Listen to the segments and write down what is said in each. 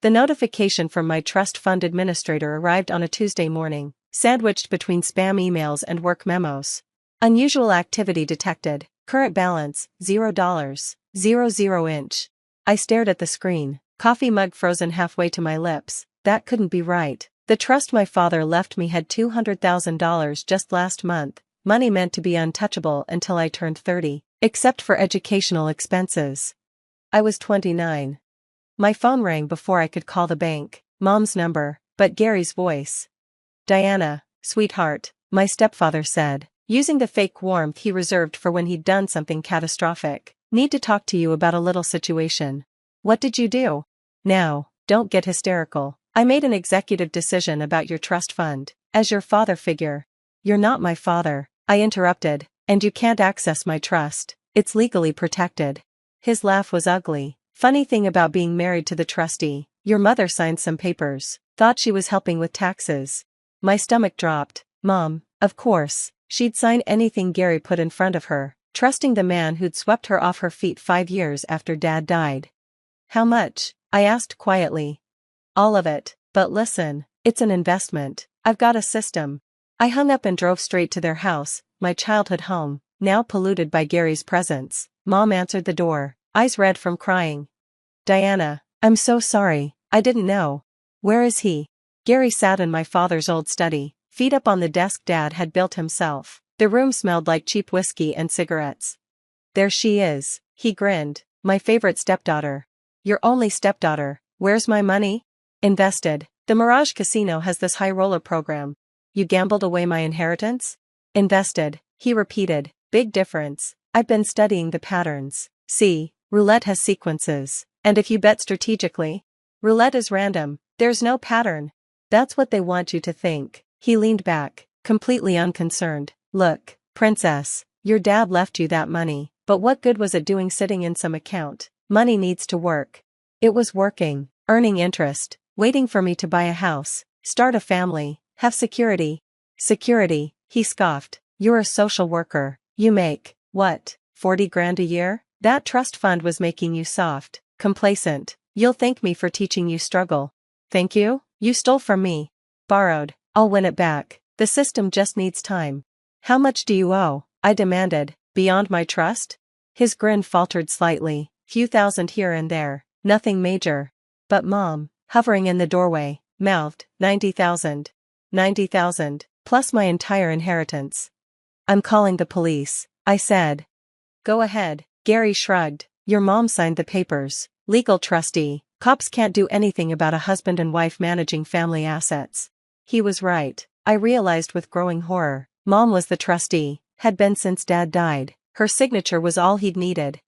The notification from my trust fund administrator arrived on a Tuesday morning, sandwiched between spam emails and work memos. Unusual activity detected. Current balance, $0. 00 inch. I stared at the screen, coffee mug frozen halfway to my lips. That couldn't be right. The trust my father left me had $200,000 just last month, money meant to be untouchable until I turned 30, except for educational expenses. I was 29. My phone rang before I could call the bank, Mom's number, but Gary's voice. "Diana, sweetheart," my stepfather said, using the fake warmth he reserved for when he'd done something catastrophic. "Need to talk to you about a little situation." "What did you do?" "Now, don't get hysterical. I made an executive decision about your trust fund, as your father figure." "You're not my father," I interrupted, "and you can't access my trust. It's legally protected." His laugh was ugly. "Funny thing about being married to the trustee, your mother signed some papers, thought she was helping with taxes." My stomach dropped. Mom, of course, she'd sign anything Gary put in front of her, trusting the man who'd swept her off her feet 5 years after Dad died. "How much?" I asked quietly. "All of it, but listen, it's an investment. I've got a system." I hung up and drove straight to their house, my childhood home, now polluted by Gary's presence. Mom answered the door, eyes red from crying. "Diana, I'm so sorry, I didn't know." "Where is he?" Gary sat in my father's old study, feet up on the desk Dad had built himself. The room smelled like cheap whiskey and cigarettes. "There she is," he grinned, "my favorite stepdaughter." "Your only stepdaughter. Where's my money?" "Invested. The Mirage Casino has this high roller program." "You gambled away my inheritance?" "Invested," he repeated, "big difference. I've been studying the patterns. See, roulette has sequences, and if you bet strategically, roulette is random, there's no pattern. That's what they want you to think." He leaned back, completely unconcerned. "Look, princess, your dad left you that money, but what good was it doing sitting in some account? Money needs to work." It was working, earning interest, waiting for me to buy a house, start a family, have security. "Security," he scoffed. "You're a social worker. You make, what, 40 grand a year? That trust fund was making you soft, complacent. You'll thank me for teaching you struggle." "Thank you? You stole from me." "Borrowed. I'll win it back. The system just needs time." "How much do you owe?" I demanded. "Beyond my trust?" His grin faltered slightly. "Few thousand here and there, nothing major." "But Mom," hovering in the doorway, mouthed, 90,000. 90,000, plus my entire inheritance." "I'm calling the police," I said. "Go ahead." Gary shrugged. "Your mom signed the papers. Legal trustee. Cops can't do anything about a husband and wife managing family assets." He was right. I realized with growing horror. Mom was the trustee, had been since Dad died. Her signature was all he'd needed.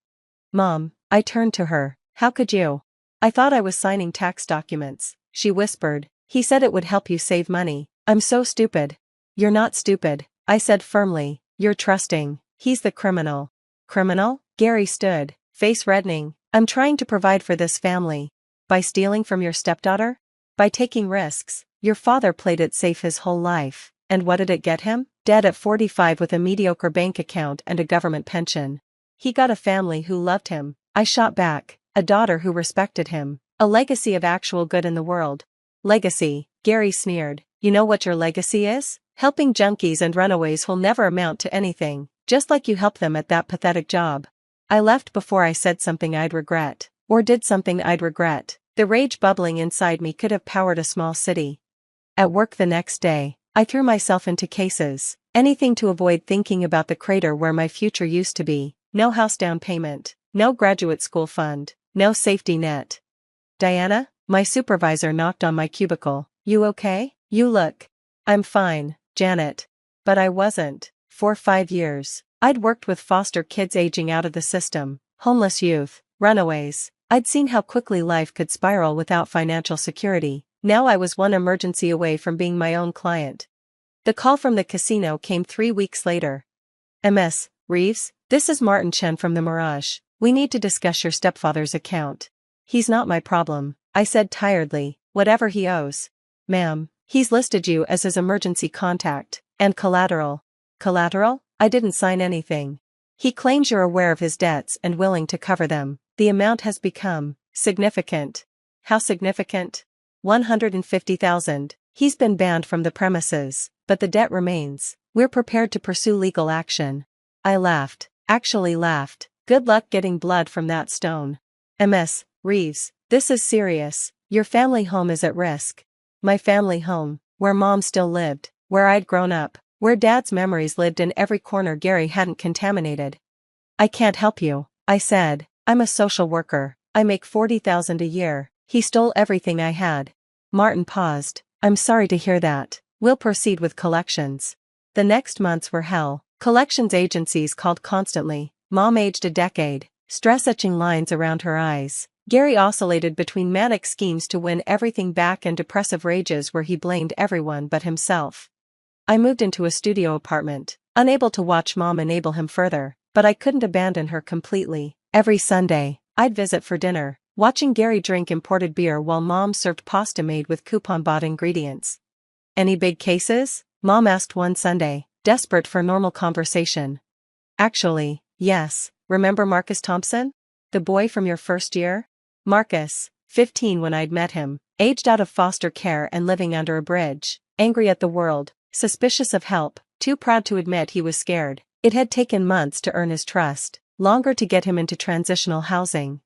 "Mom," I turned to her, "how could you?" "I thought I was signing tax documents," she whispered. "He said it would help you save money." "I'm so stupid." "You're not stupid," I said firmly. "You're trusting. He's the criminal." "Criminal?" Gary stood, face reddening. "I'm trying to provide for this family." "By stealing from your stepdaughter?" "By taking risks. Your father played it safe his whole life. And what did it get him? Dead at 45 with a mediocre bank account and a government pension. He got a family who loved him." I shot back. "A daughter who respected him. A legacy of actual good in the world." "Legacy," Gary sneered. "You know what your legacy is? Helping junkies and runaways who'll never amount to anything, just like you helped them at that pathetic job." I left before I said something I'd regret, or did something I'd regret. The rage bubbling inside me could have powered a small city. At work the next day, I threw myself into cases, anything to avoid thinking about the crater where my future used to be. No house down payment, no graduate school fund, no safety net. "Diana?" My supervisor knocked on my cubicle. "You okay? You look." "I'm fine, Janet." But I wasn't. For 5 years, I'd worked with foster kids aging out of the system, homeless youth, runaways. I'd seen how quickly life could spiral without financial security. Now I was one emergency away from being my own client. The call from the casino came 3 weeks later. "Ms. Reeves, this is Martin Chen from the Mirage. We need to discuss your stepfather's account." "He's not my problem," I said tiredly. "Whatever he owes." "Ma'am, he's listed you as his emergency contact, and collateral." "Collateral? I didn't sign anything." "He claims you're aware of his debts and willing to cover them. The amount has become significant." How significant? 150,000. He's been banned from the premises, but the debt remains. We're prepared to pursue legal action. I laughed. Actually laughed. Good luck getting blood from that stone. Ms. Reeves, this is serious. Your family home is at risk. My family home, where Mom still lived, where I'd grown up, where Dad's memories lived in every corner Gary hadn't contaminated. I can't help you, I said. I'm a social worker. I make $40,000 a year. He stole everything I had. Martin paused. I'm sorry to hear that. We'll proceed with collections. The next months were hell. Collections agencies called constantly. Mom aged a decade, stress etching lines around her eyes. Gary oscillated between manic schemes to win everything back and depressive rages where he blamed everyone but himself. I moved into a studio apartment, unable to watch Mom enable him further, but I couldn't abandon her completely. Every Sunday, I'd visit for dinner, watching Gary drink imported beer while Mom served pasta made with coupon-bought ingredients. Any big cases? Mom asked one Sunday, desperate for normal conversation. Actually, yes. Remember Marcus Thompson? The boy from your first year? Marcus, 15 when I'd met him, aged out of foster care and living under a bridge, angry at the world, suspicious of help, too proud to admit he was scared. It had taken months to earn his trust, longer to get him into transitional housing.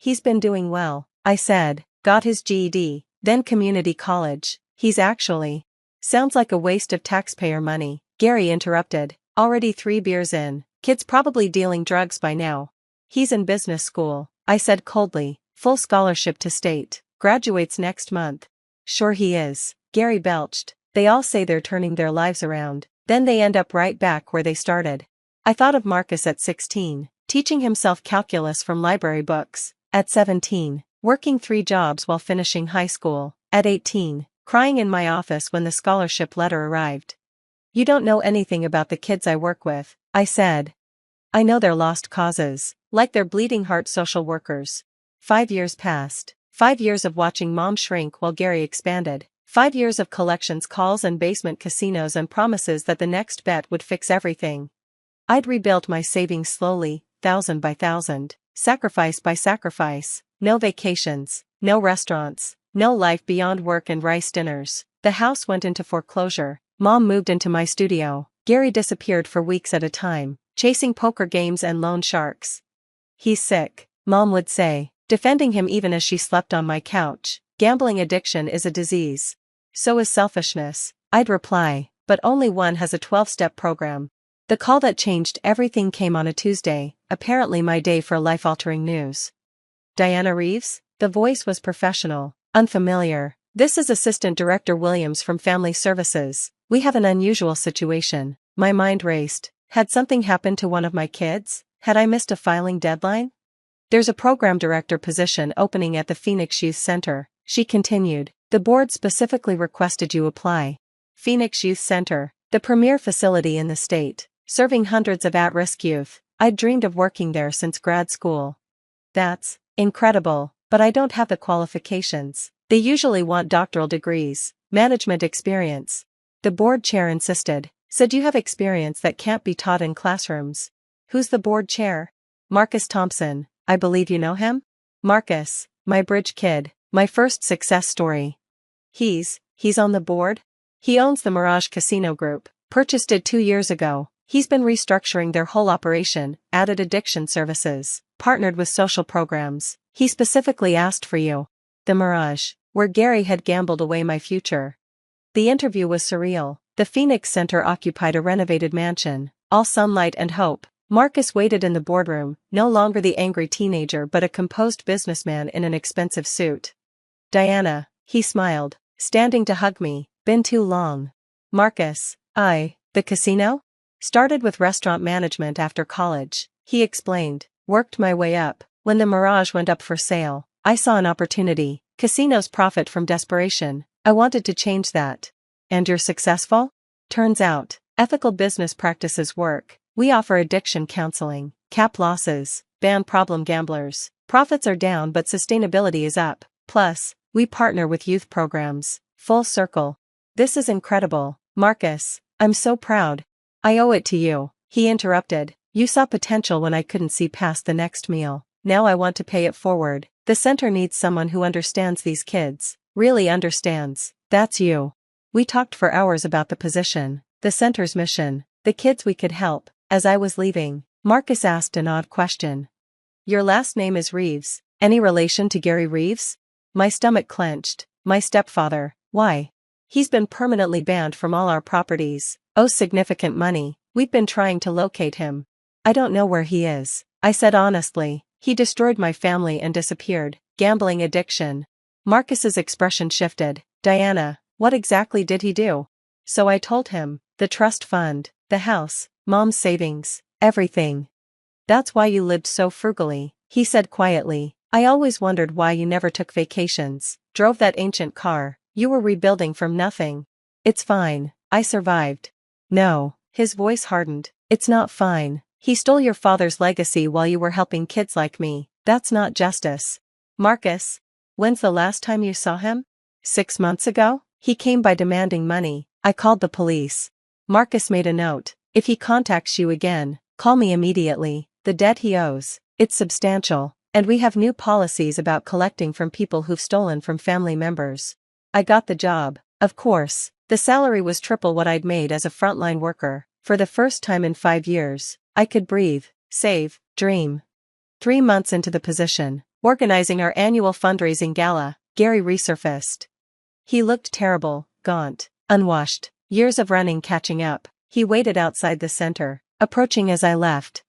He's been doing well, I said, got his GED, then community college. He's actually. Sounds like a waste of taxpayer money, Gary interrupted, already 3 beers in, kid's probably dealing drugs by now. He's in business school, I said coldly, full scholarship to state, graduates next month. Sure he is, Gary belched. They all say they're turning their lives around, then they end up right back where they started. I thought of Marcus at 16, teaching himself calculus from library books. At 17, working 3 jobs while finishing high school. At 18, crying in my office when the scholarship letter arrived. You don't know anything about the kids I work with, I said. I know they're lost causes, like they're bleeding heart social workers. 5 years passed. 5 years of watching Mom shrink while Gary expanded. 5 years of collections calls and basement casinos and promises that the next bet would fix everything. I'd rebuilt my savings slowly, thousand by thousand, sacrifice by sacrifice. No vacations, no restaurants, no life beyond work and rice dinners. The house went into foreclosure. Mom moved into my studio. Gary disappeared for weeks at a time, chasing poker games and loan sharks. He's sick, Mom would say, defending him even as she slept on my couch. Gambling addiction is a disease. So is selfishness, I'd reply, but only one has a 12-step program. The call that changed everything came on a Tuesday, apparently my day for life-altering news. Diana Reeves? The voice was professional, unfamiliar. This is Assistant Director Williams from Family Services. We have an unusual situation. My mind raced. Had something happened to one of my kids? Had I missed a filing deadline? There's a program director position opening at the Phoenix Youth Center, she continued. The board specifically requested you apply. Phoenix Youth Center, the premier facility in the state, serving hundreds of at-risk youth. I'd dreamed of working there since grad school. That's incredible, but I don't have the qualifications. They usually want doctoral degrees, management experience. The board chair insisted, said you have experience that can't be taught in classrooms. Who's the board chair? Marcus Thompson, I believe you know him? Marcus, my bridge kid, my first success story. He's on the board? He owns the Mirage Casino Group, purchased it 2 years ago. He's been restructuring their whole operation, added addiction services, partnered with social programs. He specifically asked for you. The Mirage, where Gary had gambled away my future. The interview was surreal. The Phoenix Center occupied a renovated mansion, all sunlight and hope. Marcus waited in the boardroom, no longer the angry teenager but a composed businessman in an expensive suit. Diana, he smiled, standing to hug me, been too long. Marcus, the casino? Started with restaurant management after college, he explained, worked my way up. When the Mirage went up for sale, I saw an opportunity. Casinos profit from desperation. I wanted to change that. And you're successful? Turns out, ethical business practices work. We offer addiction counseling, cap losses, ban problem gamblers. Profits are down but sustainability is up. Plus, we partner with youth programs. Full circle. This is incredible, Marcus. I'm so proud. I owe it to you, he interrupted. You saw potential when I couldn't see past the next meal. Now I want to pay it forward. The center needs someone who understands these kids, really understands. That's you. We talked for hours about the position, the center's mission, the kids we could help. As I was leaving, Marcus asked an odd question. Your last name is Reeves. Any relation to Gary Reeves? My stomach clenched. My stepfather. Why? He's been permanently banned from all our properties, owes significant money. We've been trying to locate him. I don't know where he is, I said honestly. He destroyed my family and disappeared. Gambling addiction. Marcus's expression shifted. Diana, what exactly did he do? So I told him. The trust fund, the house, Mom's savings, everything. That's why you lived so frugally, he said quietly. I always wondered why you never took vacations, drove that ancient car. You were rebuilding from nothing. It's fine, I survived. No, his voice hardened. It's not fine. He stole your father's legacy while you were helping kids like me. That's not justice. Marcus, when's the last time you saw him? 6 months ago? He came by demanding money. I called the police. Marcus made a note. If he contacts you again, call me immediately. The debt he owes, it's substantial, and we have new policies about collecting from people who've stolen from family members. I got the job, of course. The salary was triple what I'd made as a frontline worker. For the first time in 5 years, I could breathe, save, dream. 3 months into the position, organizing our annual fundraising gala, Gary resurfaced. He looked terrible, gaunt, unwashed, years of running catching up. He waited outside the center, approaching as I left.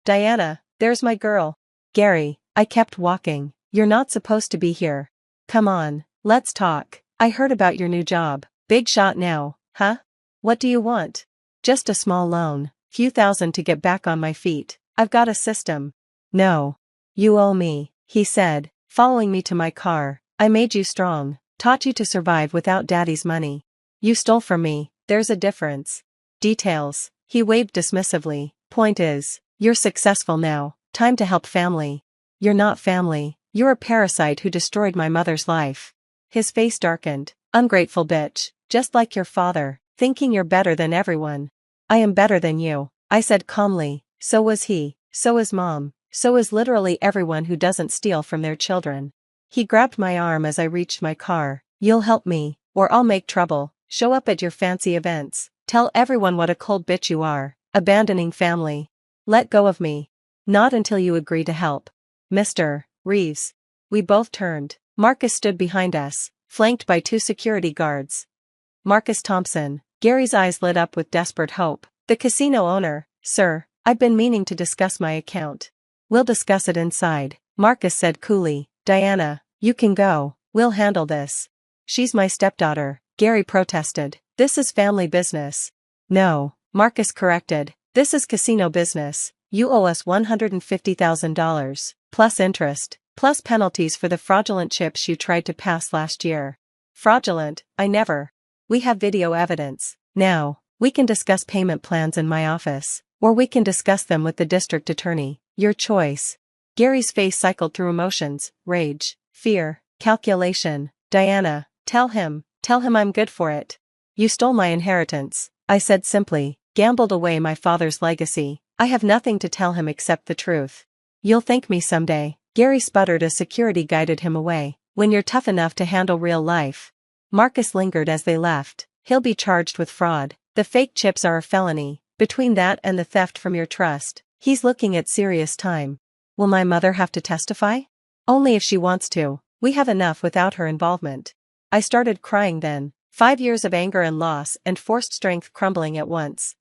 Diana, there's my girl. Gary, I kept walking. You're not supposed to be here. Come on, let's talk. I heard about your new job. Big shot now, huh? What do you want? Just a small loan, few thousand to get back on my feet. I've got a system. No. You owe me, he said, following me to my car. I made you strong, taught you to survive without daddy's money. You stole from me, there's a difference. Details, he waved dismissively. Point is, you're successful now, time to help family. You're not family, you're a parasite who destroyed my mother's life. His face darkened. Ungrateful bitch, just like your father, thinking you're better than everyone. I am better than you, I said calmly. So was he, so is Mom, so is literally everyone who doesn't steal from their children. He grabbed my arm as I reached my car. You'll help me, or I'll make trouble. Show up at your fancy events, tell everyone what a cold bitch you are, abandoning family. Let go of me. Not until you agree to help. Mr. Reeves. We both turned. Marcus stood behind us, flanked by 2 security guards. Marcus Thompson. Gary's eyes lit up with desperate hope. The casino owner. Sir, I've been meaning to discuss my account. We'll discuss it inside, Marcus said coolly. Diana, you can go, we'll handle this. She's my stepdaughter, Gary protested. This is family business. No, Marcus corrected. This is casino business. You owe us $150,000, plus interest, plus penalties for the fraudulent chips you tried to pass last year. Fraudulent, I never. We have video evidence. Now, we can discuss payment plans in my office, or we can discuss them with the district attorney. Your choice. Gary's face cycled through emotions, rage, fear, calculation. Diana, tell him I'm good for it. You stole my inheritance, I said simply, gambled away my father's legacy. I have nothing to tell him except the truth. You'll thank me someday, Gary sputtered as security guided him away. When you're tough enough to handle real life. Marcus lingered as they left. He'll be charged with fraud. The fake chips are a felony. Between that and the theft from your trust, he's looking at serious time. Will my mother have to testify? Only if she wants to. We have enough without her involvement. I started crying then. 5 years of anger and loss and forced strength crumbling at once.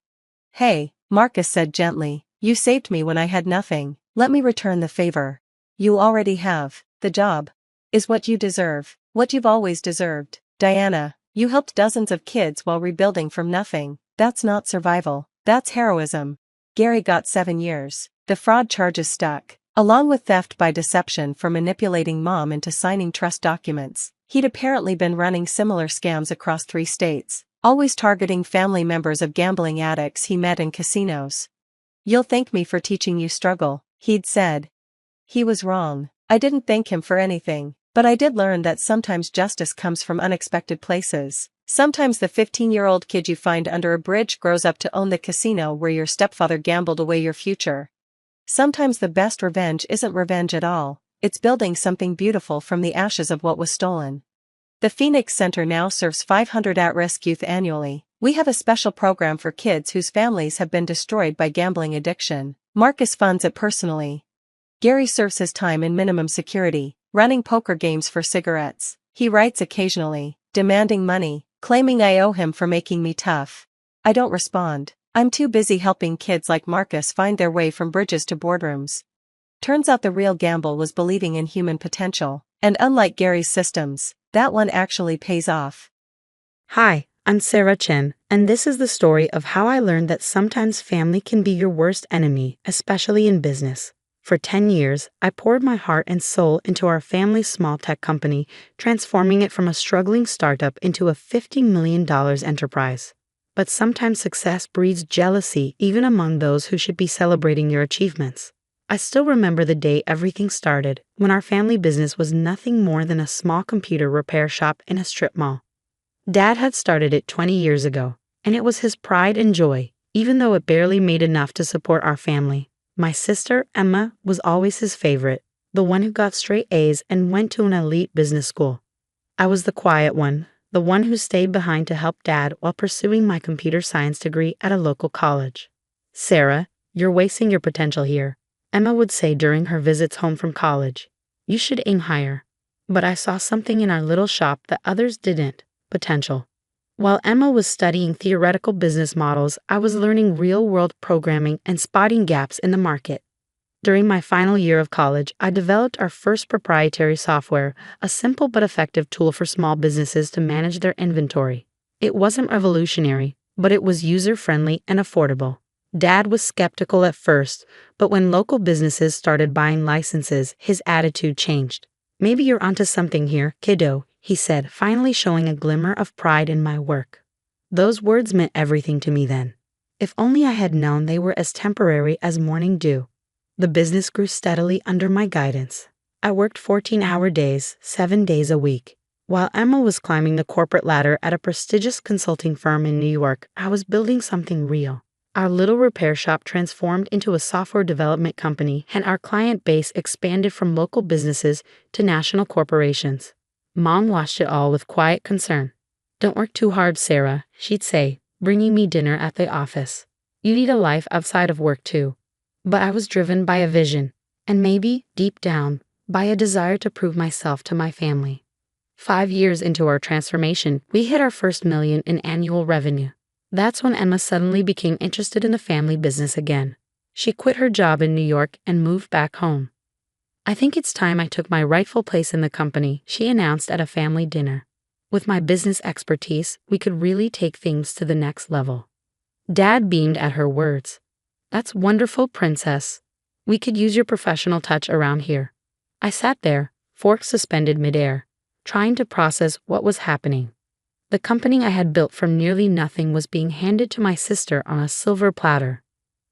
Hey, Marcus said gently, you saved me when I had nothing. Let me return the favor. You already have. The job is what you deserve, what you've always deserved. Diana, you helped dozens of kids while rebuilding from nothing. That's not survival, that's heroism. Gary got 7 years. The fraud charges stuck, along with theft by deception for manipulating Mom into signing trust documents. He'd apparently been running similar scams across 3 states, always targeting family members of gambling addicts he met in casinos. You'll thank me for teaching you struggle, he'd said. He was wrong. I didn't thank him for anything, but I did learn that sometimes justice comes from unexpected places. Sometimes the 15-year-old kid you find under a bridge grows up to own the casino where your stepfather gambled away your future. Sometimes the best revenge isn't revenge at all, it's building something beautiful from the ashes of what was stolen. The Phoenix Center now serves 500 at-risk youth annually. We have a special program for kids whose families have been destroyed by gambling addiction. Marcus funds it personally. Gary serves his time in minimum security, running poker games for cigarettes. He writes occasionally, demanding money, claiming I owe him for making me tough. I don't respond. I'm too busy helping kids like Marcus find their way from bridges to boardrooms. Turns out the real gamble was believing in human potential, and unlike Gary's systems, that one actually pays off. Hi, I'm Sarah Chen, and this is the story of how I learned that sometimes family can be your worst enemy, especially in business. For 10 years, I poured my heart and soul into our family's small tech company, transforming it from a struggling startup into a $50 million enterprise. But sometimes success breeds jealousy even among those who should be celebrating your achievements. I still remember the day everything started, when our family business was nothing more than a small computer repair shop in a strip mall. Dad had started it 20 years ago, and it was his pride and joy, even though it barely made enough to support our family. My sister, Emma, was always his favorite, the one who got straight A's and went to an elite business school. I was the quiet one, the one who stayed behind to help Dad while pursuing my computer science degree at a local college. "Sarah, you're wasting your potential here," Emma would say during her visits home from college. "You should aim higher." But I saw something in our little shop that others didn't: potential. While Emma was studying theoretical business models, I was learning real-world programming and spotting gaps in the market. During my final year of college, I developed our first proprietary software, a simple but effective tool for small businesses to manage their inventory. It wasn't revolutionary, but it was user-friendly and affordable. Dad was skeptical at first, but when local businesses started buying licenses, his attitude changed. "Maybe you're onto something here, kiddo," he said, finally showing a glimmer of pride in my work. Those words meant everything to me then. If only I had known they were as temporary as morning dew. The business grew steadily under my guidance. I worked 14-hour days, 7 days a week. While Emma was climbing the corporate ladder at a prestigious consulting firm in New York, I was building something real. Our little repair shop transformed into a software development company, and our client base expanded from local businesses to national corporations. Mom watched it all with quiet concern. "Don't work too hard, Sarah," she'd say, bringing me dinner at the office. "You need a life outside of work too." But I was driven by a vision, and maybe, deep down, by a desire to prove myself to my family. 5 years into our transformation, we hit our first $1 million in annual revenue. That's when Emma suddenly became interested in the family business again. She quit her job in New York and moved back home. "I think it's time I took my rightful place in the company," she announced at a family dinner. With my business expertise, we could really take things to the next level. Dad beamed at her words. "That's wonderful, princess. We could use your professional touch around here." I sat there, fork suspended midair, trying to process what was happening. The company I had built from nearly nothing was being handed to my sister on a silver platter.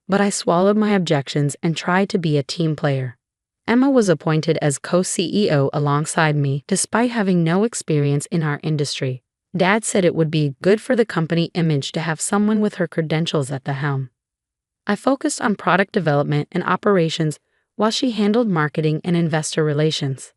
But I swallowed my objections and tried to be a team player. Emma was appointed as co-CEO alongside me, despite having no experience in our industry. Dad said it would be good for the company image to have someone with her credentials at the helm. I focused on product development and operations while she handled marketing and investor relations.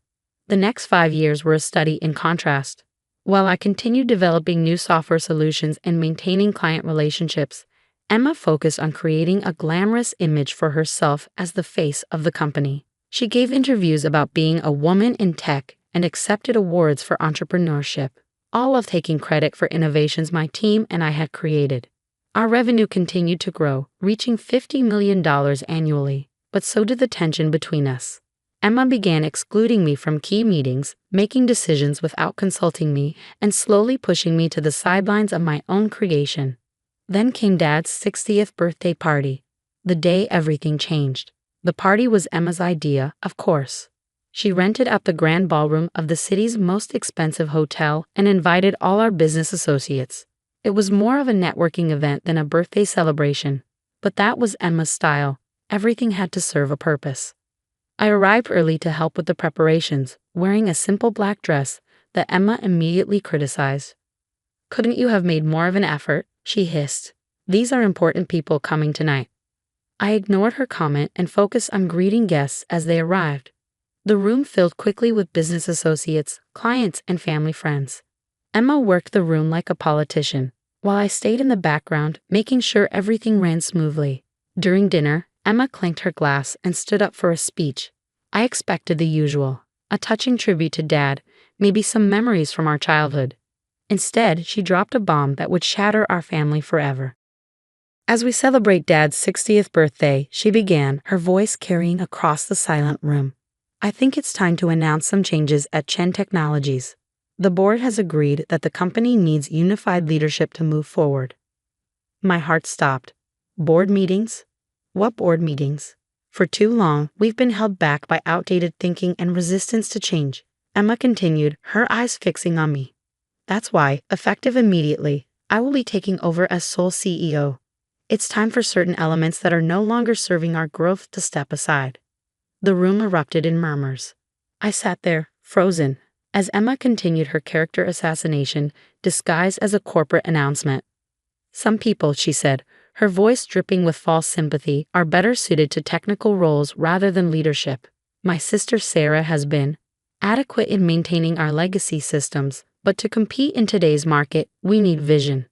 The next 5 years were a study in contrast. While I continued developing new software solutions and maintaining client relationships, Emma focused on creating a glamorous image for herself as the face of the company. She gave interviews about being a woman in tech and accepted awards for entrepreneurship, all of taking credit for innovations my team and I had created. Our revenue continued to grow, reaching $50 million annually, but so did the tension between us. Emma began excluding me from key meetings, making decisions without consulting me, and slowly pushing me to the sidelines of my own creation. Then came Dad's 60th birthday party. The day everything changed. The party was Emma's idea, of course. She rented out the grand ballroom of the city's most expensive hotel and invited all our business associates. It was more of a networking event than a birthday celebration, but that was Emma's style. Everything had to serve a purpose. I arrived early to help with the preparations, wearing a simple black dress that Emma immediately criticized. "Couldn't you have made more of an effort?" she hissed. "These are important people coming tonight." I ignored her comment and focused on greeting guests as they arrived. The room filled quickly with business associates, clients, and family friends. Emma worked the room like a politician, while I stayed in the background, making sure everything ran smoothly. During dinner, Emma clanked her glass and stood up for a speech. I expected the usual, a touching tribute to Dad, maybe some memories from our childhood. Instead, she dropped a bomb that would shatter our family forever. As we celebrate Dad's 60th birthday, she began, her voice carrying across the silent room. I think it's time to announce some changes at Chen Technologies. The board has agreed that the company needs unified leadership to move forward. My heart stopped. Board meetings? What board meetings? For too long, we've been held back by outdated thinking and resistance to change. Emma continued, her eyes fixing on me. That's why, effective immediately, I will be taking over as sole CEO. It's time for certain elements that are no longer serving our growth to step aside. The room erupted in murmurs. I sat there, frozen, as Emma continued her character assassination, disguised as a corporate announcement. Some people, she said, her voice dripping with false sympathy, are better suited to technical roles rather than leadership. My sister Sarah has been adequate in maintaining our legacy systems, but to compete in today's market, we need vision.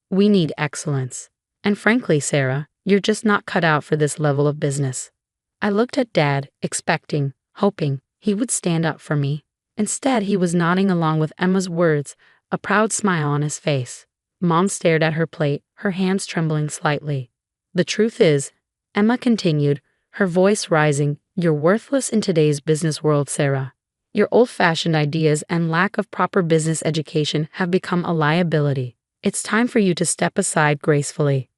We need excellence. And frankly, Sarah, you're just not cut out for this level of business. I looked at Dad, expecting, hoping, he would stand up for me. Instead, he was nodding along with Emma's words, a proud smile on his face. Mom stared at her plate, her hands trembling slightly. The truth is, Emma continued, her voice rising, you're worthless in today's business world, Sarah. Your old-fashioned ideas and lack of proper business education have become a liability. It's time for you to step aside gracefully.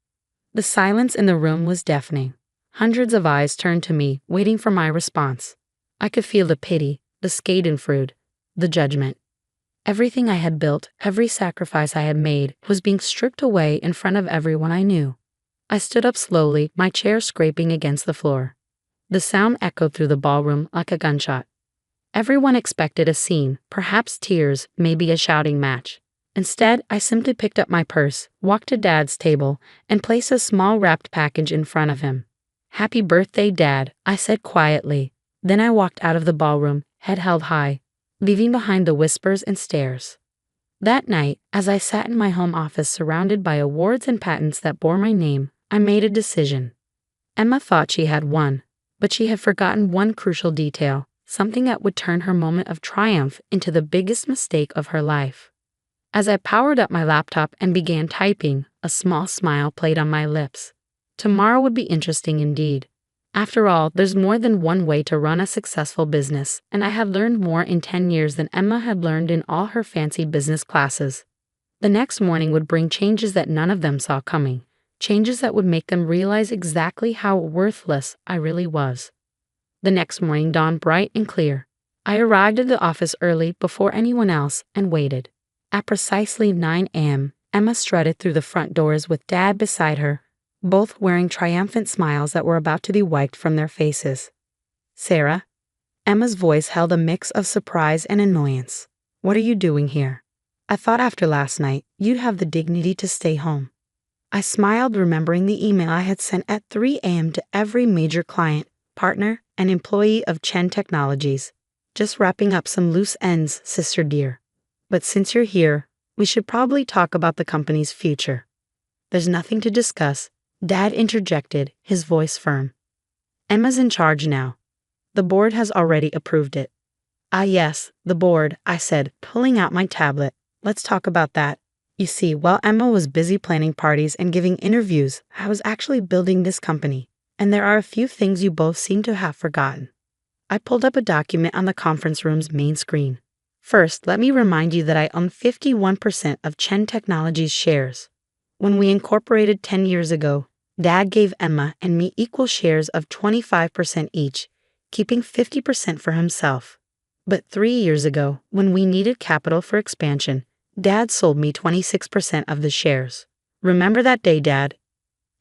The silence in the room was deafening. Hundreds of eyes turned to me, waiting for my response. I could feel the pity, the schadenfreude, the judgment. Everything I had built, every sacrifice I had made, was being stripped away in front of everyone I knew. I stood up slowly, my chair scraping against the floor. The sound echoed through the ballroom like a gunshot. Everyone expected a scene, perhaps tears, maybe a shouting match. Instead, I simply picked up my purse, walked to Dad's table, and placed a small wrapped package in front of him. Happy birthday, Dad, I said quietly. Then I walked out of the ballroom, head held high, leaving behind the whispers and stares. That night, as I sat in my home office surrounded by awards and patents that bore my name, I made a decision. Emma thought she had won, but she had forgotten one crucial detail, something that would turn her moment of triumph into the biggest mistake of her life. As I powered up my laptop and began typing, a small smile played on my lips. Tomorrow would be interesting indeed. After all, there's more than one way to run a successful business, and I had learned more in 10 years than Emma had learned in all her fancy business classes. The next morning would bring changes that none of them saw coming, changes that would make them realize exactly how worthless I really was. The next morning dawned bright and clear. I arrived at the office early before anyone else and waited. At precisely 9 a.m., Emma strutted through the front doors with Dad beside her, both wearing triumphant smiles that were about to be wiped from their faces. Sarah? Emma's voice held a mix of surprise and annoyance. What are you doing here? I thought after last night, you'd have the dignity to stay home. I smiled, remembering the email I had sent at 3 a.m. to every major client, partner, and employee of Chen Technologies. Just wrapping up some loose ends, sister dear. But since you're here, we should probably talk about the company's future. There's nothing to discuss, Dad interjected, his voice firm. Emma's in charge now. The board has already approved it. Ah yes, the board, I said, pulling out my tablet. Let's talk about that. You see, while Emma was busy planning parties and giving interviews, I was actually building this company, and there are a few things you both seem to have forgotten. I pulled up a document on the conference room's main screen. First, let me remind you that I own 51% of Chen Technologies shares. When we incorporated 10 years ago, Dad gave Emma and me equal shares of 25% each, keeping 50% for himself. But 3 years ago, when we needed capital for expansion, Dad sold me 26% of the shares. Remember that day, Dad?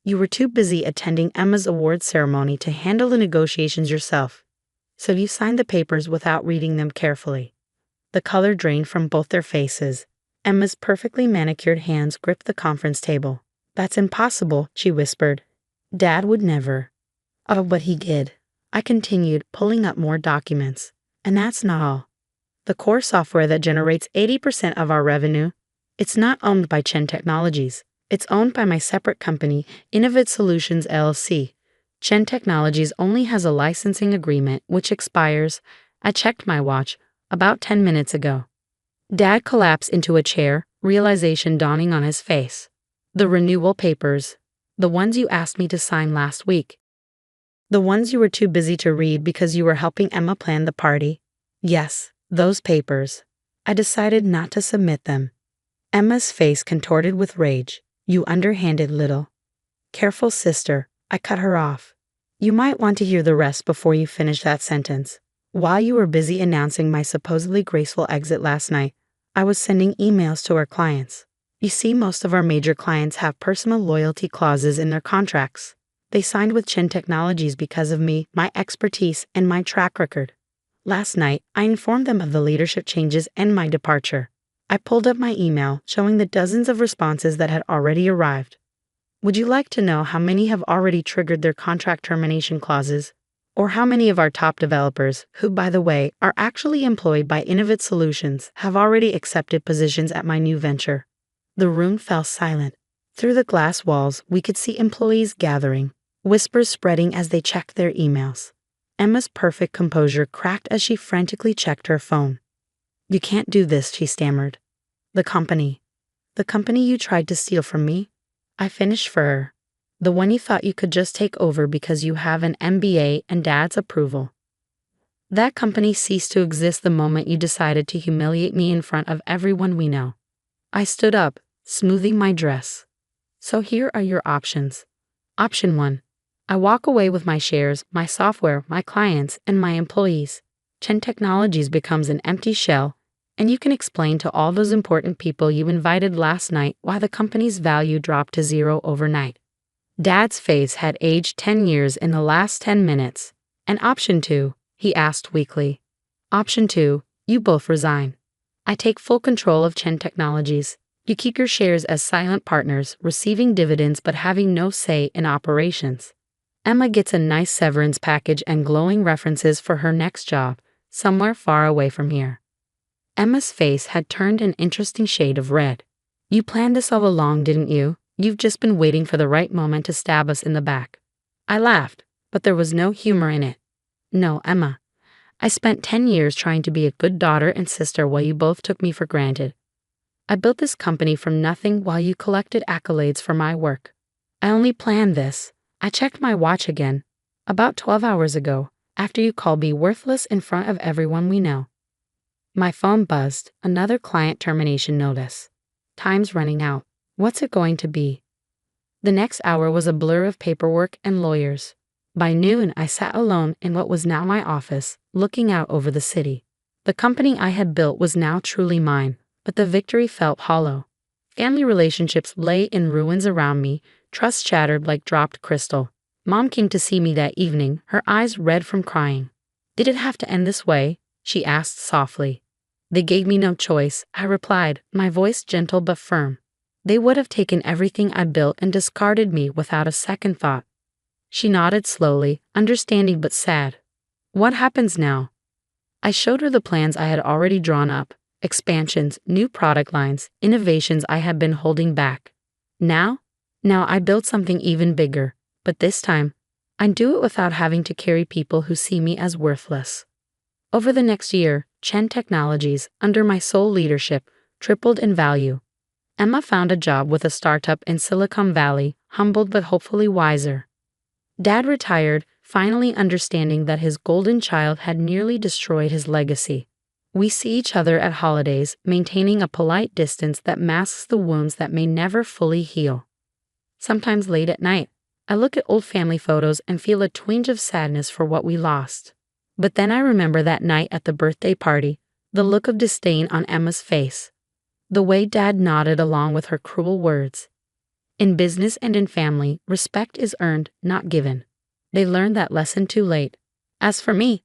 You were too busy attending Emma's award ceremony to handle the negotiations yourself, so you signed the papers without reading them carefully. The color drained from both their faces. Emma's perfectly manicured hands gripped the conference table. That's impossible, she whispered. Dad would never. Oh, but he did. I continued, pulling up more documents. And that's not all. The core software that generates 80% of our revenue, it's not owned by Chen Technologies. It's owned by my separate company, Innovate Solutions LLC. Chen Technologies only has a licensing agreement which expires, I checked my watch, about 10 minutes ago. Dad collapsed into a chair, realization dawning on his face. The renewal papers. The ones you asked me to sign last week. The ones you were too busy to read because you were helping Emma plan the party. Yes, those papers. I decided not to submit them. Emma's face contorted with rage. You underhanded little. Careful, sister, I cut her off. You might want to hear the rest before you finish that sentence. While you were busy announcing my supposedly graceful exit last night, I was sending emails to our clients. You see, most of our major clients have personal loyalty clauses in their contracts. They signed with Chen Technologies because of me, my expertise, and my track record. Last night, I informed them of the leadership changes and my departure. I pulled up my email showing the dozens of responses that had already arrived. Would you like to know how many have already triggered their contract termination clauses? Or how many of our top developers, who by the way are actually employed by Innovate Solutions, have already accepted positions at my new venture? The room fell silent. Through the glass walls, we could see employees gathering, whispers spreading as they checked their emails. Emma's perfect composure cracked as she frantically checked her phone. You can't do this, she stammered. The company you tried to steal from me? I finished for her. The one you thought you could just take over because you have an MBA and Dad's approval. That company ceased to exist the moment you decided to humiliate me in front of everyone we know. I stood up, smoothing my dress. So here are your options. Option 1. I walk away with my shares, my software, my clients, and my employees. Chen Technologies becomes an empty shell, and you can explain to all those important people you invited last night why the company's value dropped to zero overnight. Dad's face had aged 10 years in the last 10 minutes. And option 2, he asked weakly. Option 2, you both resign. I take full control of Chen Technologies. You keep your shares as silent partners, receiving dividends but having no say in operations. Emma gets a nice severance package and glowing references for her next job, somewhere far away from here. Emma's face had turned an interesting shade of red. You planned this all along, didn't you? You've just been waiting for the right moment to stab us in the back. I laughed, but there was no humor in it. No, Emma. I spent 10 years trying to be a good daughter and sister while you both took me for granted. I built this company from nothing while you collected accolades for my work. I only planned this. I checked my watch again, about 12 hours ago, after you called me worthless in front of everyone we know. My phone buzzed, another client termination notice. Time's running out. What's it going to be? The next hour was a blur of paperwork and lawyers. By noon, I sat alone in what was now my office, looking out over the city. The company I had built was now truly mine, but the victory felt hollow. Family relationships lay in ruins around me, trust shattered like dropped crystal. Mom came to see me that evening, her eyes red from crying. Did it have to end this way? She asked softly. They gave me no choice, I replied, my voice gentle but firm. They would have taken everything I built and discarded me without a second thought. She nodded slowly, understanding but sad. What happens now? I showed her the plans I had already drawn up, expansions, new product lines, innovations I had been holding back. Now I built something even bigger, but this time, I'd do it without having to carry people who see me as worthless. Over the next year, Chen Technologies, under my sole leadership, tripled in value. Emma found a job with a startup in Silicon Valley, humbled but hopefully wiser. Dad retired, finally understanding that his golden child had nearly destroyed his legacy. We see each other at holidays, maintaining a polite distance that masks the wounds that may never fully heal. Sometimes late at night, I look at old family photos and feel a twinge of sadness for what we lost. But then I remember that night at the birthday party, the look of disdain on Emma's face, the way Dad nodded along with her cruel words. In business and in family, respect is earned, not given. They learned that lesson too late. As for me,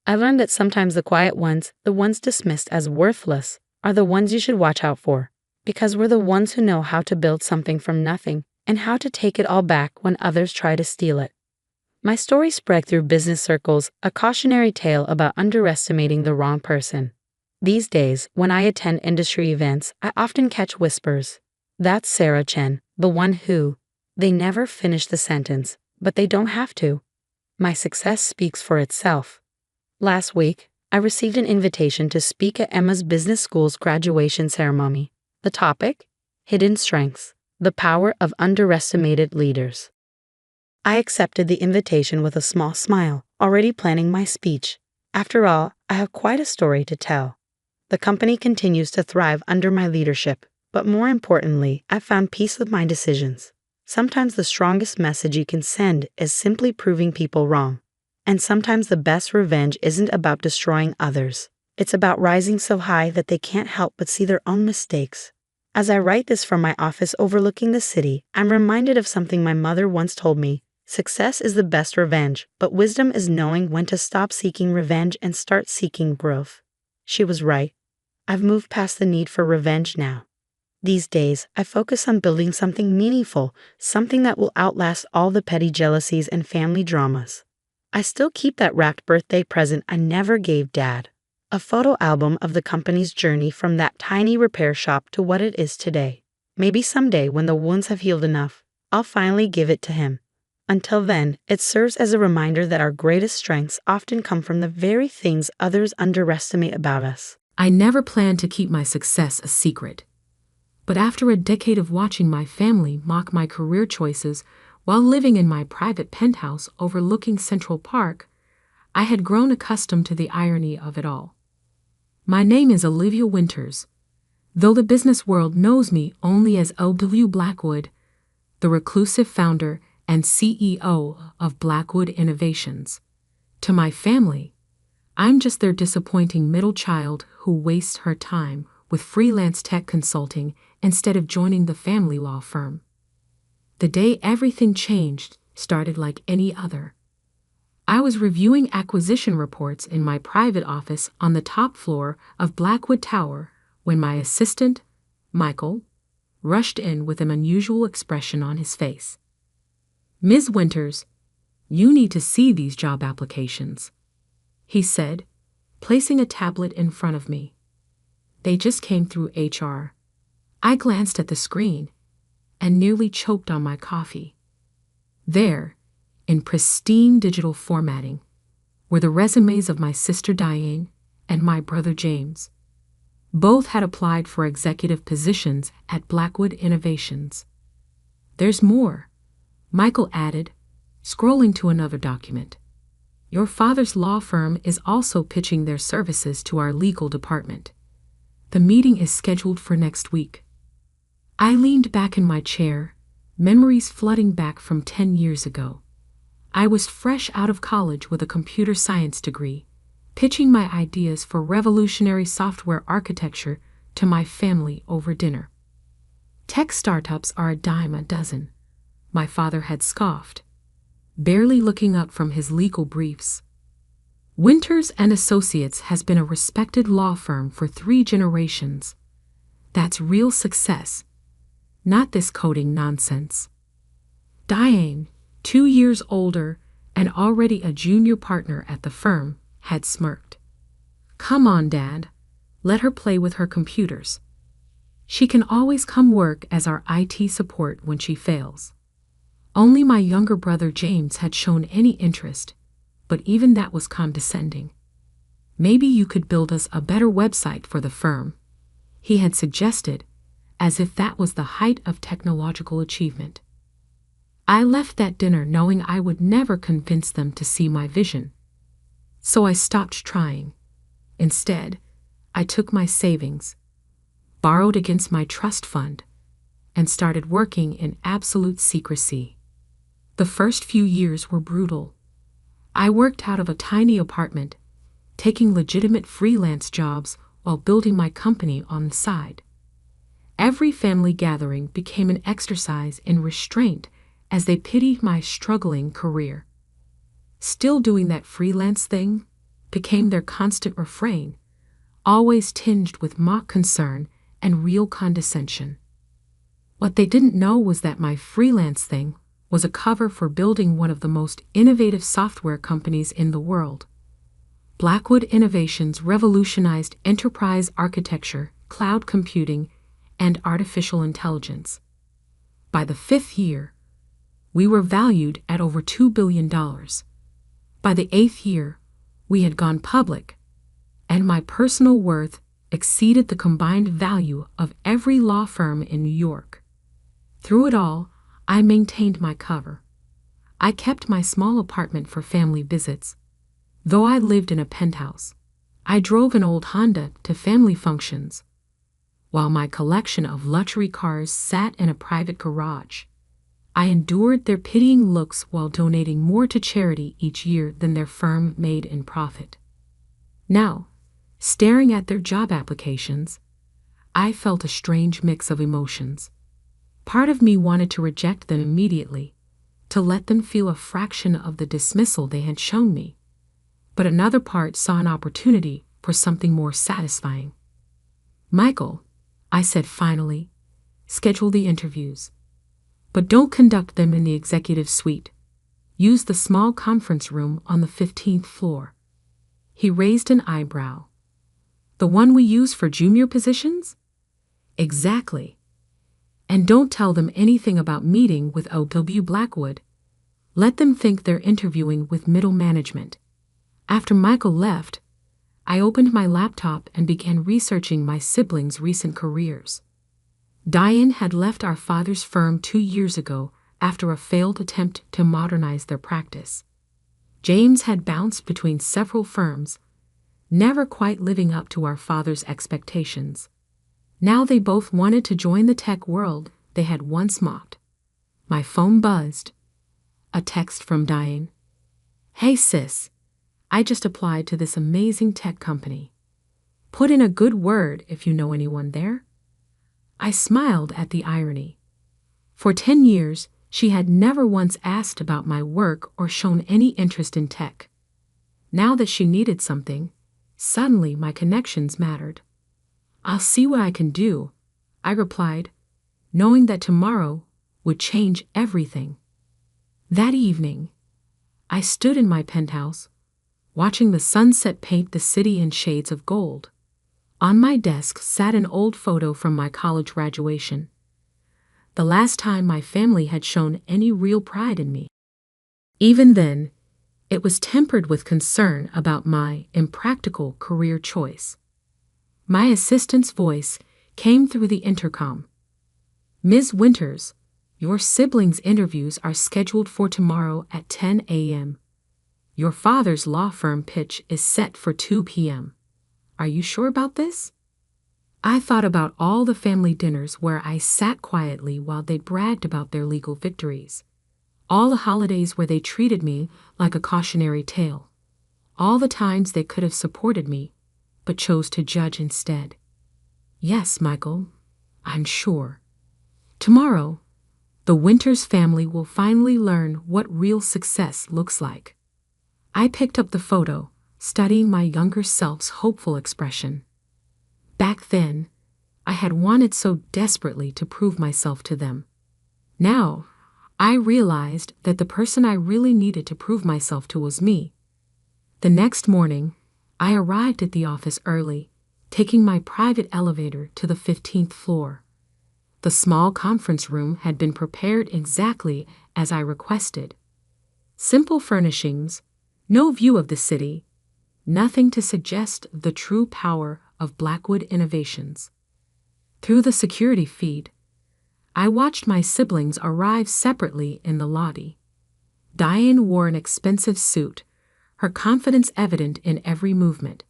I learned that sometimes the quiet ones, the ones dismissed as worthless, are the ones you should watch out for, because we're the ones who know how to build something from nothing and how to take it all back when others try to steal it. My story spread through business circles, a cautionary tale about underestimating the wrong person. These days, when I attend industry events, I often catch whispers. That's Sarah Chen, the one who. They never finish the sentence, but they don't have to. My success speaks for itself. Last week, I received an invitation to speak at Emma's Business School's graduation ceremony. The topic? Hidden Strengths, the Power of Underestimated Leaders. I accepted the invitation with a small smile, already planning my speech. After all, I have quite a story to tell. The company continues to thrive under my leadership, but more importantly, I found peace with my decisions. Sometimes the strongest message you can send is simply proving people wrong. And sometimes the best revenge isn't about destroying others. It's about rising so high that they can't help but see their own mistakes. As I write this from my office overlooking the city, I'm reminded of something my mother once told me. Success is the best revenge, but wisdom is knowing when to stop seeking revenge and start seeking growth. She was right. I've moved past the need for revenge now. These days, I focus on building something meaningful, something that will outlast all the petty jealousies and family dramas. I still keep that wrapped birthday present I never gave Dad. A photo album of the company's journey from that tiny repair shop to what it is today. Maybe someday when the wounds have healed enough, I'll finally give it to him. Until then, it serves as a reminder that our greatest strengths often come from the very things others underestimate about us. I never planned to keep my success a secret. But after a decade of watching my family mock my career choices while living in my private penthouse overlooking Central Park, I had grown accustomed to the irony of it all. My name is Olivia Winters, though the business world knows me only as O.W. Blackwood, the reclusive founder and CEO of Blackwood Innovations. To my family, I'm just their disappointing middle child who wastes her time with freelance tech consulting instead of joining the family law firm. The day everything changed started like any other. I was reviewing acquisition reports in my private office on the top floor of Blackwood Tower when my assistant, Michael, rushed in with an unusual expression on his face. "Ms. Winters, you need to see these job applications," he said, placing a tablet in front of me. They just came through HR. I glanced at the screen and nearly choked on my coffee. There, in pristine digital formatting, were the resumes of my sister Diane and my brother James. Both had applied for executive positions at Blackwood Innovations. "There's more," Michael added, scrolling to another document. "Your father's law firm is also pitching their services to our legal department. The meeting is scheduled for next week." I leaned back in my chair, memories flooding back from 10 years ago. I was fresh out of college with a computer science degree, pitching my ideas for revolutionary software architecture to my family over dinner. "Tech startups are a dime a dozen," my father had scoffed, barely looking up from his legal briefs. "Winters and Associates has been a respected law firm for 3 generations. That's real success, not this coding nonsense." Diane, 2 years older and already a junior partner at the firm, had smirked. "Come on, Dad. Let her play with her computers. She can always come work as our IT support when she fails." Only my younger brother James had shown any interest, but even that was condescending. "Maybe you could build us a better website for the firm," he had suggested, as if that was the height of technological achievement. I left that dinner knowing I would never convince them to see my vision. So I stopped trying. Instead, I took my savings, borrowed against my trust fund, and started working in absolute secrecy. The first few years were brutal. I worked out of a tiny apartment, taking legitimate freelance jobs while building my company on the side. Every family gathering became an exercise in restraint as they pitied my struggling career. Still doing that freelance thing became their constant refrain, always tinged with mock concern and real condescension. What they didn't know was that my freelance thing was a cover for building one of the most innovative software companies in the world. Blackwood Innovations revolutionized enterprise architecture, cloud computing, and artificial intelligence. By the 5th year, we were valued at over $2 billion. By the 8th year, we had gone public, and my personal worth exceeded the combined value of every law firm in New York. Through it all, I maintained my cover. I kept my small apartment for family visits. Though I lived in a penthouse, I drove an old Honda to family functions, while my collection of luxury cars sat in a private garage. I endured their pitying looks while donating more to charity each year than their firm made in profit. Now, staring at their job applications, I felt a strange mix of emotions. Part of me wanted to reject them immediately, to let them feel a fraction of the dismissal they had shown me. But another part saw an opportunity for something more satisfying. "Michael," I said finally, "schedule the interviews. But don't conduct them in the executive suite. Use the small conference room on the 15th floor." He raised an eyebrow. "The one we use for junior positions?" "Exactly. And don't tell them anything about meeting with O.W. Blackwood. Let them think they're interviewing with middle management." After Michael left, I opened my laptop and began researching my siblings' recent careers. Diane had left our father's firm 2 years ago after a failed attempt to modernize their practice. James had bounced between several firms, never quite living up to our father's expectations. Now they both wanted to join the tech world they had once mocked. My phone buzzed. A text from Diane. "Hey sis, I just applied to this amazing tech company. Put in a good word if you know anyone there." I smiled at the irony. For 10 years, she had never once asked about my work or shown any interest in tech. Now that she needed something, suddenly my connections mattered. "I'll see what I can do," I replied, knowing that tomorrow would change everything. That evening, I stood in my penthouse, watching the sunset paint the city in shades of gold. On my desk sat an old photo from my college graduation, the last time my family had shown any real pride in me. Even then, it was tempered with concern about my impractical career choice. My assistant's voice came through the intercom. "Ms. Winters, your siblings' interviews are scheduled for tomorrow at 10 a.m. Your father's law firm pitch is set for 2 p.m. Are you sure about this?" I thought about all the family dinners where I sat quietly while they bragged about their legal victories, all the holidays where they treated me like a cautionary tale, all the times they could have supported me, but chose to judge instead. "Yes, Michael, I'm sure. Tomorrow, the Winters family will finally learn what real success looks like." I picked up the photo, studying my younger self's hopeful expression. Back then, I had wanted so desperately to prove myself to them. Now, I realized that the person I really needed to prove myself to was me. The next morning, I arrived at the office early, taking my private elevator to the 15th floor. The small conference room had been prepared exactly as I requested. Simple furnishings, no view of the city, nothing to suggest the true power of Blackwood Innovations. Through the security feed, I watched my siblings arrive separately in the lobby. Diane wore an expensive suit, her confidence evident in every movement.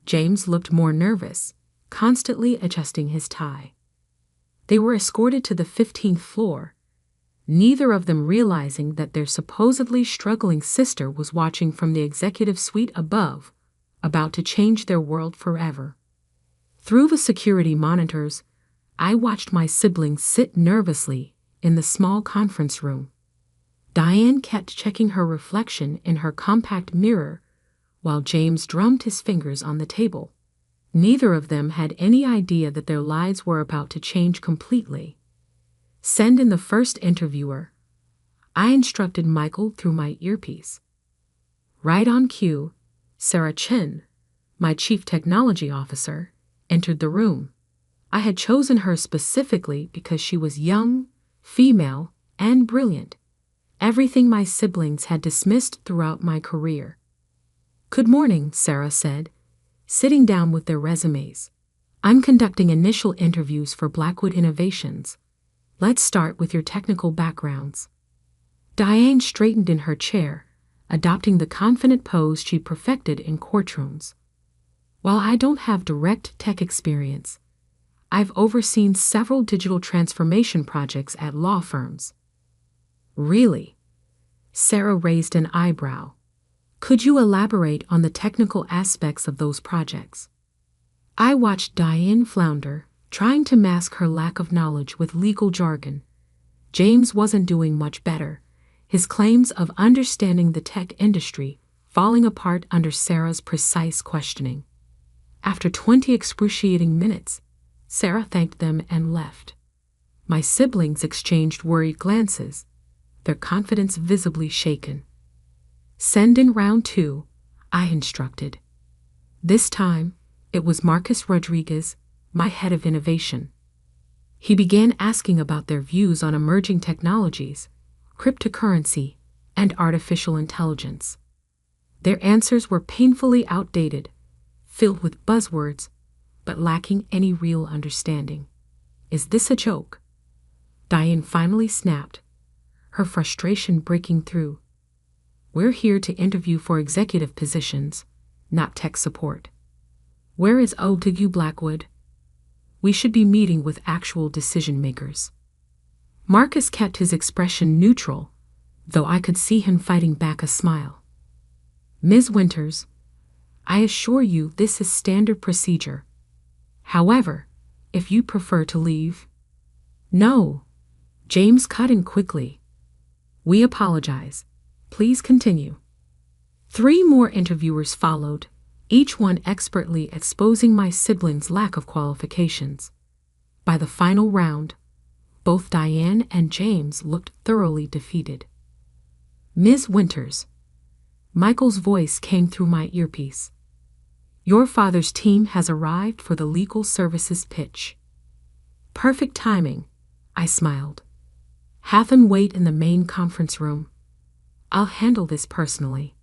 James looked more nervous, constantly adjusting his tie. They were escorted to the 15th floor, neither of them realizing that their supposedly struggling sister was watching from the executive suite above, about to change their world forever. Through the security monitors, I watched my siblings sit nervously in the small conference room. Diane kept checking her reflection in her compact mirror, while James drummed his fingers on the table. Neither of them had any idea that their lives were about to change completely. "Send in the first interviewer," I instructed Michael through my earpiece. Right on cue, Sarah Chen, my chief technology officer, entered the room. I had chosen her specifically because she was young, female, and brilliant. Everything my siblings had dismissed throughout my career. "Good morning," Sarah said, sitting down with their resumes. "I'm conducting initial interviews for Blackwood Innovations. Let's start with your technical backgrounds." Diane straightened in her chair, adopting the confident pose she perfected in courtrooms. "While I don't have direct tech experience, I've overseen several digital transformation projects at law firms." "Really?" Sarah raised an eyebrow. "Could you elaborate on the technical aspects of those projects?" I watched Diane flounder, trying to mask her lack of knowledge with legal jargon. James wasn't doing much better, his claims of understanding the tech industry falling apart under Sarah's precise questioning. After 20 excruciating minutes, Sarah thanked them and left. My siblings exchanged worried glances, their confidence visibly shaken. "Send in round 2, I instructed. This time, it was Marcus Rodriguez, my head of innovation. He began asking about their views on emerging technologies, cryptocurrency, and artificial intelligence. Their answers were painfully outdated, filled with buzzwords, but lacking any real understanding. "Is this a joke?" Diane finally snapped, her frustration breaking through. "We're here to interview for executive positions, not tech support. Where is OTU Blackwood? We should be meeting with actual decision makers." Marcus kept his expression neutral, though I could see him fighting back a smile. "Ms. Winters, I assure you this is standard procedure. However, if you prefer to leave—" "No," James cut in quickly. "We apologize. Please continue." 3 more interviewers followed, each one expertly exposing my siblings' lack of qualifications. By the final round, both Diane and James looked thoroughly defeated. "Ms. Winters," Michael's voice came through my earpiece, "your father's team has arrived for the legal services pitch." "Perfect timing," I smiled. "Have them wait in the main conference room. I'll handle this personally."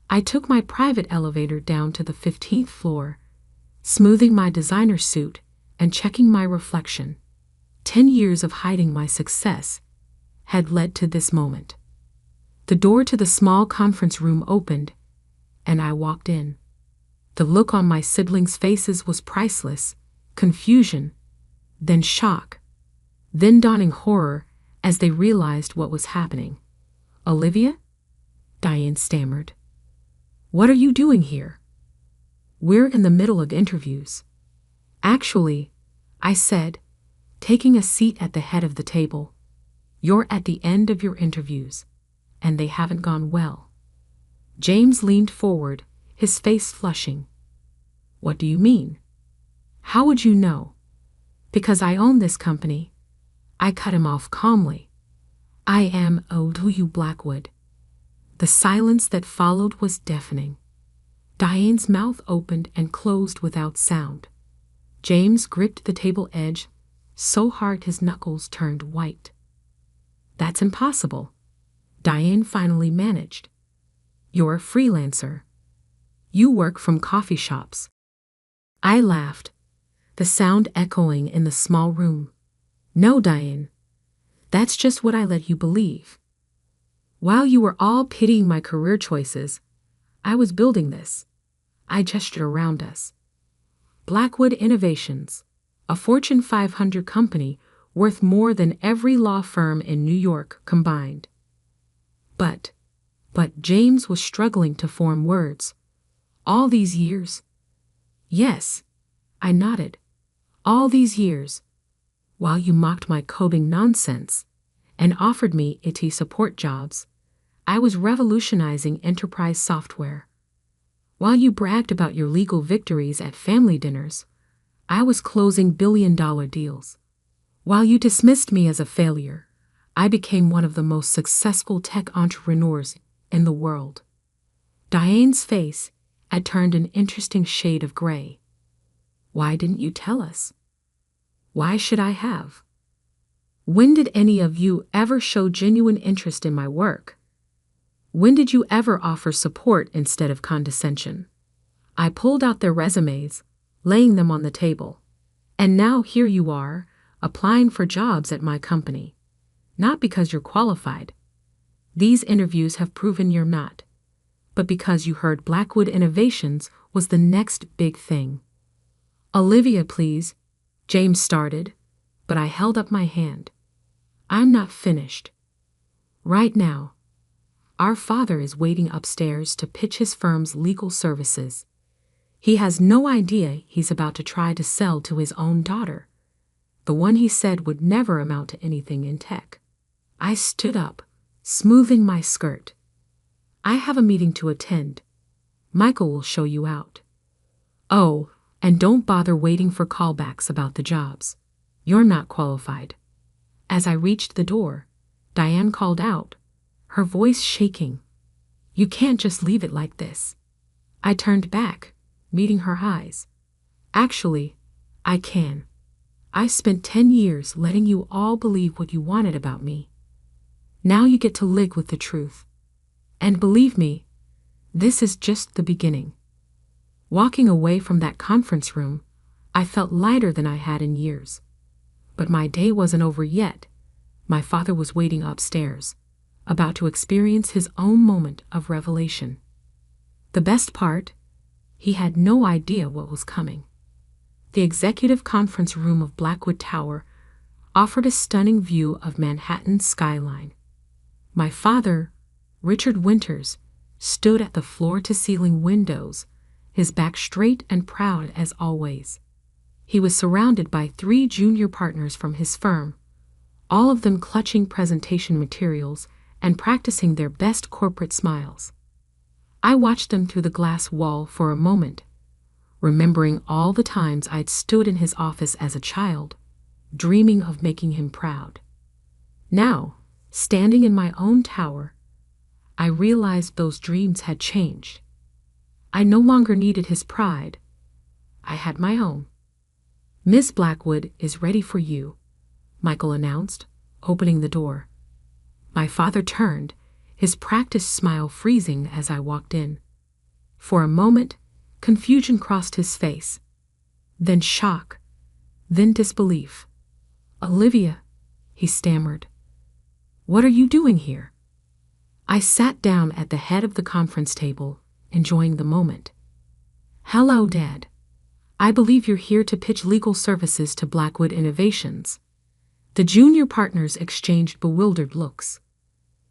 I took my private elevator down to the 15th floor, smoothing my designer suit and checking my reflection. 10 years of hiding my success had led to this moment. The door to the small conference room opened, and I walked in. The look on my siblings' faces was priceless: confusion, then shock, then dawning horror as they realized what was happening. "Olivia?" Diane stammered. "What are you doing here?" "We're in the middle of interviews." "Actually," I said, taking a seat at the head of the table, "you're at the end of your interviews, and they haven't gone well." James leaned forward, his face flushing. "What do you mean?" "How would you know?" "Because I own this company." I cut him off calmly. "I am OTU Blackwood." The silence that followed was deafening. Diane's mouth opened and closed without sound. James gripped the table edge so hard his knuckles turned white. "That's impossible," Diane finally managed. "You're a freelancer. You work from coffee shops." I laughed, the sound echoing in the small room. "No, Diane. That's just what I let you believe. While you were all pitying my career choices, I was building this." I gestured around us. "Blackwood Innovations, a Fortune 500 company worth more than every law firm in New York combined." But James was struggling to form words. "All these years?" "Yes," I nodded. "All these years, while you mocked my coding nonsense and offered me IT support jobs, I was revolutionizing enterprise software. While you bragged about your legal victories at family dinners, I was closing billion-dollar deals. While you dismissed me as a failure, I became one of the most successful tech entrepreneurs in the world. Diane's face had turned an interesting shade of gray. Why didn't you tell us? Why should I have? When did any of you ever show genuine interest in my work? When did you ever offer support instead of condescension? I pulled out their resumes, laying them on the table. And now here you are, applying for jobs at my company. Not because you're qualified. These interviews have proven you're not. But because you heard Blackwood Innovations was the next big thing. Olivia, please, James started, but I held up my hand. I'm not finished. Right now, our father is waiting upstairs to pitch his firm's legal services. He has no idea he's about to try to sell to his own daughter, the one he said would never amount to anything in tech. I stood up, smoothing my skirt. I have a meeting to attend. Michael will show you out. Oh, and don't bother waiting for callbacks about the jobs. You're not qualified. As I reached the door, Diane called out, her voice shaking. You can't just leave it like this. I turned back, meeting her eyes. Actually, I can. I spent 10 years letting you all believe what you wanted about me. Now you get to live with the truth. And believe me, this is just the beginning. Walking away from that conference room, I felt lighter than I had in years. But my day wasn't over yet. My father was waiting upstairs, about to experience his own moment of revelation. The best part, he had no idea what was coming. The executive conference room of Blackwood Tower offered a stunning view of Manhattan's skyline. My father, Richard Winters, stood at the floor-to-ceiling windows, his back straight and proud as always. He was surrounded by 3 junior partners from his firm, all of them clutching presentation materials and practicing their best corporate smiles. I watched them through the glass wall for a moment, remembering all the times I'd stood in his office as a child, dreaming of making him proud. Now, standing in my own tower, I realized those dreams had changed. I no longer needed his pride. I had my own. Miss Blackwood is ready for you, Michael announced, opening the door. My father turned, his practiced smile freezing as I walked in. For a moment, confusion crossed his face. Then shock, then disbelief. Olivia, he stammered. What are you doing here? I sat down at the head of the conference table, enjoying the moment. Hello, Dad. I believe you're here to pitch legal services to Blackwood Innovations. The junior partners exchanged bewildered looks.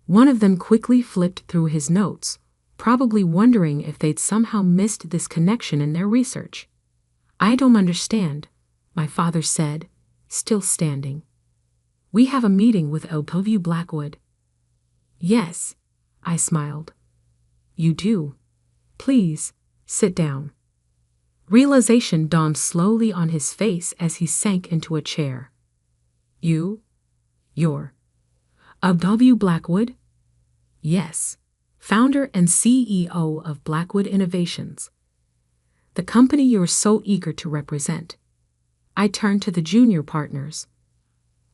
One of them quickly flipped through his notes, probably wondering if they'd somehow missed this connection in their research. I don't understand, my father said, still standing. We have a meeting with LW Blackwood. Yes, I smiled. You do. Please, sit down. Realization dawned slowly on his face as he sank into a chair. You're LW Blackwood? Yes, founder and CEO of Blackwood Innovations. The company you're so eager to represent. I turned to the junior partners.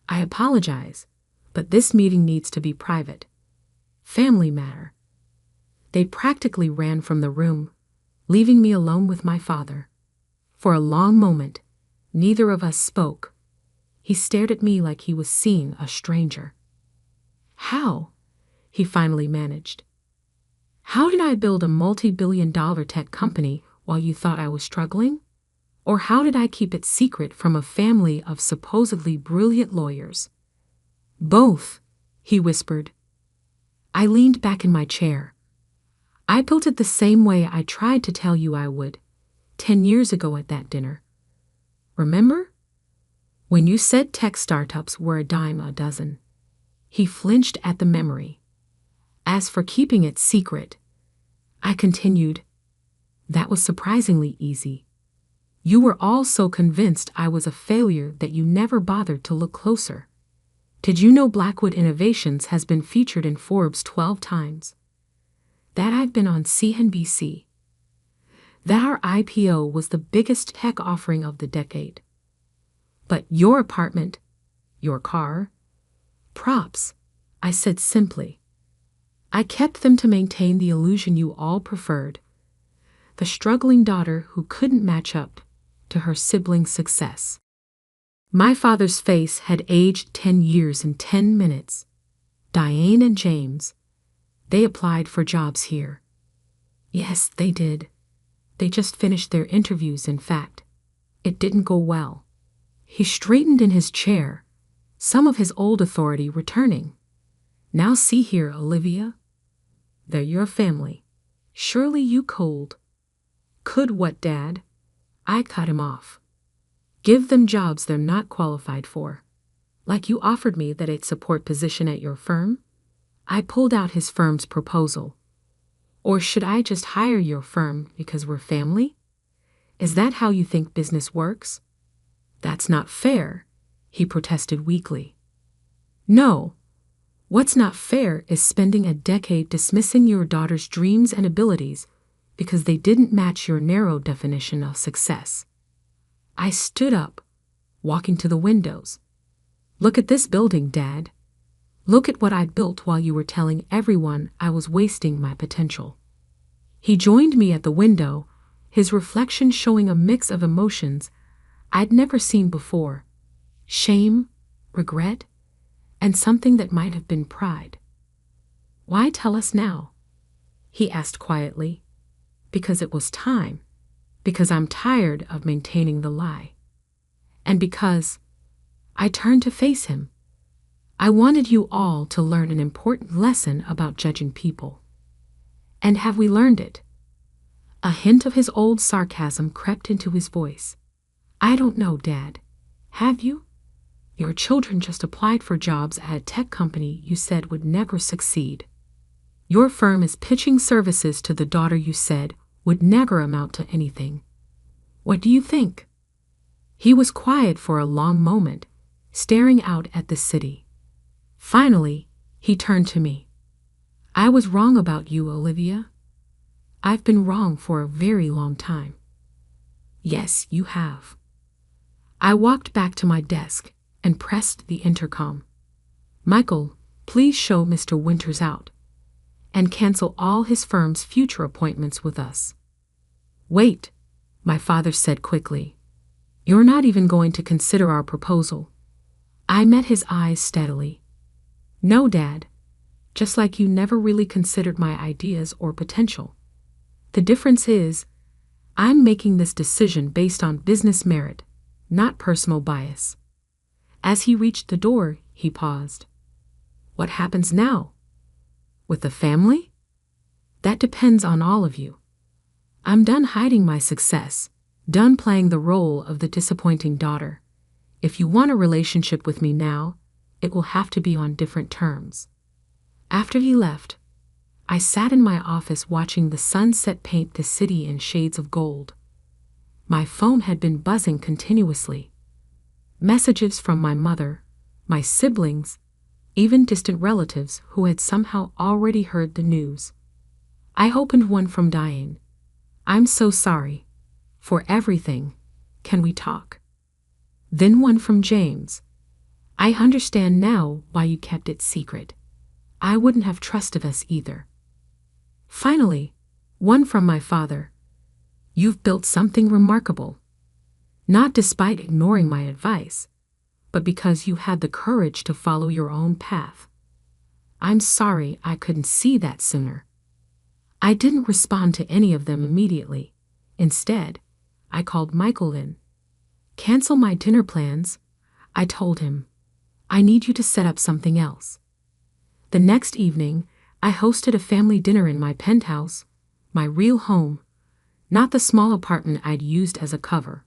I apologize, but this meeting needs to be private. Family matter. They practically ran from the room, leaving me alone with my father. For a long moment, neither of us spoke. He stared at me like he was seeing a stranger. How? He finally managed. How did I build a multi-billion-dollar tech company while you thought I was struggling? Or how did I keep it secret from a family of supposedly brilliant lawyers? Both, he whispered. I leaned back in my chair. I built it the same way I tried to tell you I would, 10 years ago at that dinner. Remember? When you said tech startups were a dime a dozen. He flinched at the memory. As for keeping it secret, I continued, that was surprisingly easy. You were all so convinced I was a failure that you never bothered to look closer. Did you know Blackwood Innovations has been featured in Forbes 12 times? That I've been on CNBC? That our IPO was the biggest tech offering of the decade? But your apartment, your car, props, I said simply. I kept them to maintain the illusion you all preferred, the struggling daughter who couldn't match up to her sibling's success. My father's face had aged 10 years in 10 minutes. Diane and James, they applied for jobs here. Yes, they did. They just finished their interviews, in fact. It didn't go well. He straightened in his chair, some of his old authority returning. Now see here, Olivia. They're your family. Surely you could. Could what, Dad? I cut him off. Give them jobs they're not qualified for. Like you offered me that 8 support position at your firm? I pulled out his firm's proposal. Or should I just hire your firm because we're family? Is that how you think business works? That's not fair, he protested weakly. No. What's not fair is spending a decade dismissing your daughter's dreams and abilities because they didn't match your narrow definition of success. I stood up, walking to the windows. Look at this building, Dad. Look at what I'd built while you were telling everyone I was wasting my potential. He joined me at the window, his reflection showing a mix of emotions I'd never seen before: shame, regret, and something that might have been pride. Why tell us now? He asked quietly. Because it was time. Because I'm tired of maintaining the lie. And because I turned to face him. I wanted you all to learn an important lesson about judging people. And have we learned it? A hint of his old sarcasm crept into his voice. I don't know, Dad. Have you? Your children just applied for jobs at a tech company you said would never succeed. Your firm is pitching services to the daughter you said would never amount to anything. What do you think? He was quiet for a long moment, staring out at the city. Finally, he turned to me. I was wrong about you, Olivia. I've been wrong for a very long time. Yes, you have. I walked back to my desk and pressed the intercom. Michael, please show Mr. Winters out and cancel all his firm's future appointments with us. Wait, my father said quickly. You're not even going to consider our proposal. I met his eyes steadily. No, Dad, just like you never really considered my ideas or potential. The difference is, I'm making this decision based on business merit, not personal bias. As he reached the door, he paused. What happens now? With the family? That depends on all of you. I'm done hiding my success, done playing the role of the disappointing daughter. If you want a relationship with me now, it will have to be on different terms. After he left, I sat in my office watching the sunset paint the city in shades of gold. My phone had been buzzing continuously. Messages from my mother, my siblings, even distant relatives who had somehow already heard the news. I opened one from Diane. I'm so sorry. For everything. Can we talk? Then one from James. I understand now why you kept it secret. I wouldn't have trusted us either. Finally, one from my father. You've built something remarkable. Not despite ignoring my advice, but because you had the courage to follow your own path. I'm sorry I couldn't see that sooner. I didn't respond to any of them immediately. Instead, I called Michael in. Cancel my dinner plans, I told him. I need you to set up something else. The next evening, I hosted a family dinner in my penthouse, my real home, not the small apartment I'd used as a cover.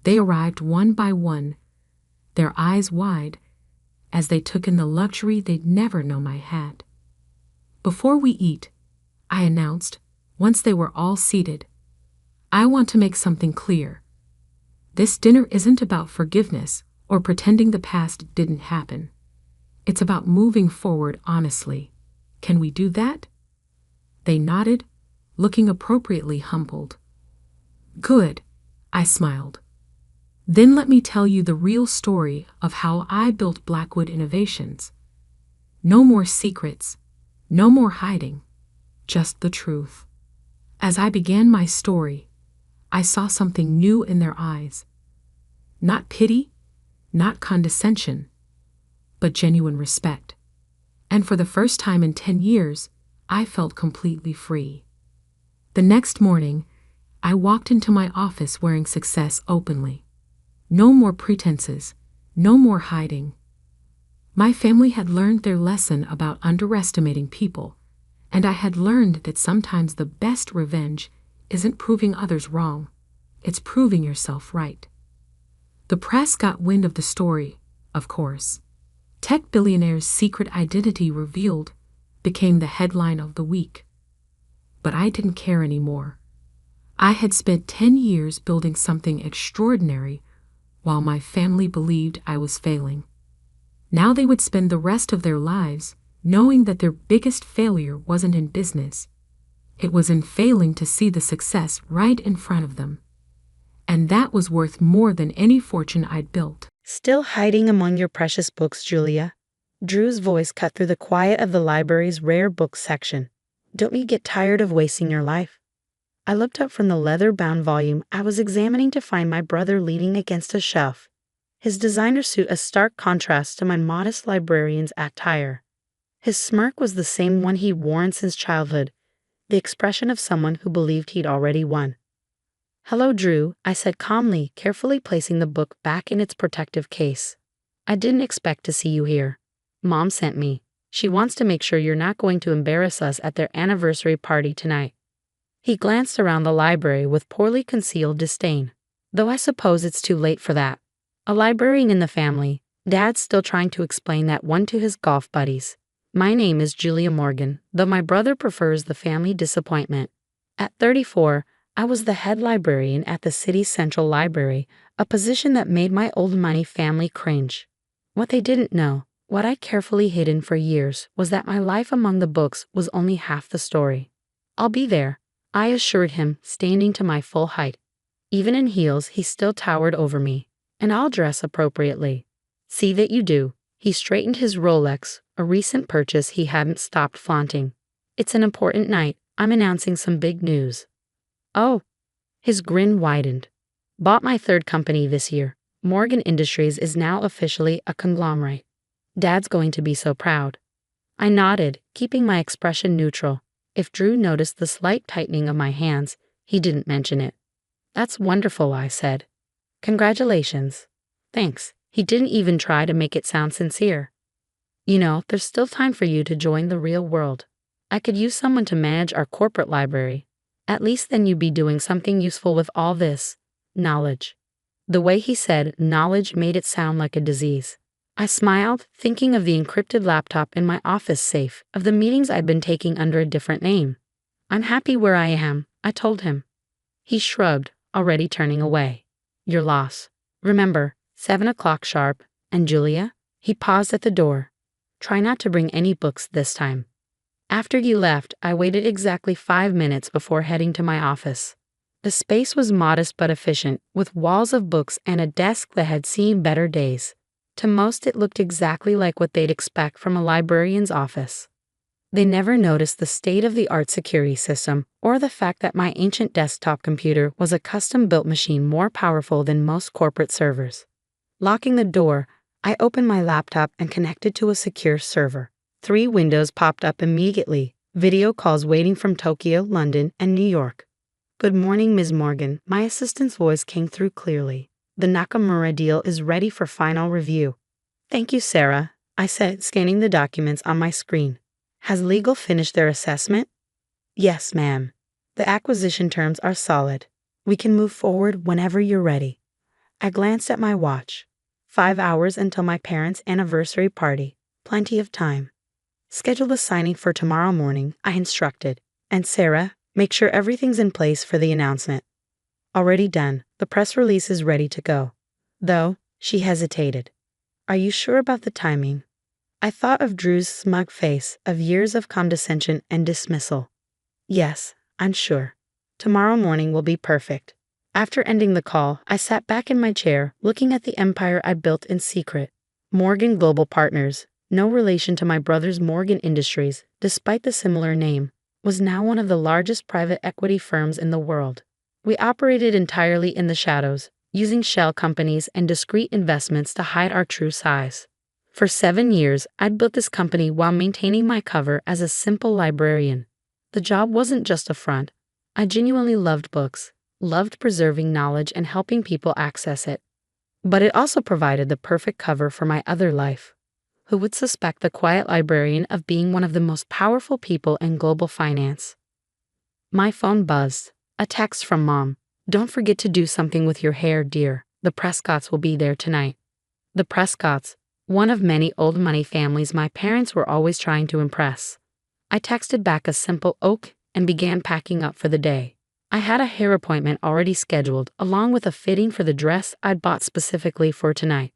They arrived one by one, their eyes wide, as they took in the luxury they'd never known I had. Before we eat, I announced, once they were all seated, I want to make something clear. This dinner isn't about forgiveness or pretending the past didn't happen. It's about moving forward honestly. Can we do that?" They nodded, looking appropriately humbled. "Good," I smiled. "Then let me tell you the real story of how I built Blackwood Innovations. No more secrets, no more hiding, just the truth." As I began my story, I saw something new in their eyes. Not pity, not condescension, but genuine respect. And for the first time in 10 years, I felt completely free. The next morning, I walked into my office wearing success openly. No more pretenses, no more hiding. My family had learned their lesson about underestimating people, and I had learned that sometimes the best revenge isn't proving others wrong, it's proving yourself right. The press got wind of the story, of course. Tech billionaire's secret identity revealed became the headline of the week. But I didn't care anymore. I had spent 10 years building something extraordinary while my family believed I was failing. Now they would spend the rest of their lives knowing that their biggest failure wasn't in business. It was in failing to see the success right in front of them. And that was worth more than any fortune I'd built. "Still hiding among your precious books, Julia?" Drew's voice cut through the quiet of the library's rare books section. "Don't you get tired of wasting your life?" I looked up from the leather-bound volume I was examining to find my brother leaning against a shelf, his designer suit a stark contrast to my modest librarian's attire. His smirk was the same one he'd worn since childhood, the expression of someone who believed he'd already won. "Hello, Drew," I said calmly, carefully placing the book back in its protective case. "I didn't expect to see you here. Mom sent me. She wants to make sure you're not going to embarrass us at their anniversary party tonight." He glanced around the library with poorly concealed disdain. "Though I suppose it's too late for that. A librarian in the family, Dad's still trying to explain that one to his golf buddies. My name is Julia Morgan, though my brother prefers the family disappointment. At 34, I was the head librarian at the city's central library, a position that made my old money family cringe. What they didn't know, what I'd carefully hidden for years, was that my life among the books was only half the story. I'll be there," I assured him, standing to my full height. Even in heels, he still towered over me. "And I'll dress appropriately." "See that you do." He straightened his Rolex, a recent purchase he hadn't stopped flaunting. "It's an important night. I'm announcing some big news." "Oh." His grin widened. "Bought my third company this year. Morgan Industries is now officially a conglomerate. Dad's going to be so proud." I nodded, keeping my expression neutral. If Drew noticed the slight tightening of my hands, he didn't mention it. "That's wonderful," I said. "Congratulations." "Thanks." He didn't even try to make it sound sincere. "You know, there's still time for you to join the real world. I could use someone to manage our corporate library. At least then you'd be doing something useful with all this knowledge." The way he said knowledge made it sound like a disease. I smiled, thinking of the encrypted laptop in my office safe, of the meetings I'd been taking under a different name. "I'm happy where I am," I told him. He shrugged, already turning away. "Your loss. Remember, 7 o'clock sharp, and Julia?" He paused at the door. "Try not to bring any books this time." After you left, I waited exactly 5 minutes before heading to my office. The space was modest but efficient, with walls of books and a desk that had seen better days. To most, it looked exactly like what they'd expect from a librarian's office. They never noticed the state-of-the-art security system or the fact that my ancient desktop computer was a custom-built machine more powerful than most corporate servers. Locking the door, I opened my laptop and connected to a secure server. 3 windows popped up immediately, video calls waiting from Tokyo, London, and New York. "Good morning, Ms. Morgan." My assistant's voice came through clearly. "The Nakamura deal is ready for final review." "Thank you, Sarah," I said, scanning the documents on my screen. "Has legal finished their assessment?" "Yes, ma'am. The acquisition terms are solid. We can move forward whenever you're ready." I glanced at my watch. 5 hours until my parents' anniversary party. Plenty of time. "Schedule the signing for tomorrow morning," I instructed. "And Sarah, make sure everything's in place for the announcement." "Already done. The press release is ready to go." Though, she hesitated. "Are you sure about the timing?" I thought of Drew's smug face, of years of condescension and dismissal. Yes, I'm sure. Tomorrow morning will be perfect. After ending the call, I sat back in my chair, looking at the empire I built in secret. Morgan Global Partners, no relation to my brother's Morgan Industries, despite the similar name, was now one of the largest private equity firms in the world. We operated entirely in the shadows, using shell companies and discrete investments to hide our true size. For 7 years, I'd built this company while maintaining my cover as a simple librarian. The job wasn't just a front. I genuinely loved books, loved preserving knowledge and helping people access it. But it also provided the perfect cover for my other life. Who would suspect the quiet librarian of being one of the most powerful people in global finance? My phone buzzed. A text from Mom. Don't forget to do something with your hair, dear. The Prescotts will be there tonight. The Prescotts, one of many old money families my parents were always trying to impress. I texted back a simple "ok" and began packing up for the day. I had a hair appointment already scheduled, along with a fitting for the dress I'd bought specifically for tonight.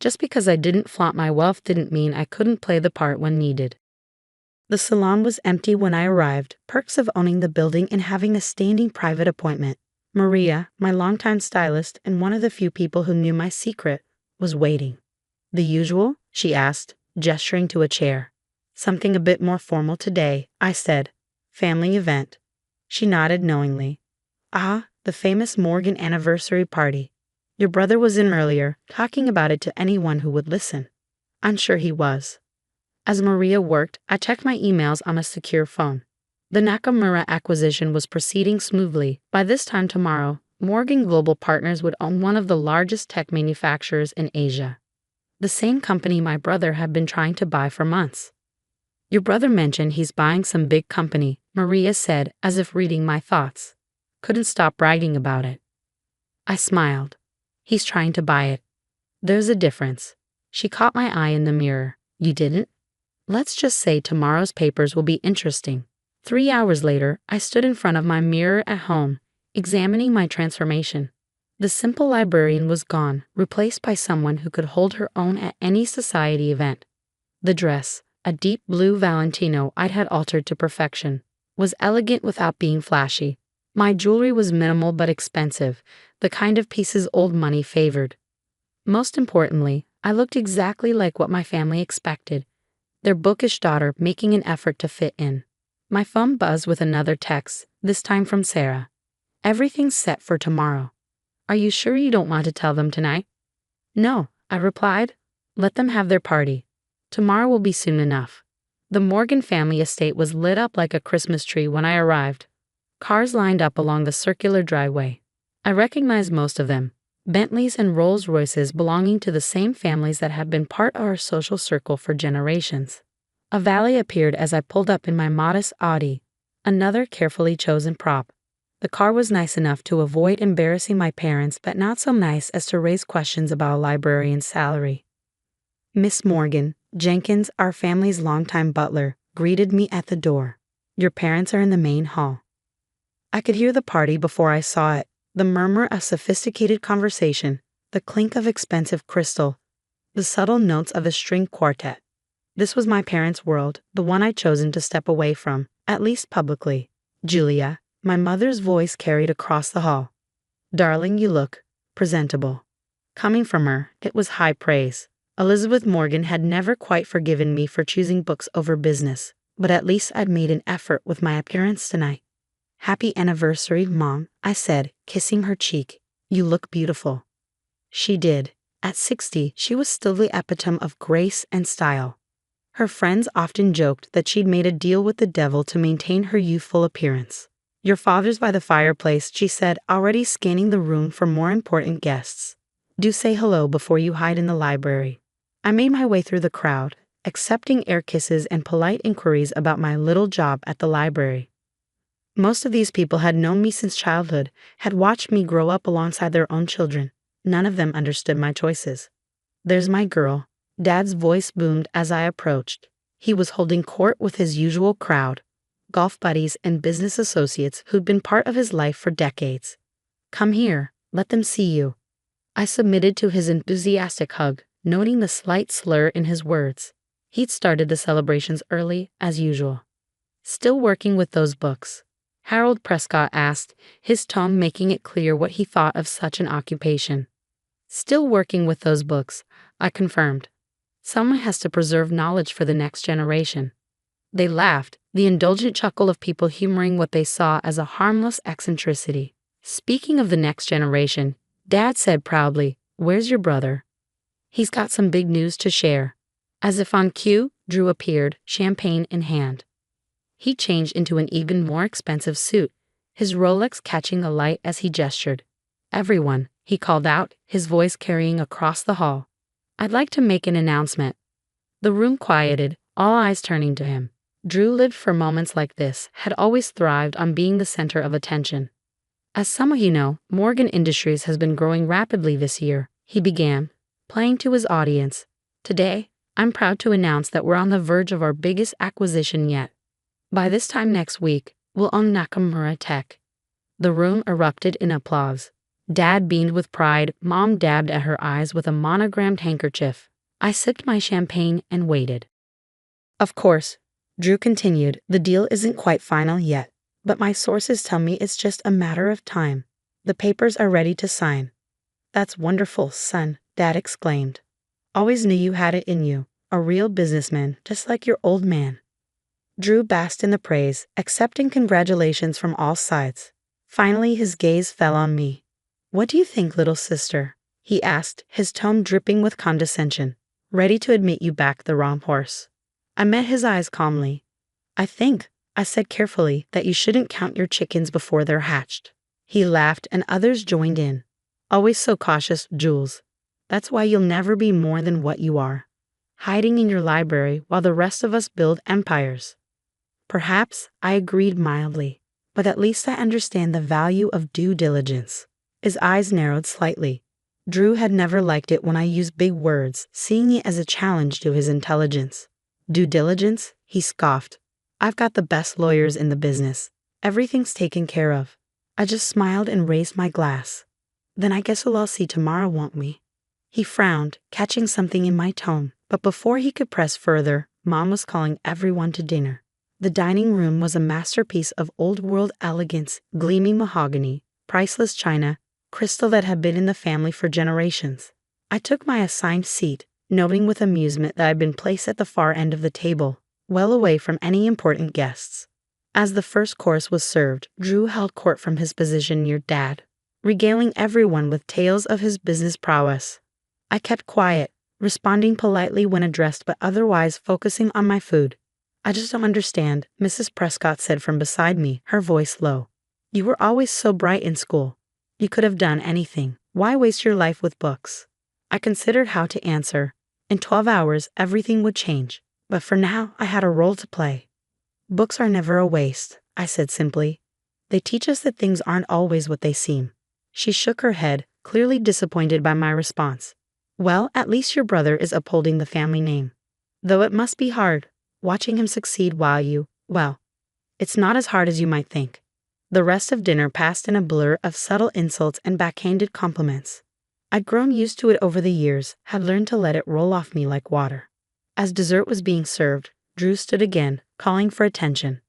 Just because I didn't flaunt my wealth didn't mean I couldn't play the part when needed. The salon was empty when I arrived, perks of owning the building and having a standing private appointment. Maria, my longtime stylist and one of the few people who knew my secret, was waiting. The usual? She asked, gesturing to a chair. Something a bit more formal today, I said. Family event. She nodded knowingly. Ah, the famous Morgan anniversary party. Your brother was in earlier, talking about it to anyone who would listen. I'm sure he was. As Maria worked, I checked my emails on a secure phone. The Nakamura acquisition was proceeding smoothly. By this time tomorrow, Morgan Global Partners would own one of the largest tech manufacturers in Asia. The same company my brother had been trying to buy for months. Your brother mentioned he's buying some big company, Maria said, as if reading my thoughts. Couldn't stop bragging about it. I smiled. He's trying to buy it. There's a difference. She caught my eye in the mirror. You didn't? Let's just say tomorrow's papers will be interesting. 3 hours later, I stood in front of my mirror at home, examining my transformation. The simple librarian was gone, replaced by someone who could hold her own at any society event. The dress, a deep blue Valentino I'd had altered to perfection, was elegant without being flashy. My jewelry was minimal but expensive, the kind of pieces old money favored. Most importantly, I looked exactly like what my family expected, their bookish daughter making an effort to fit in. My phone buzzed with another text, this time from Sarah. Everything's set for tomorrow. Are you sure you don't want to tell them tonight? No, I replied. Let them have their party. Tomorrow will be soon enough. The Morgan family estate was lit up like a Christmas tree when I arrived. Cars lined up along the circular driveway. I recognized most of them, Bentleys and Rolls-Royces belonging to the same families that had been part of our social circle for generations. A valet appeared as I pulled up in my modest Audi, another carefully chosen prop. The car was nice enough to avoid embarrassing my parents, but not so nice as to raise questions about a librarian's salary. Miss Morgan, Jenkins, our family's longtime butler, greeted me at the door. Your parents are in the main hall. I could hear the party before I saw it, the murmur of sophisticated conversation, the clink of expensive crystal, the subtle notes of a string quartet. This was my parents' world, the one I'd chosen to step away from, at least publicly. Julia, my mother's voice carried across the hall. Darling, you look presentable. Coming from her, it was high praise. Elizabeth Morgan had never quite forgiven me for choosing books over business, but at least I'd made an effort with my appearance tonight. Happy anniversary, Mom, I said, kissing her cheek. You look beautiful. She did. At 60, she was still the epitome of grace and style. Her friends often joked that she'd made a deal with the devil to maintain her youthful appearance. Your father's by the fireplace, she said, already scanning the room for more important guests. Do say hello before you hide in the library. I made my way through the crowd, accepting air kisses and polite inquiries about my little job at the library. Most of these people had known me since childhood, had watched me grow up alongside their own children. None of them understood my choices. There's my girl. Dad's voice boomed as I approached. He was holding court with his usual crowd, golf buddies and business associates who'd been part of his life for decades. Come here, let them see you. I submitted to his enthusiastic hug, noting the slight slur in his words. He'd started the celebrations early, as usual. "Still working with those books?" Harold Prescott asked, his tone making it clear what he thought of such an occupation. "Still working with those books," I confirmed. "Someone has to preserve knowledge for the next generation." They laughed, the indulgent chuckle of people humoring what they saw as a harmless eccentricity. "Speaking of the next generation," Dad said proudly, "where's your brother? He's got some big news to share." As if on cue, Drew appeared, champagne in hand. He changed into an even more expensive suit, his Rolex catching a light as he gestured. "Everyone," he called out, his voice carrying across the hall. "I'd like to make an announcement." The room quieted, all eyes turning to him. Drew lived for moments like this, had always thrived on being the center of attention. "As some of you know, Morgan Industries has been growing rapidly this year," he began, playing to his audience. "Today, I'm proud to announce that we're on the verge of our biggest acquisition yet. By this time next week, we'll own Nakamura Tech." The room erupted in applause. Dad beamed with pride, Mom dabbed at her eyes with a monogrammed handkerchief. I sipped my champagne and waited. "Of course," Drew continued, "the deal isn't quite final yet, but my sources tell me it's just a matter of time. The papers are ready to sign." "That's wonderful, son," Dad exclaimed. "Always knew you had it in you, a real businessman, just like your old man." Drew basked in the praise, accepting congratulations from all sides. Finally, his gaze fell on me. "What do you think, little sister?" he asked, his tone dripping with condescension. "Ready to admit you backed the wrong horse." I met his eyes calmly. "I think," I said carefully, "that you shouldn't count your chickens before they're hatched." He laughed and others joined in. "Always so cautious, Jules. That's why you'll never be more than what you are, hiding in your library while the rest of us build empires." "Perhaps," I agreed mildly, "but at least I understand the value of due diligence." His eyes narrowed slightly. Drew had never liked it when I used big words, seeing it as a challenge to his intelligence. "Due diligence?" he scoffed. "I've got the best lawyers in the business. Everything's taken care of." I just smiled and raised my glass. "Then I guess we'll all see tomorrow, won't we?" He frowned, catching something in my tone, but before he could press further, Mom was calling everyone to dinner. The dining room was a masterpiece of old-world elegance, gleaming mahogany, priceless china, crystal that had been in the family for generations. I took my assigned seat, noting with amusement that I'd been placed at the far end of the table, well away from any important guests. As the first course was served, Drew held court from his position near Dad, regaling everyone with tales of his business prowess. I kept quiet, responding politely when addressed but otherwise focusing on my food. "I just don't understand," Mrs. Prescott said from beside me, her voice low. "You were always so bright in school. You could have done anything. Why waste your life with books?" I considered how to answer. In 12 hours, everything would change. But for now, I had a role to play. "Books are never a waste," I said simply. "They teach us that things aren't always what they seem." She shook her head, clearly disappointed by my response. "Well, at least your brother is upholding the family name. Though it must be hard, watching him succeed while well, it's not as hard as you might think." The rest of dinner passed in a blur of subtle insults and backhanded compliments. I'd grown used to it over the years, had learned to let it roll off me like water. As dessert was being served, Drew stood again, calling for attention.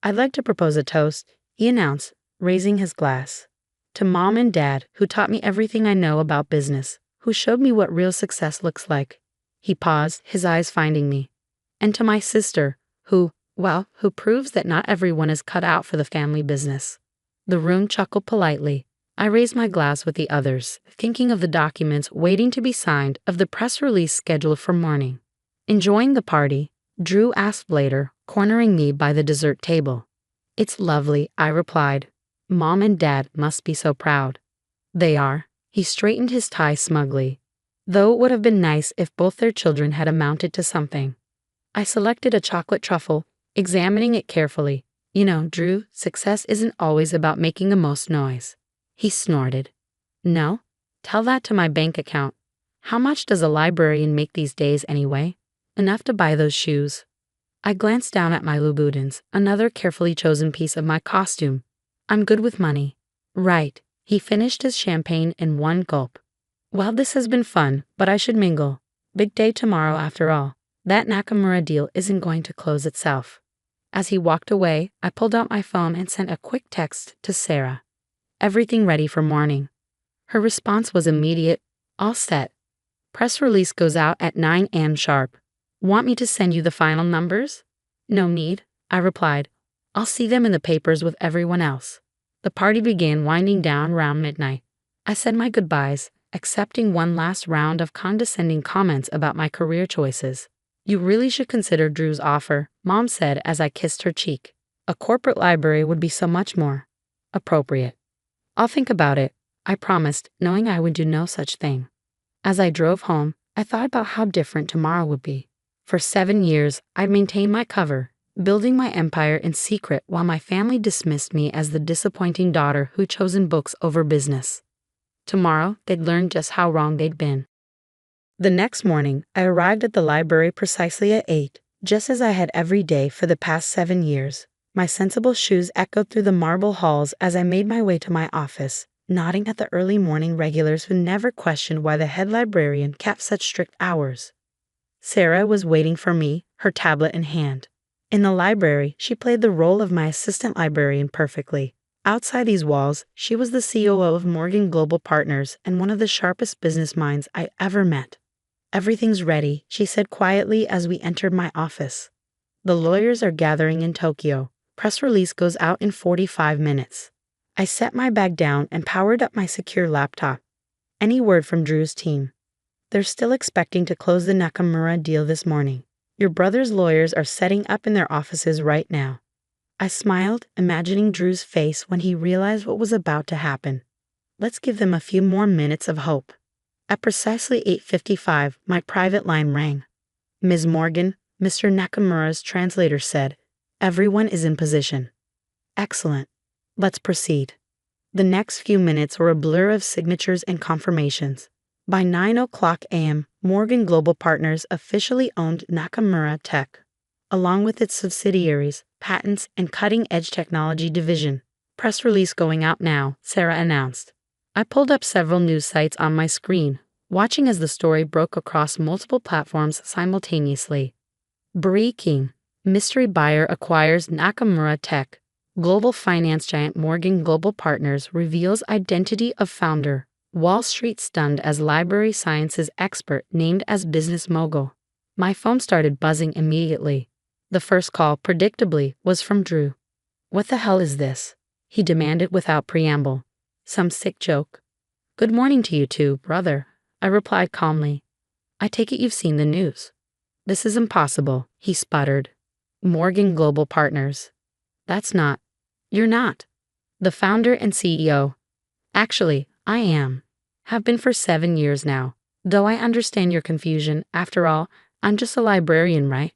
"I'd like to propose a toast," he announced, raising his glass. "To Mom and Dad, who taught me everything I know about business, who showed me what real success looks like." He paused, his eyes finding me. "And to my sister, who proves that not everyone is cut out for the family business." The room chuckled politely. I raised my glass with the others, thinking of the documents waiting to be signed, of the press release scheduled for morning. "Enjoying the party?" Drew asked later, cornering me by the dessert table. "It's lovely," I replied. "Mom and Dad must be so proud." "They are." He straightened his tie smugly. "Though it would have been nice if both their children had amounted to something." I selected a chocolate truffle, examining it carefully. "You know, Drew, success isn't always about making the most noise." He snorted. "No? Tell that to my bank account. How much does a librarian make these days anyway? Enough to buy those shoes." I glanced down at my Louboutins, another carefully chosen piece of my costume. "I'm good with money." "Right." He finished his champagne in one gulp. "Well, this has been fun, but I should mingle. Big day tomorrow after all." That Nakamura deal isn't going to close itself. As he walked away, I pulled out my phone and sent a quick text to Sarah. Everything ready for morning. Her response was immediate. All set. Press release goes out at 9 a.m. sharp. Want me to send you the final numbers? No need, I replied. I'll see them in the papers with everyone else. The party began winding down around midnight. I said my goodbyes, accepting one last round of condescending comments about my career choices. You really should consider Drew's offer, Mom said as I kissed her cheek. A corporate library would be so much more appropriate. I'll think about it, I promised, knowing I would do no such thing. As I drove home, I thought about how different tomorrow would be. For 7 years, I'd maintained my cover, building my empire in secret while my family dismissed me as the disappointing daughter who'd chosen books over business. Tomorrow, they'd learn just how wrong they'd been. The next morning, I arrived at the library precisely at 8, just as I had every day for the past 7 years. My sensible shoes echoed through the marble halls as I made my way to my office, nodding at the early morning regulars who never questioned why the head librarian kept such strict hours. Sarah was waiting for me, her tablet in hand. In the library, she played the role of my assistant librarian perfectly. Outside these walls, she was the COO of Morgan Global Partners and one of the sharpest business minds I ever met. Everything's ready, she said quietly as we entered my office. The lawyers are gathering in Tokyo. Press release goes out in 45 minutes. I set my bag down and powered up my secure laptop. Any word from Drew's team? They're still expecting to close the Nakamura deal this morning. Your brother's lawyers are setting up in their offices right now. I smiled, imagining Drew's face when he realized what was about to happen. Let's give them a few more minutes of hope. At precisely 8:55, my private line rang. Ms. Morgan, Mr. Nakamura's translator said, everyone is in position. Excellent. Let's proceed. The next few minutes were a blur of signatures and confirmations. By 9:00 a.m., Morgan Global Partners officially owned Nakamura Tech, along with its subsidiaries, patents, and cutting-edge technology division. Press release going out now, Sarah announced. I pulled up several news sites on my screen, watching as the story broke across multiple platforms simultaneously. Breaking. Mystery buyer acquires Nakamura Tech. Global finance giant Morgan Global Partners reveals identity of founder. Wall Street stunned as library sciences expert named as business mogul. My phone started buzzing immediately. The first call, predictably, was from Drew. What the hell is this? He demanded without preamble. Some sick joke. Good morning to you too, brother, I replied calmly. I take it you've seen the news. This is impossible, he sputtered. Morgan Global Partners. That's not. You're not. The founder and CEO. Actually, I am. Have been for 7 years now. Though I understand your confusion, after all, I'm just a librarian, right?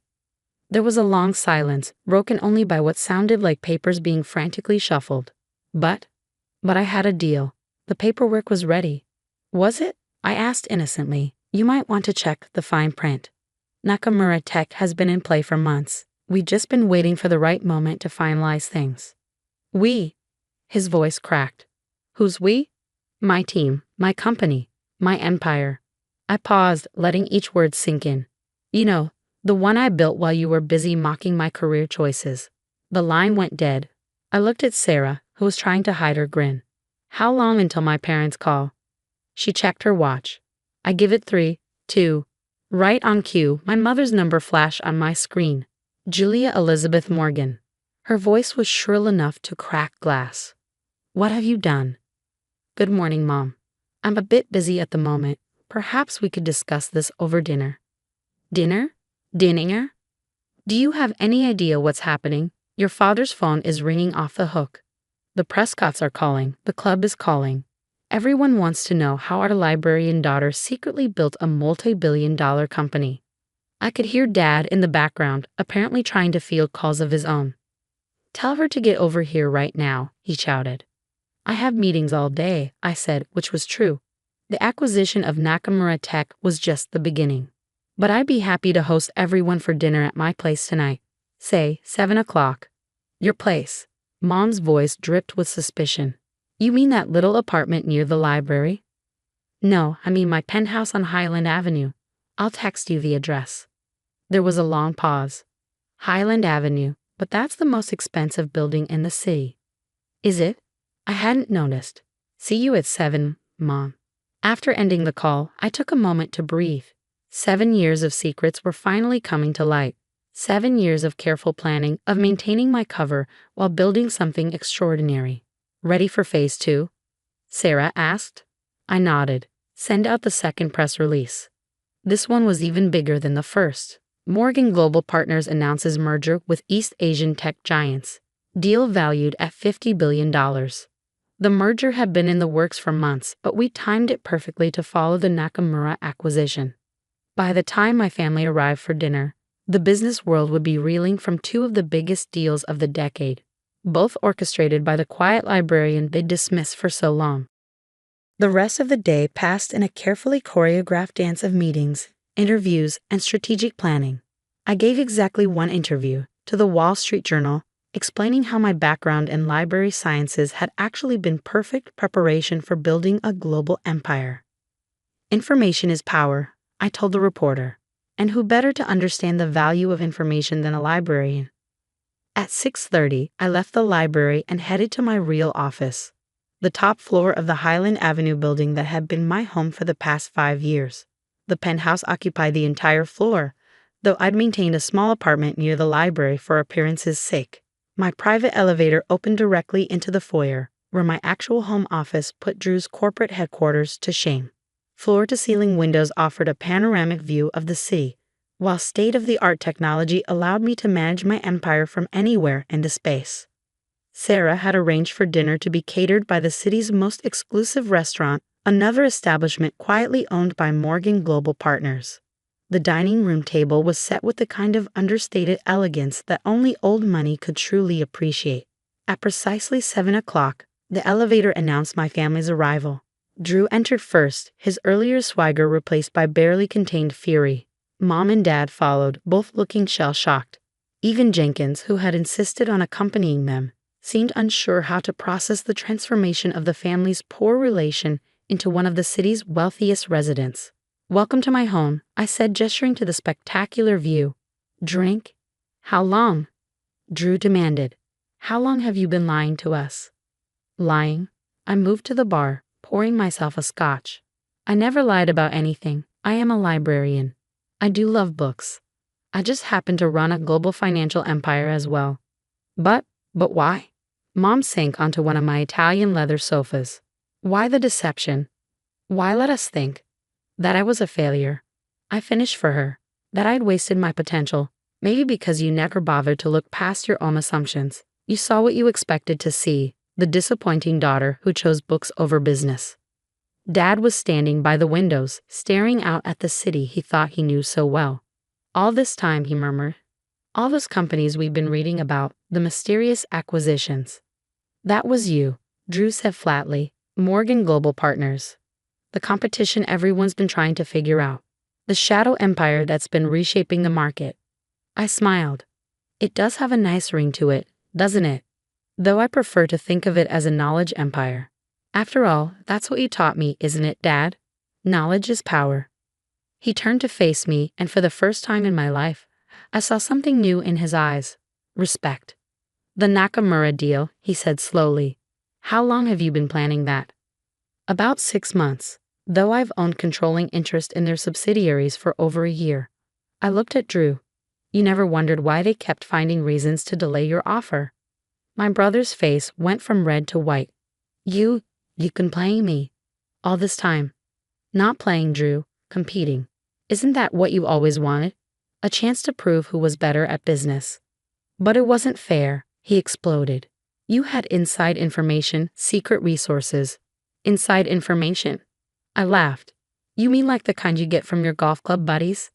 There was a long silence, broken only by what sounded like papers being frantically shuffled. But I had a deal. The paperwork was ready. Was it? I asked innocently. You might want to check the fine print. Nakamura Tech has been in play for months. We've just been waiting for the right moment to finalize things. We? His voice cracked. Who's we? My team, my company, my empire. I paused, letting each word sink in. You know, the one I built while you were busy mocking my career choices. The line went dead. I looked at Sarah, who was trying to hide her grin. How long until my parents call? She checked her watch. I give it 3, 2. Right on cue, my mother's number flashed on my screen. Julia Elizabeth Morgan. Her voice was shrill enough to crack glass. What have you done? Good morning, Mom. I'm a bit busy at the moment. Perhaps we could discuss this over dinner. Dinner? Dinner? Do you have any idea what's happening? Your father's phone is ringing off the hook. The Prescotts are calling. The club is calling. Everyone wants to know how our librarian daughter secretly built a multi-billion-dollar company. I could hear Dad in the background, apparently trying to field calls of his own. Tell her to get over here right now, he shouted. I have meetings all day, I said, which was true. The acquisition of Nakamura Tech was just the beginning. But I'd be happy to host everyone for dinner at my place tonight. Say, 7 o'clock. Your place. Mom's voice dripped with suspicion. You mean that little apartment near the library? No, I mean my penthouse on Highland Avenue. I'll text you the address. There was a long pause. Highland Avenue, but that's the most expensive building in the city. Is it? I hadn't noticed. See you at 7, Mom. After ending the call, I took a moment to breathe. 7 years of secrets were finally coming to light. 7 years of careful planning, of maintaining my cover while building something extraordinary. Ready for phase 2? Sarah asked. I nodded. Send out the second press release. This one was even bigger than the first. Morgan Global Partners announces merger with East Asian tech giants. Deal valued at $50 billion. The merger had been in the works for months, but we timed it perfectly to follow the Nakamura acquisition. By the time my family arrived for dinner, the business world would be reeling from two of the biggest deals of the decade, both orchestrated by the quiet librarian they'd dismissed for so long. The rest of the day passed in a carefully choreographed dance of meetings, interviews, and strategic planning. I gave exactly one interview to the Wall Street Journal, explaining how my background in library sciences had actually been perfect preparation for building a global empire. Information is power, I told the reporter, and who better to understand the value of information than a librarian? At 6:30, I left the library and headed to my real office, the top floor of the Highland Avenue building that had been my home for the past 5 years. The penthouse occupied the entire floor, though I'd maintained a small apartment near the library for appearance's sake. My private elevator opened directly into the foyer, where my actual home office put Drew's corporate headquarters to shame. Floor-to-ceiling windows offered a panoramic view of the city, while state-of-the-art technology allowed me to manage my empire from anywhere into space. Sarah had arranged for dinner to be catered by the city's most exclusive restaurant, another establishment quietly owned by Morgan Global Partners. The dining room table was set with the kind of understated elegance that only old money could truly appreciate. At precisely 7 o'clock, the elevator announced my family's arrival. Drew entered first, his earlier swagger replaced by barely contained fury. Mom and Dad followed, both looking shell-shocked. Even Jenkins, who had insisted on accompanying them, seemed unsure how to process the transformation of the family's poor relation into one of the city's wealthiest residents. Welcome to my home, I said, gesturing to the spectacular view. Drink? How long? Drew demanded. How long have you been lying to us? Lying? I moved to the bar, pouring myself a scotch. I never lied about anything. I am a librarian. I do love books. I just happen to run a global financial empire as well. But why? Mom sank onto one of my Italian leather sofas. Why the deception? Why let us think that I was a failure? I finished for her, that I'd wasted my potential, maybe because you never bothered to look past your own assumptions. You saw what you expected to see, the disappointing daughter who chose books over business. Dad was standing by the windows, staring out at the city he thought he knew so well. All this time, he murmured. All those companies we've been reading about, the mysterious acquisitions. That was you, Drew said flatly. Morgan Global Partners. The competition everyone's been trying to figure out. The shadow empire that's been reshaping the market. I smiled. It does have a nice ring to it, doesn't it? Though I prefer to think of it as a knowledge empire. After all, that's what you taught me, isn't it, Dad? Knowledge is power. He turned to face me, and for the first time in my life, I saw something new in his eyes. Respect. The Nakamura deal, he said slowly. How long have you been planning that? About 6 months, though I've owned controlling interest in their subsidiaries for over a year. I looked at Drew. You never wondered why they kept finding reasons to delay your offer? My brother's face went from red to white. You've been playing me. All this time. Not playing, Drew, competing. Isn't that what you always wanted? A chance to prove who was better at business. But it wasn't fair, he exploded. You had inside information, secret resources. Inside information. I laughed. You mean like the kind you get from your golf club buddies?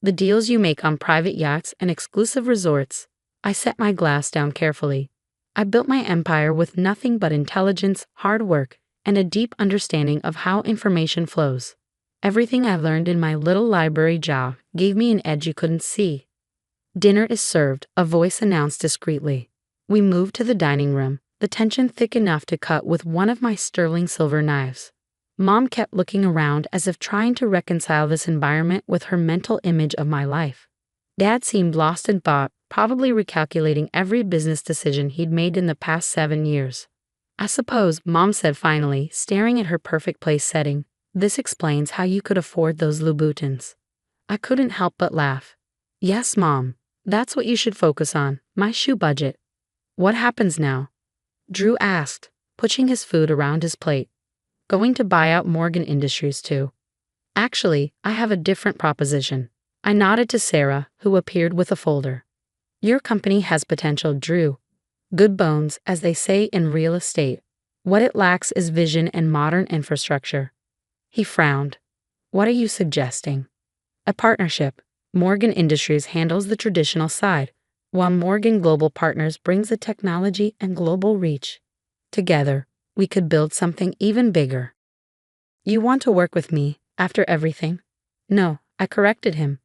The deals you make on private yachts and exclusive resorts. I set my glass down carefully. I built my empire with nothing but intelligence, hard work, and a deep understanding of how information flows. Everything I learned in my little library job gave me an edge you couldn't see. Dinner is served, a voice announced discreetly. We moved to the dining room, the tension thick enough to cut with one of my sterling silver knives. Mom kept looking around as if trying to reconcile this environment with her mental image of my life. Dad seemed lost in thought, probably recalculating every business decision he'd made in the past 7 years. I suppose, Mom said finally, staring at her perfect place setting. This explains how you could afford those Louboutins. I couldn't help but laugh. Yes, Mom. That's what you should focus on, my shoe budget. What happens now? Drew asked, pushing his food around his plate. Going to buy out Morgan Industries too. Actually, I have a different proposition. I nodded to Sarah, who appeared with a folder. Your company has potential, Drew. Good bones, as they say in real estate. What it lacks is vision and modern infrastructure. He frowned. What are you suggesting? A partnership. Morgan Industries handles the traditional side, while Morgan Global Partners brings the technology and global reach. Together, we could build something even bigger. You want to work with me, after everything? No, I corrected him.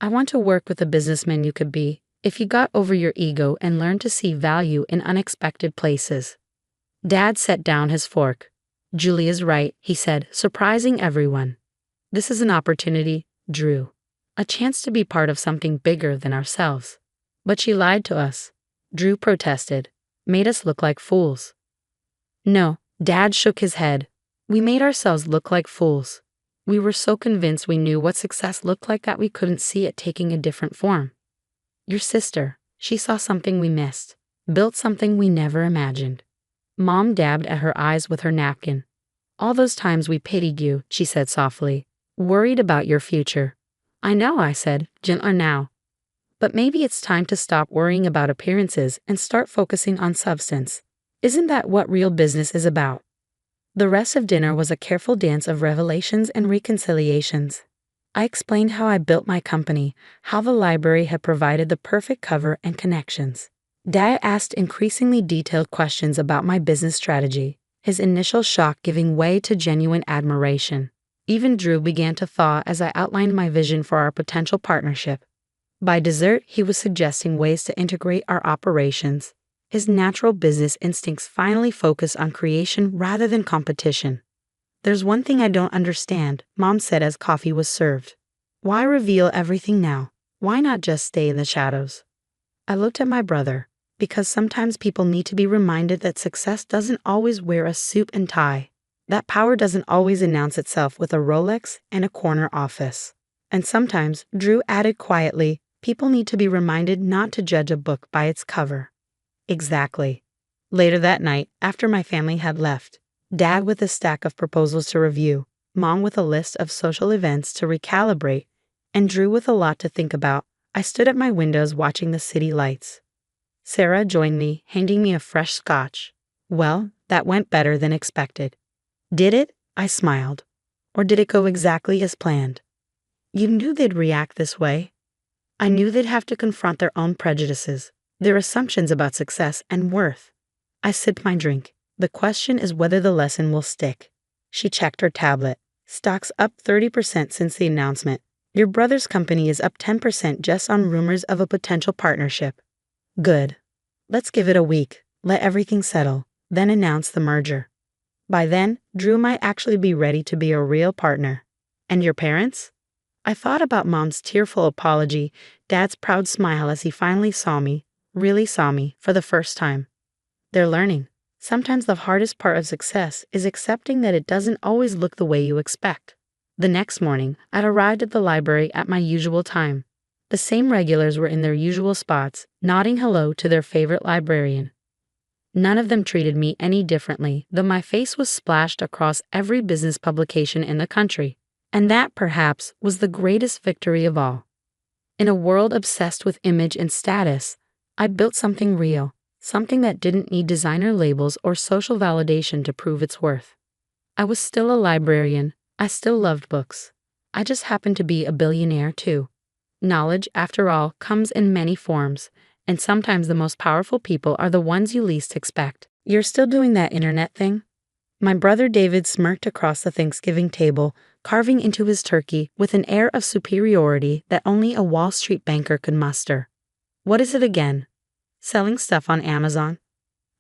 I want to work with the businessman you could be, if you got over your ego and learned to see value in unexpected places. Dad set down his fork. Julia's right, he said, surprising everyone. This is an opportunity, Drew. A chance to be part of something bigger than ourselves. But she lied to us. Drew protested. Made us look like fools. No, Dad shook his head. We made ourselves look like fools. We were so convinced we knew what success looked like that we couldn't see it taking a different form. Your sister, she saw something we missed, built something we never imagined. Mom dabbed at her eyes with her napkin. All those times we pitied you, she said softly, worried about your future. I know, I said, gentler now. But maybe it's time to stop worrying about appearances and start focusing on substance. Isn't that what real business is about? The rest of dinner was a careful dance of revelations and reconciliations. I explained how I built my company, how the library had provided the perfect cover and connections. Dad asked increasingly detailed questions about my business strategy, his initial shock giving way to genuine admiration. Even Drew began to thaw as I outlined my vision for our potential partnership. By dessert, he was suggesting ways to integrate our operations. His natural business instincts finally focused on creation rather than competition. There's one thing I don't understand, Mom said as coffee was served. Why reveal everything now? Why not just stay in the shadows? I looked at my brother, because sometimes people need to be reminded that success doesn't always wear a suit and tie. That power doesn't always announce itself with a Rolex and a corner office. And sometimes, Drew added quietly, people need to be reminded not to judge a book by its cover. Exactly. Later that night, after my family had left, Dad with a stack of proposals to review, Mom with a list of social events to recalibrate, and Drew with a lot to think about, I stood at my windows watching the city lights. Sarah joined me, handing me a fresh scotch. Well, that went better than expected. Did it? I smiled. Or did it go exactly as planned? You knew they'd react this way. I knew they'd have to confront their own prejudices, their assumptions about success and worth. I sipped my drink. The question is whether the lesson will stick. She checked her tablet. Stocks up 30% since the announcement. Your brother's company is up 10% just on rumors of a potential partnership. Good. Let's give it a week, let everything settle, then announce the merger. By then, Drew might actually be ready to be a real partner. And your parents? I thought about Mom's tearful apology, Dad's proud smile as he finally saw me, really saw me, for the first time. They're learning. Sometimes the hardest part of success is accepting that it doesn't always look the way you expect. The next morning, I'd arrived at the library at my usual time. The same regulars were in their usual spots, nodding hello to their favorite librarian. None of them treated me any differently, though my face was splashed across every business publication in the country. And that, perhaps, was the greatest victory of all. In a world obsessed with image and status, I built something real, something that didn't need designer labels or social validation to prove its worth. I was still a librarian. I still loved books. I just happened to be a billionaire, too. Knowledge, after all, comes in many forms, and sometimes the most powerful people are the ones you least expect. You're still doing that internet thing? My brother David smirked across the Thanksgiving table, carving into his turkey with an air of superiority that only a Wall Street banker could muster. What is it again? Selling stuff on Amazon?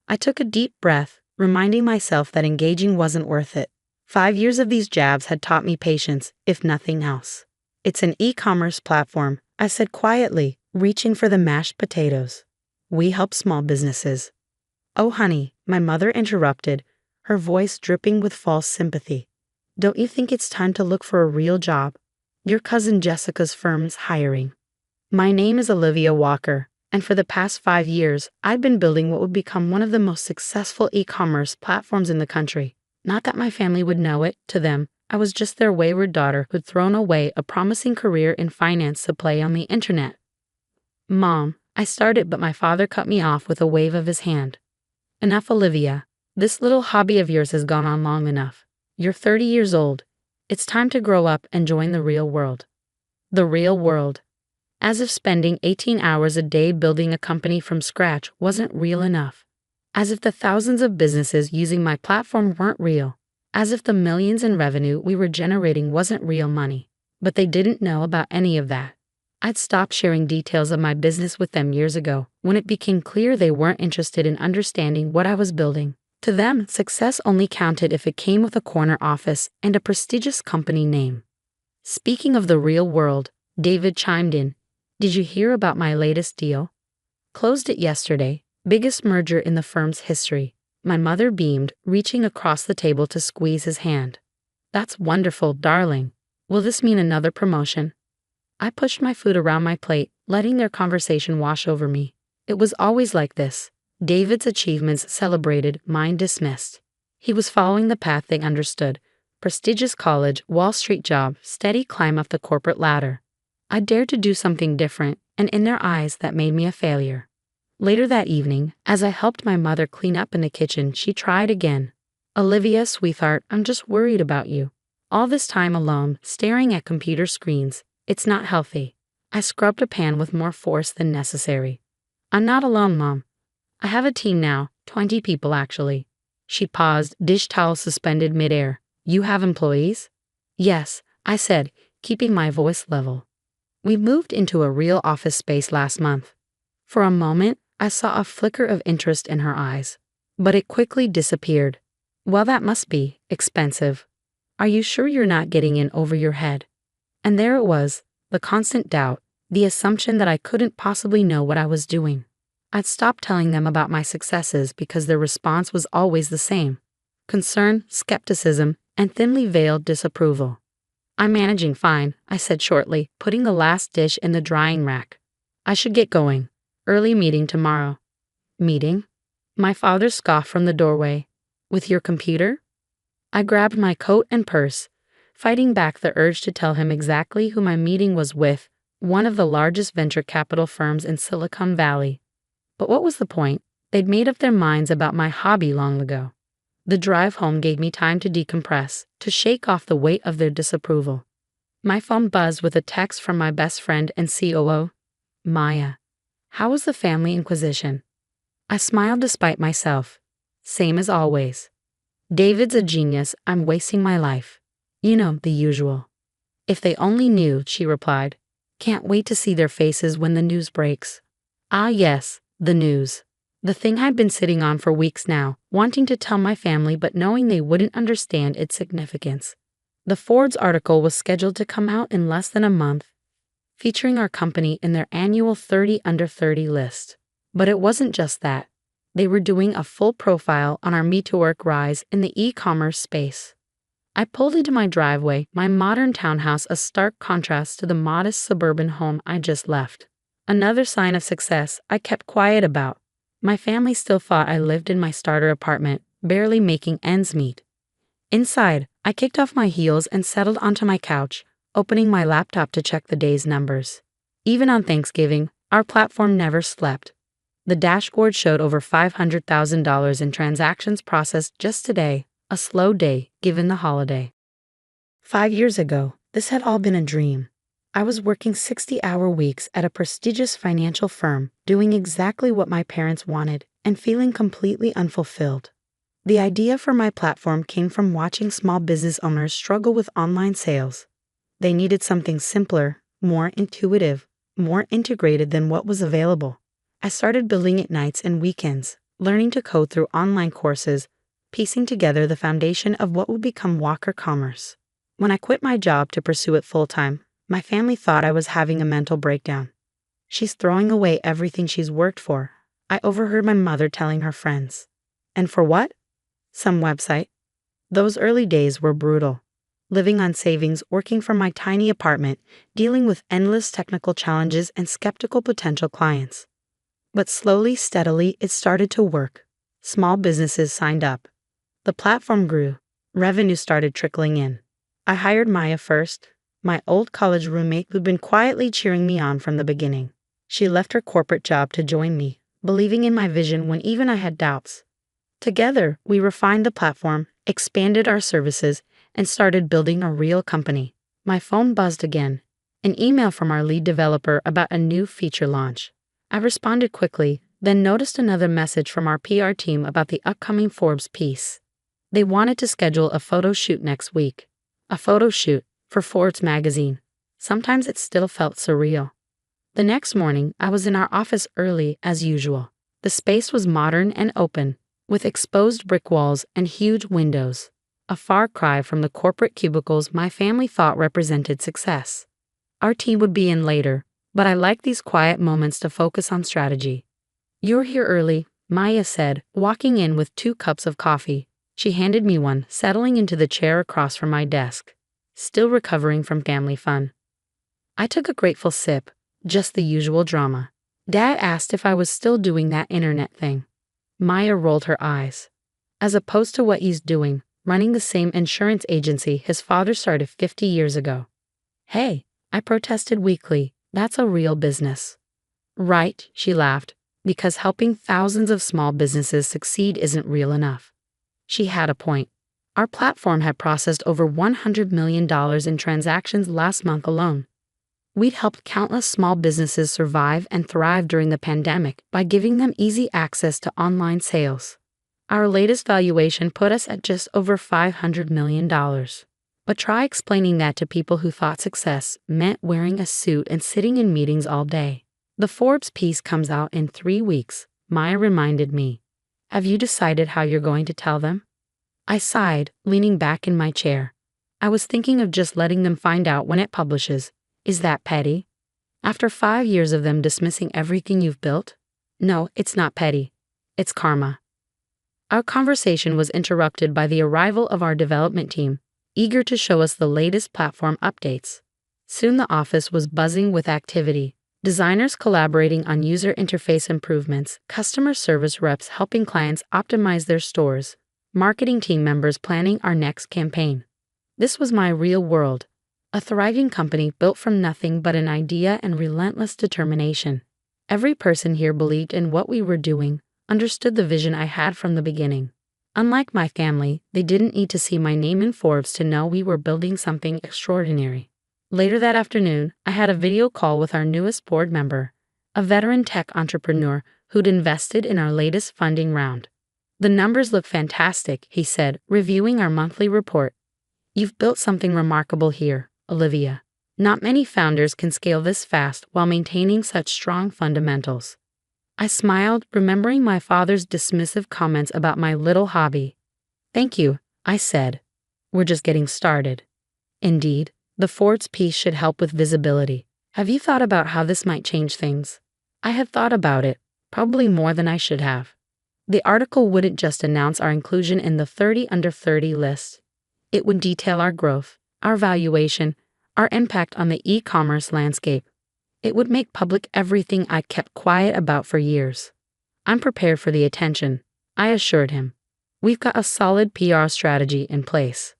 I took a deep breath, reminding myself that engaging wasn't worth it. 5 years of these jabs had taught me patience, if nothing else. It's an e-commerce platform, I said quietly, reaching for the mashed potatoes. We help small businesses. Oh, honey, my mother interrupted, her voice dripping with false sympathy. Don't you think it's time to look for a real job? Your cousin Jessica's firm's hiring. My name is Olivia Walker, and for the past 5 years, I've been building what would become one of the most successful e-commerce platforms in the country. Not that my family would know it. To them, I was just their wayward daughter who'd thrown away a promising career in finance to play on the internet. Mom, I started, but my father cut me off with a wave of his hand. Enough, Olivia. This little hobby of yours has gone on long enough. You're 30 years old. It's time to grow up and join the real world. The real world. As if spending 18 hours a day building a company from scratch wasn't real enough. As if the thousands of businesses using my platform weren't real. As if the millions in revenue we were generating wasn't real money. But they didn't know about any of that. I'd stopped sharing details of my business with them years ago when it became clear they weren't interested in understanding what I was building. To them, success only counted if it came with a corner office and a prestigious company name. Speaking of the real world, David chimed in. Did you hear about my latest deal? Closed it yesterday, biggest merger in the firm's history. My mother beamed, reaching across the table to squeeze his hand. That's wonderful, darling. Will this mean another promotion? I pushed my food around my plate, letting their conversation wash over me. It was always like this. David's achievements celebrated, mine dismissed. He was following the path they understood. Prestigious college, Wall Street job, steady climb up the corporate ladder. I dared to do something different, and in their eyes that made me a failure. Later that evening, as I helped my mother clean up in the kitchen, she tried again. Olivia, sweetheart, I'm just worried about you. All this time alone, staring at computer screens. It's not healthy. I scrubbed a pan with more force than necessary. I'm not alone, Mom. I have a team now, 20 people actually. She paused, dish towel suspended midair. You have employees? Yes, I said, keeping my voice level. We moved into a real office space last month. For a moment, I saw a flicker of interest in her eyes, but it quickly disappeared. Well, that must be expensive. Are you sure you're not getting in over your head? And there it was, the constant doubt, the assumption that I couldn't possibly know what I was doing. I'd stopped telling them about my successes because their response was always the same. Concern, skepticism, and thinly veiled disapproval. I'm managing fine, I said shortly, putting the last dish in the drying rack. I should get going. Early meeting tomorrow. Meeting? My father scoffed from the doorway. With your computer? I grabbed my coat and purse, fighting back the urge to tell him exactly who my meeting was with, one of the largest venture capital firms in Silicon Valley. But what was the point? They'd made up their minds about my hobby long ago. The drive home gave me time to decompress, to shake off the weight of their disapproval. My phone buzzed with a text from my best friend and COO, Maya. How was the family inquisition? I smiled despite myself. Same as always. David's a genius, I'm wasting my life. You know, the usual. If they only knew, she replied. Can't wait to see their faces when the news breaks. Ah yes, the news. The thing I'd been sitting on for weeks now, wanting to tell my family but knowing they wouldn't understand its significance. The Forbes article was scheduled to come out in less than a month, featuring our company in their annual 30 Under 30 list. But it wasn't just that. They were doing a full profile on our Me2Work rise in the e-commerce space. I pulled into my driveway, my modern townhouse a stark contrast to the modest suburban home I just left. Another sign of success I kept quiet about. My family still thought I lived in my starter apartment, barely making ends meet. Inside, I kicked off my heels and settled onto my couch, opening my laptop to check the day's numbers. Even on Thanksgiving, our platform never slept. The dashboard showed over $500,000 in transactions processed just today, a slow day given the holiday. 5 years ago, this had all been a dream. I was working 60-hour weeks at a prestigious financial firm, doing exactly what my parents wanted and feeling completely unfulfilled. The idea for my platform came from watching small business owners struggle with online sales. They needed something simpler, more intuitive, more integrated than what was available. I started building it nights and weekends, learning to code through online courses, piecing together the foundation of what would become Walker Commerce. When I quit my job to pursue it full-time, my family thought I was having a mental breakdown. She's throwing away everything she's worked for. I overheard my mother telling her friends. And for what? Some website. Those early days were brutal. Living on savings, working from my tiny apartment, dealing with endless technical challenges and skeptical potential clients. But slowly, steadily, it started to work. Small businesses signed up. The platform grew. Revenue started trickling in. I hired Maya first, my old college roommate who'd been quietly cheering me on from the beginning. She left her corporate job to join me, believing in my vision when even I had doubts. Together, we refined the platform, expanded our services, and started building a real company. My phone buzzed again. An email from our lead developer about a new feature launch. I responded quickly, then noticed another message from our PR team about the upcoming Forbes piece. They wanted to schedule a photo shoot next week. A photo shoot for Forbes magazine. Sometimes it still felt surreal. The next morning, I was in our office early as usual. The space was modern and open, with exposed brick walls and huge windows. A far cry from the corporate cubicles my family thought represented success. Our team would be in later, but I liked these quiet moments to focus on strategy. "You're here early," Maya said, walking in with 2 cups of coffee. She handed me one, settling into the chair across from my desk. Still recovering from family fun. I took a grateful sip, just the usual drama. Dad asked if I was still doing that internet thing. Maya rolled her eyes. As opposed to what he's doing, running the same insurance agency his father started 50 years ago. "Hey," I protested weakly, "that's a real business." "Right," she laughed, "because helping thousands of small businesses succeed isn't real enough." She had a point. Our platform had processed over $100 million in transactions last month alone. We'd helped countless small businesses survive and thrive during the pandemic by giving them easy access to online sales. Our latest valuation put us at just over $500 million. But try explaining that to people who thought success meant wearing a suit and sitting in meetings all day. "The Forbes piece comes out in 3 weeks, Maya reminded me. "Have you decided how you're going to tell them?" I sighed, leaning back in my chair. "I was thinking of just letting them find out when it publishes. Is that petty? After 5 years of them dismissing everything you've built?" "No, it's not petty. It's karma." Our conversation was interrupted by the arrival of our development team, eager to show us the latest platform updates. Soon the office was buzzing with activity. Designers collaborating on user interface improvements, customer service reps helping clients optimize their stores, marketing team members planning our next campaign. This was my real world, a thriving company built from nothing but an idea and relentless determination. Every person here believed in what we were doing, understood the vision I had from the beginning. Unlike my family, they didn't need to see my name in Forbes to know we were building something extraordinary. Later that afternoon, I had a video call with our newest board member, a veteran tech entrepreneur who'd invested in our latest funding round. "The numbers look fantastic," he said, reviewing our monthly report. "You've built something remarkable here, Olivia. Not many founders can scale this fast while maintaining such strong fundamentals." I smiled, remembering my father's dismissive comments about my little hobby. "Thank you," I said. "We're just getting started." Indeed, the Forbes piece should help with visibility. Have you thought about how this might change things? I had thought about it, probably more than I should have. The article wouldn't just announce our inclusion in the 30 under 30 list. It would detail our growth, our valuation, our impact on the e-commerce landscape. It would make public everything I kept quiet about for years. "I'm prepared for the attention," I assured him. "We've got a solid PR strategy in place."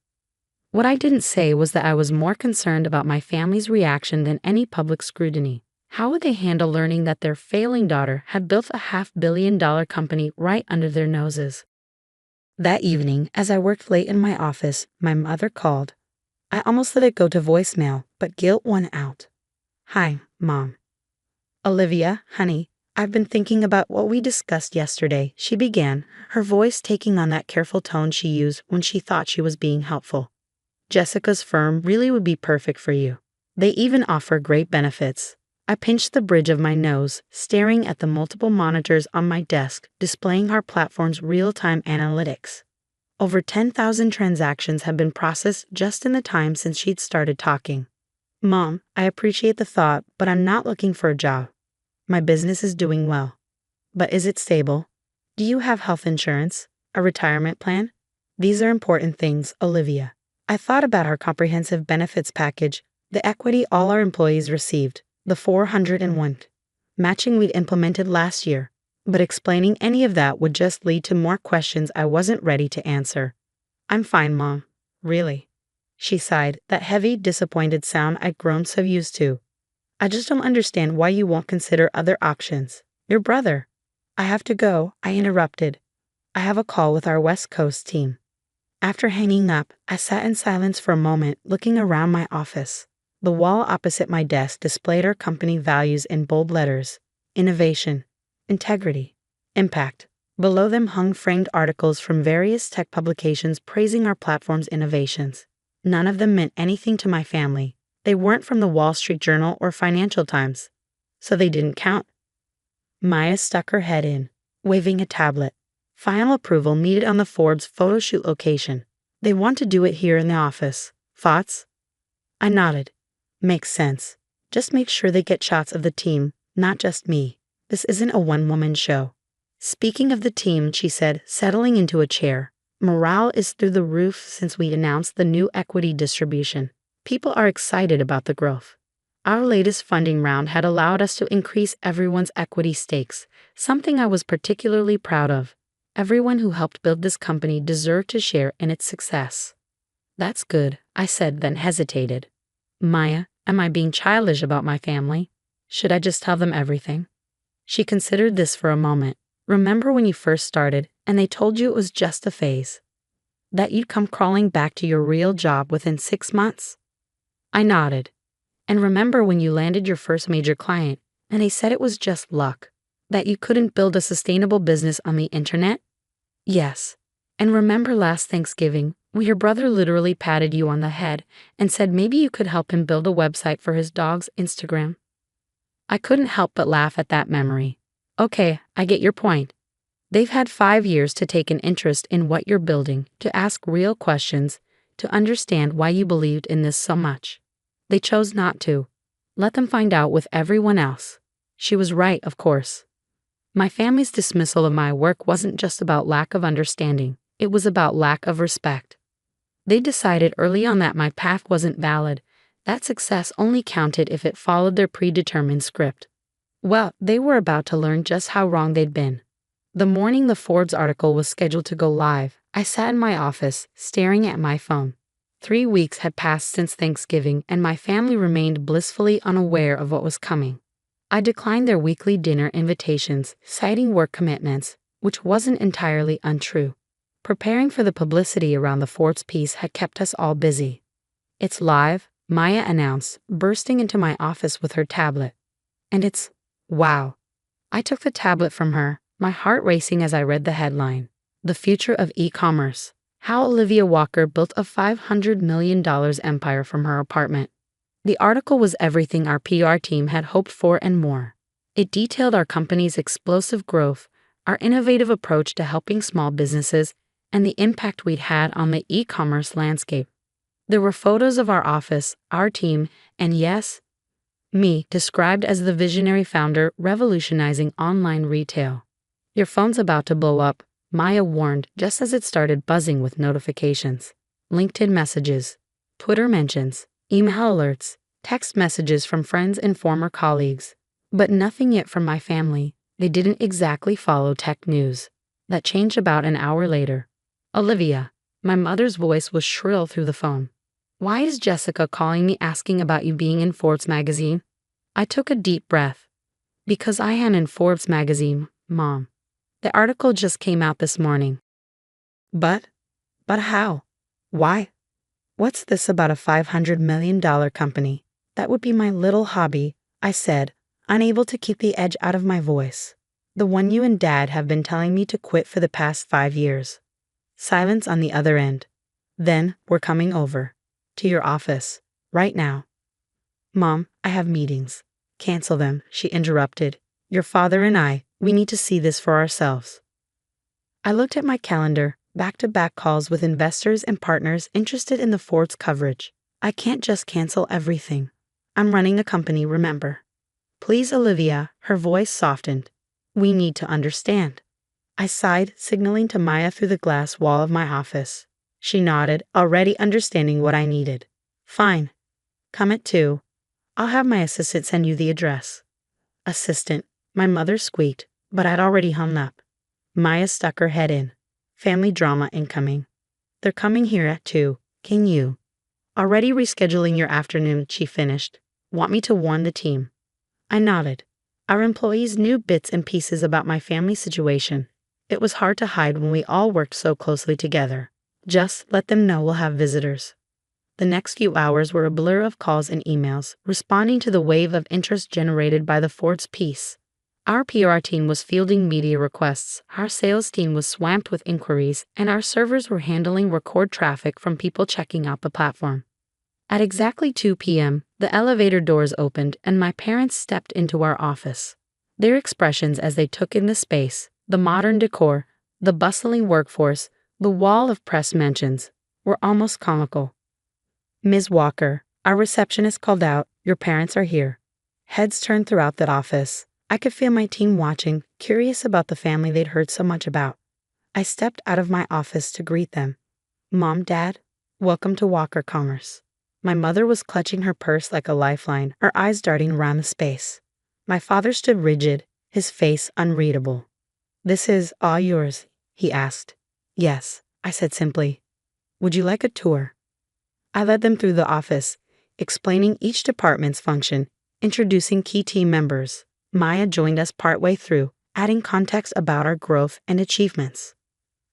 What I didn't say was that I was more concerned about my family's reaction than any public scrutiny. How would they handle learning that their failing daughter had built a $500 million company right under their noses? That evening, as I worked late in my office, my mother called. I almost let it go to voicemail, but guilt won out. "Hi, Mom." "Olivia, honey, I've been thinking about what we discussed yesterday," she began, her voice taking on that careful tone she used when she thought she was being helpful. "Jessica's firm really would be perfect for you. They even offer great benefits." I pinched the bridge of my nose, staring at the multiple monitors on my desk displaying our platform's real-time analytics. Over 10,000 transactions had been processed just in the time since she'd started talking. "Mom, I appreciate the thought, but I'm not looking for a job. My business is doing well. But is it stable? Do you have health insurance? A retirement plan? These are important things, Olivia. I thought about our comprehensive benefits package, the equity all our employees received, the 401 matching we'd implemented last year. But explaining any of that would just lead to more questions I wasn't ready to answer. I'm fine, Mom. Really? She sighed, that heavy, disappointed sound I'd grown so used to. I just don't understand why you won't consider other options. Your brother. I have to go, I interrupted. I have a call with our West Coast team. After hanging up, I sat in silence for a moment, looking around my office. The wall opposite my desk displayed our company values in bold letters: innovation, integrity, impact. Below them hung framed articles from various tech publications praising our platform's innovations. None of them meant anything to my family. They weren't from the Wall Street Journal or Financial Times, so they didn't count. Maya stuck her head in, waving a tablet. Final approval needed on the Forbes photo shoot location. They want to do it here in the office. Thoughts? I nodded. Makes sense. Just make sure they get shots of the team, not just me. This isn't a one-woman show. Speaking of the team, she said, settling into a chair, morale is through the roof since we announced the new equity distribution. People are excited about the growth. Our latest funding round had allowed us to increase everyone's equity stakes, something I was particularly proud of. Everyone who helped build this company deserved to share in its success. That's good, I said, then hesitated. Maya, am I being childish about my family? Should I just tell them everything? She considered this for a moment. Remember when you first started and they told you it was just a phase? That you'd come crawling back to your real job within 6 months? I nodded. And remember when you landed your first major client and they said it was just luck? That you couldn't build a sustainable business on the internet? Yes. And remember last Thanksgiving, when your brother literally patted you on the head and said maybe you could help him build a website for his dog's Instagram? I couldn't help but laugh at that memory. Okay, I get your point. They've had 5 years to take an interest in what you're building, to ask real questions, to understand why you believed in this so much. They chose not to. Let them find out with everyone else. She was right, of course. My family's dismissal of my work wasn't just about lack of understanding, it was about lack of respect. They decided early on that my path wasn't valid, that success only counted if it followed their predetermined script. Well, they were about to learn just how wrong they'd been. The morning the Forbes article was scheduled to go live, I sat in my office, staring at my phone. 3 weeks had passed since Thanksgiving, and my family remained blissfully unaware of what was coming. I declined their weekly dinner invitations, citing work commitments, which wasn't entirely untrue. Preparing for the publicity around the Forbes piece had kept us all busy. It's live, Maya announced, bursting into my office with her tablet. And it's, wow. I took the tablet from her, my heart racing as I read the headline. The Future of E-Commerce. How Olivia Walker Built a $500 million empire from Her Apartment. The article was everything our PR team had hoped for and more. It detailed our company's explosive growth, our innovative approach to helping small businesses, and the impact we'd had on the e-commerce landscape. There were photos of our office, our team, and yes, me, described as the visionary founder revolutionizing online retail. Your phone's about to blow up, Maya warned just as it started buzzing with notifications. LinkedIn messages, Twitter mentions, email alerts, text messages from friends and former colleagues. But nothing yet from my family. They didn't exactly follow tech news. That changed about an hour later. Olivia, my mother's voice was shrill through the phone. Why is Jessica calling me asking about you being in Forbes magazine? I took a deep breath. Because I am in Forbes magazine, Mom. The article just came out this morning. But how? Why? What's this about a $500 million company? That would be my little hobby, I said, unable to keep the edge out of my voice. The one you and Dad have been telling me to quit for the past 5 years. Silence on the other end. Then, we're coming over. To your office. Right now. Mom, I have meetings. Cancel them, she interrupted. Your father and I, we need to see this for ourselves. I looked at my calendar, back-to-back calls with investors and partners interested in the Forbes coverage. I can't just cancel everything. I'm running a company, remember. Please, Olivia, her voice softened. We need to understand. I sighed, signaling to Maya through the glass wall of my office. She nodded, already understanding what I needed. Fine. Come at 2. I'll have my assistant send you the address. Assistant, my mother squeaked, but I'd already hung up. Maya stuck her head in. Family drama incoming. They're coming here at 2. Can you? Already rescheduling your afternoon, she finished. Want me to warn the team? I nodded. Our employees knew bits and pieces about my family situation. It was hard to hide when we all worked so closely together. Just let them know we'll have visitors. The next few hours were a blur of calls and emails, responding to the wave of interest generated by the Ford's piece. Our PR team was fielding media requests, our sales team was swamped with inquiries, and our servers were handling record traffic from people checking out the platform. At exactly 2 p.m., the elevator doors opened and my parents stepped into our office. Their expressions as they took in the space, the modern decor, the bustling workforce, the wall of press mentions, were almost comical. Ms. Walker, our receptionist called out, "Your parents are here." Heads turned throughout the office. I could feel my team watching, curious about the family they'd heard so much about. I stepped out of my office to greet them. Mom, Dad, welcome to Walker Commerce. My mother was clutching her purse like a lifeline, her eyes darting around the space. My father stood rigid, his face unreadable. This is all yours, he asked. Yes, I said simply. Would you like a tour? I led them through the office, explaining each department's function, introducing key team members. Maya joined us partway through, adding context about our growth and achievements.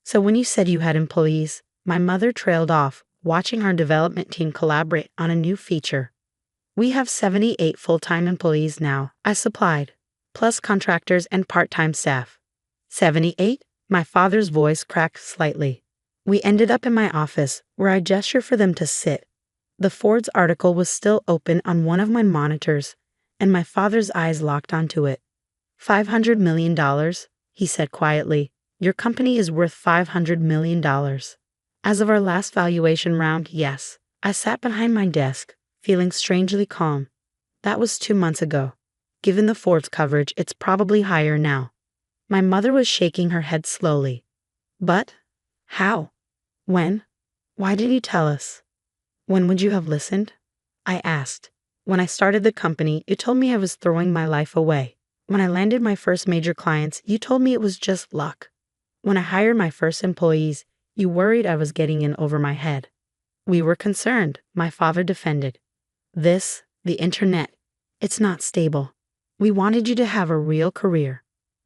So when you said you had employees, my mother trailed off, watching our development team collaborate on a new feature. We have 78 full-time employees now, I supplied, plus contractors and part-time staff. 78? My father's voice cracked slightly. We ended up in my office, where I gestured for them to sit. The Ford's article was still open on one of my monitors, and my father's eyes locked onto it. $500 million, he said quietly. Your company is worth $500 million. As of our last valuation round, yes. I sat behind my desk, feeling strangely calm. That was 2 months ago. Given the Ford's coverage, it's probably higher now. My mother was shaking her head slowly. But? How? When? Why did you tell us? When would you have listened? I asked. When I started the company, you told me I was throwing my life away. When I landed my first major clients, you told me it was just luck. When I hired my first employees, you worried I was getting in over my head. We were concerned, my father defended. The internet, it's not stable. We wanted you to have a real career.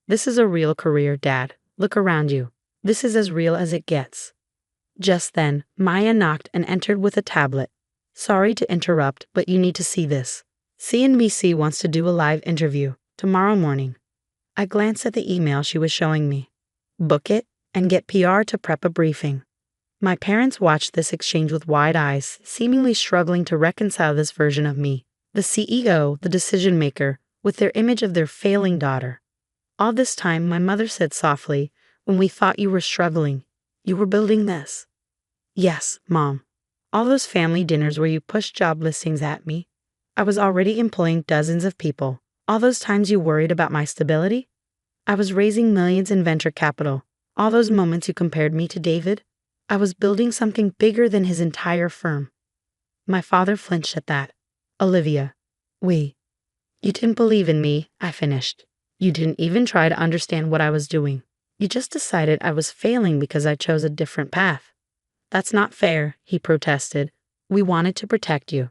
This is a real career, Dad. Look around you. This is as real as it gets. Just then, Maya knocked and entered with a tablet. Sorry to interrupt, but you need to see this. CNBC wants to do a live interview tomorrow morning. I glanced at the email she was showing me. Book it and get PR to prep a briefing. My parents watched this exchange with wide eyes, seemingly struggling to reconcile this version of me, the CEO, the decision maker, with their image of their failing daughter. All this time, my mother said softly, when we thought you were struggling, you were building this. Yes, Mom. All those family dinners where you pushed job listings at me. I was already employing dozens of people. All those times you worried about my stability. I was raising millions in venture capital. All those moments you compared me to David. I was building something bigger than his entire firm. My father flinched at that. Olivia, you didn't believe in me, I finished. You didn't even try to understand what I was doing. You just decided I was failing because I chose a different path. That's not fair, he protested. We wanted to protect you.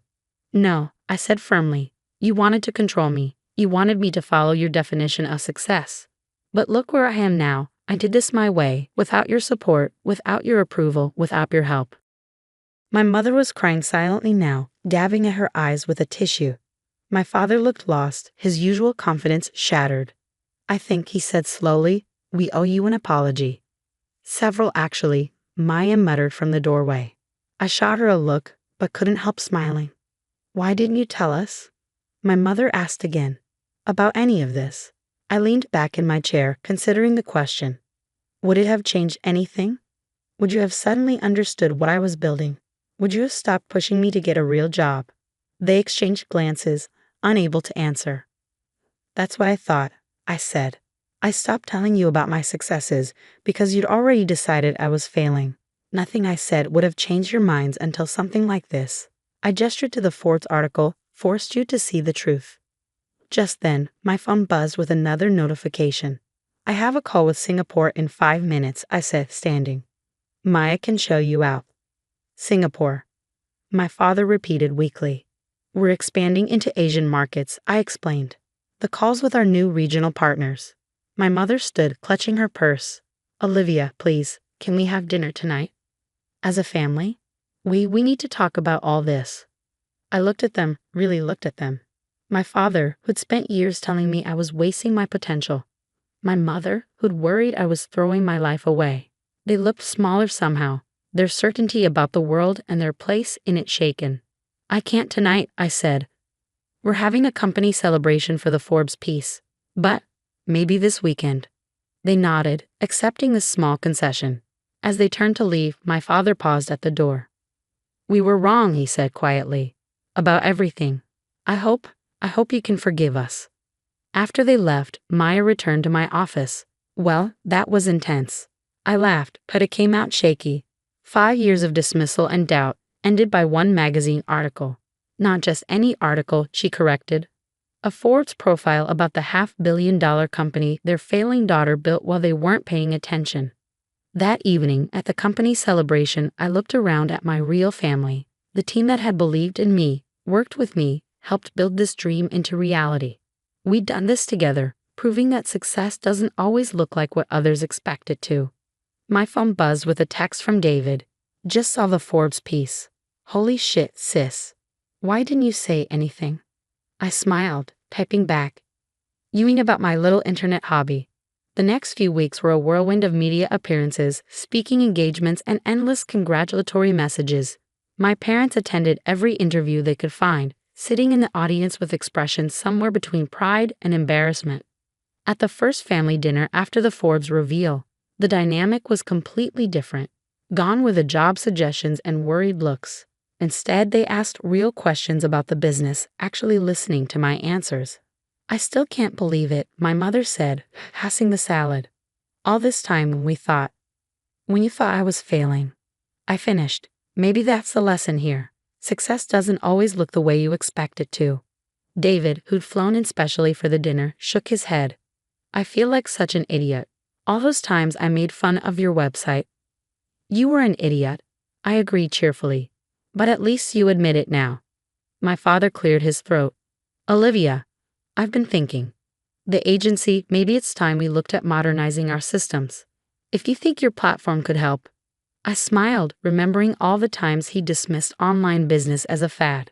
No, I said firmly. You wanted to control me. You wanted me to follow your definition of success. But look where I am now. I did this my way, without your support, without your approval, without your help. My mother was crying silently now, dabbing at her eyes with a tissue. My father looked lost, his usual confidence shattered. I think, he said slowly, we owe you an apology. Several, actually, Maya muttered from the doorway. I shot her a look, but couldn't help smiling. Why didn't you tell us? My mother asked again. About any of this. I leaned back in my chair, considering the question. Would it have changed anything? Would you have suddenly understood what I was building? Would you have stopped pushing me to get a real job? They exchanged glances, unable to answer. That's what I thought, I said. I stopped telling you about my successes because you'd already decided I was failing. Nothing I said would have changed your minds until something like this. I gestured to the Forbes article, forced you to see the truth. Just then, my phone buzzed with another notification. I have a call with Singapore in 5 minutes, I said, standing. Maya can show you out. Singapore. My father repeated weakly. We're expanding into Asian markets, I explained. The call's with our new regional partners. My mother stood, clutching her purse. Olivia, please, can we have dinner tonight? As a family? We need to talk about all this. I looked at them, really looked at them. My father, who'd spent years telling me I was wasting my potential. My mother, who'd worried I was throwing my life away. They looked smaller somehow, their certainty about the world and their place in it shaken. I can't tonight, I said. We're having a company celebration for the Forbes piece. But maybe this weekend. They nodded, accepting this small concession. As they turned to leave, my father paused at the door. We were wrong, he said quietly. About everything. I hope you can forgive us. After they left, Maya returned to my office. Well, that was intense. I laughed, but it came out shaky. 5 years of dismissal and doubt, ended by one magazine article. Not just any article, she corrected. A Forbes profile about the $500 million company their failing daughter built while they weren't paying attention. That evening, at the company celebration, I looked around at my real family, the team that had believed in me, worked with me, helped build this dream into reality. We'd done this together, proving that success doesn't always look like what others expect it to. My phone buzzed with a text from David. Just saw the Forbes piece. Holy shit, sis. Why didn't you say anything? I smiled, typing back. You mean about my little internet hobby? The next few weeks were a whirlwind of media appearances, speaking engagements, and endless congratulatory messages. My parents attended every interview they could find, sitting in the audience with expressions somewhere between pride and embarrassment. At the first family dinner after the Forbes reveal, the dynamic was completely different. Gone were the job suggestions and worried looks. Instead, they asked real questions about the business, actually listening to my answers. I still can't believe it, my mother said, passing the salad. All this time when you thought I was failing. I finished. Maybe that's the lesson here. Success doesn't always look the way you expect it to. David, who'd flown in specially for the dinner, shook his head. I feel like such an idiot. All those times I made fun of your website. You were an idiot, I agreed cheerfully. But at least you admit it now. My father cleared his throat. Olivia, I've been thinking. The agency, maybe it's time we looked at modernizing our systems. If you think your platform could help. I smiled, remembering all the times he dismissed online business as a fad.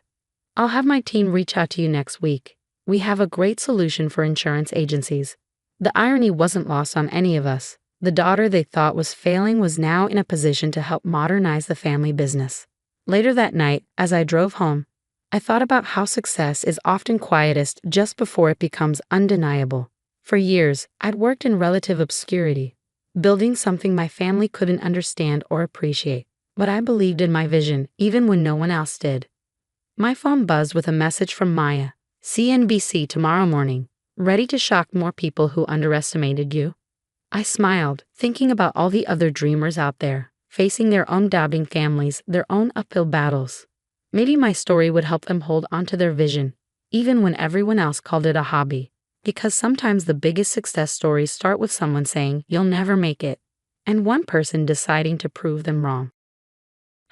I'll have my team reach out to you next week. We have a great solution for insurance agencies. The irony wasn't lost on any of us. The daughter they thought was failing was now in a position to help modernize the family business. Later that night, as I drove home, I thought about how success is often quietest just before it becomes undeniable. For years, I'd worked in relative obscurity, building something my family couldn't understand or appreciate. But I believed in my vision, even when no one else did. My phone buzzed with a message from Maya. CNBC tomorrow morning. Ready to shock more people who underestimated you? I smiled, thinking about all the other dreamers out there, facing their own doubting families, their own uphill battles. Maybe my story would help them hold onto their vision, even when everyone else called it a hobby. Because sometimes the biggest success stories start with someone saying, "You'll never make it," and one person deciding to prove them wrong.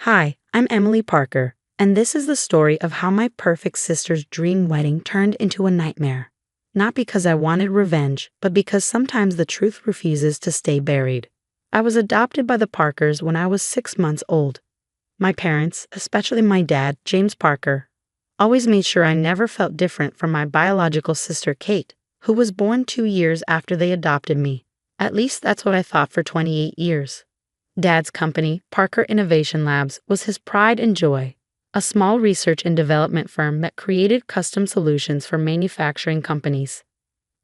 Hi, I'm Emily Parker, and this is the story of how my perfect sister's dream wedding turned into a nightmare. Not because I wanted revenge, but because sometimes the truth refuses to stay buried. I was adopted by the Parkers when I was 6 months old. My parents, especially my dad, James Parker, always made sure I never felt different from my biological sister, Kate, who was born 2 years after they adopted me. At least that's what I thought for 28 years. Dad's company, Parker Innovation Labs, was his pride and joy, a small research and development firm that created custom solutions for manufacturing companies.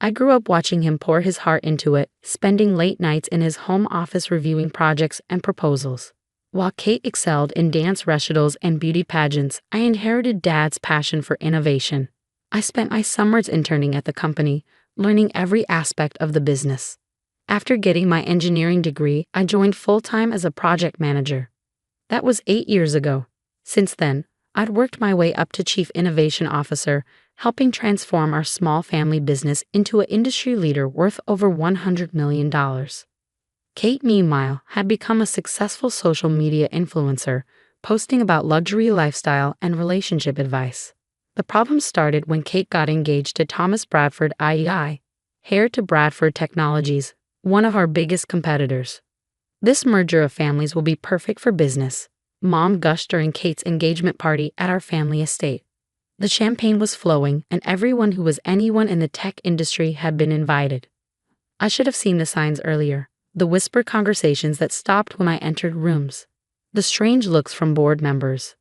I grew up watching him pour his heart into it, spending late nights in his home office reviewing projects and proposals. While Kate excelled in dance recitals and beauty pageants, I inherited Dad's passion for innovation. I spent my summers interning at the company, learning every aspect of the business. After getting my engineering degree, I joined full-time as a project manager. That was 8 years ago. Since then, I'd worked my way up to Chief Innovation Officer, helping transform our small family business into an industry leader worth over $100 million. Kate, meanwhile, had become a successful social media influencer, posting about luxury lifestyle and relationship advice. The problem started when Kate got engaged to Thomas Bradford IEI, heir to Bradford Technologies, one of our biggest competitors. This merger of families will be perfect for business, Mom gushed during Kate's engagement party at our family estate. The champagne was flowing, and everyone who was anyone in the tech industry had been invited. I should have seen the signs earlier, the whispered conversations that stopped when I entered rooms, the strange looks from board members,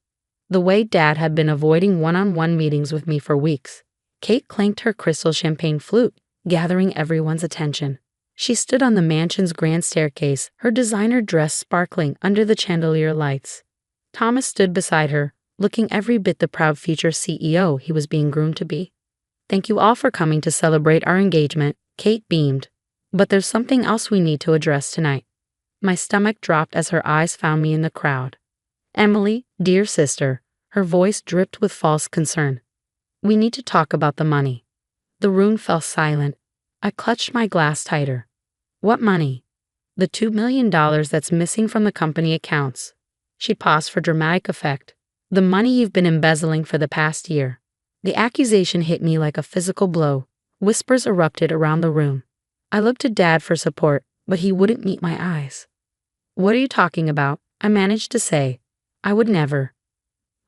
the way Dad had been avoiding one-on-one meetings with me for weeks. Kate clanked her crystal champagne flute, gathering everyone's attention. She stood on the mansion's grand staircase, her designer dress sparkling under the chandelier lights. Thomas stood beside her, looking every bit the proud future CEO he was being groomed to be. "Thank you all for coming to celebrate our engagement," Kate beamed. "But there's something else we need to address tonight." My stomach dropped as her eyes found me in the crowd. "Emily, dear sister," her voice dripped with false concern. "We need to talk about the money." The room fell silent. I clutched my glass tighter. "What money?" "The $2 million that's missing from the company accounts." She paused for dramatic effect. "The money you've been embezzling for the past year." The accusation hit me like a physical blow. Whispers erupted around the room. I looked to Dad for support, but he wouldn't meet my eyes. "What are you talking about?" I managed to say. "I would never."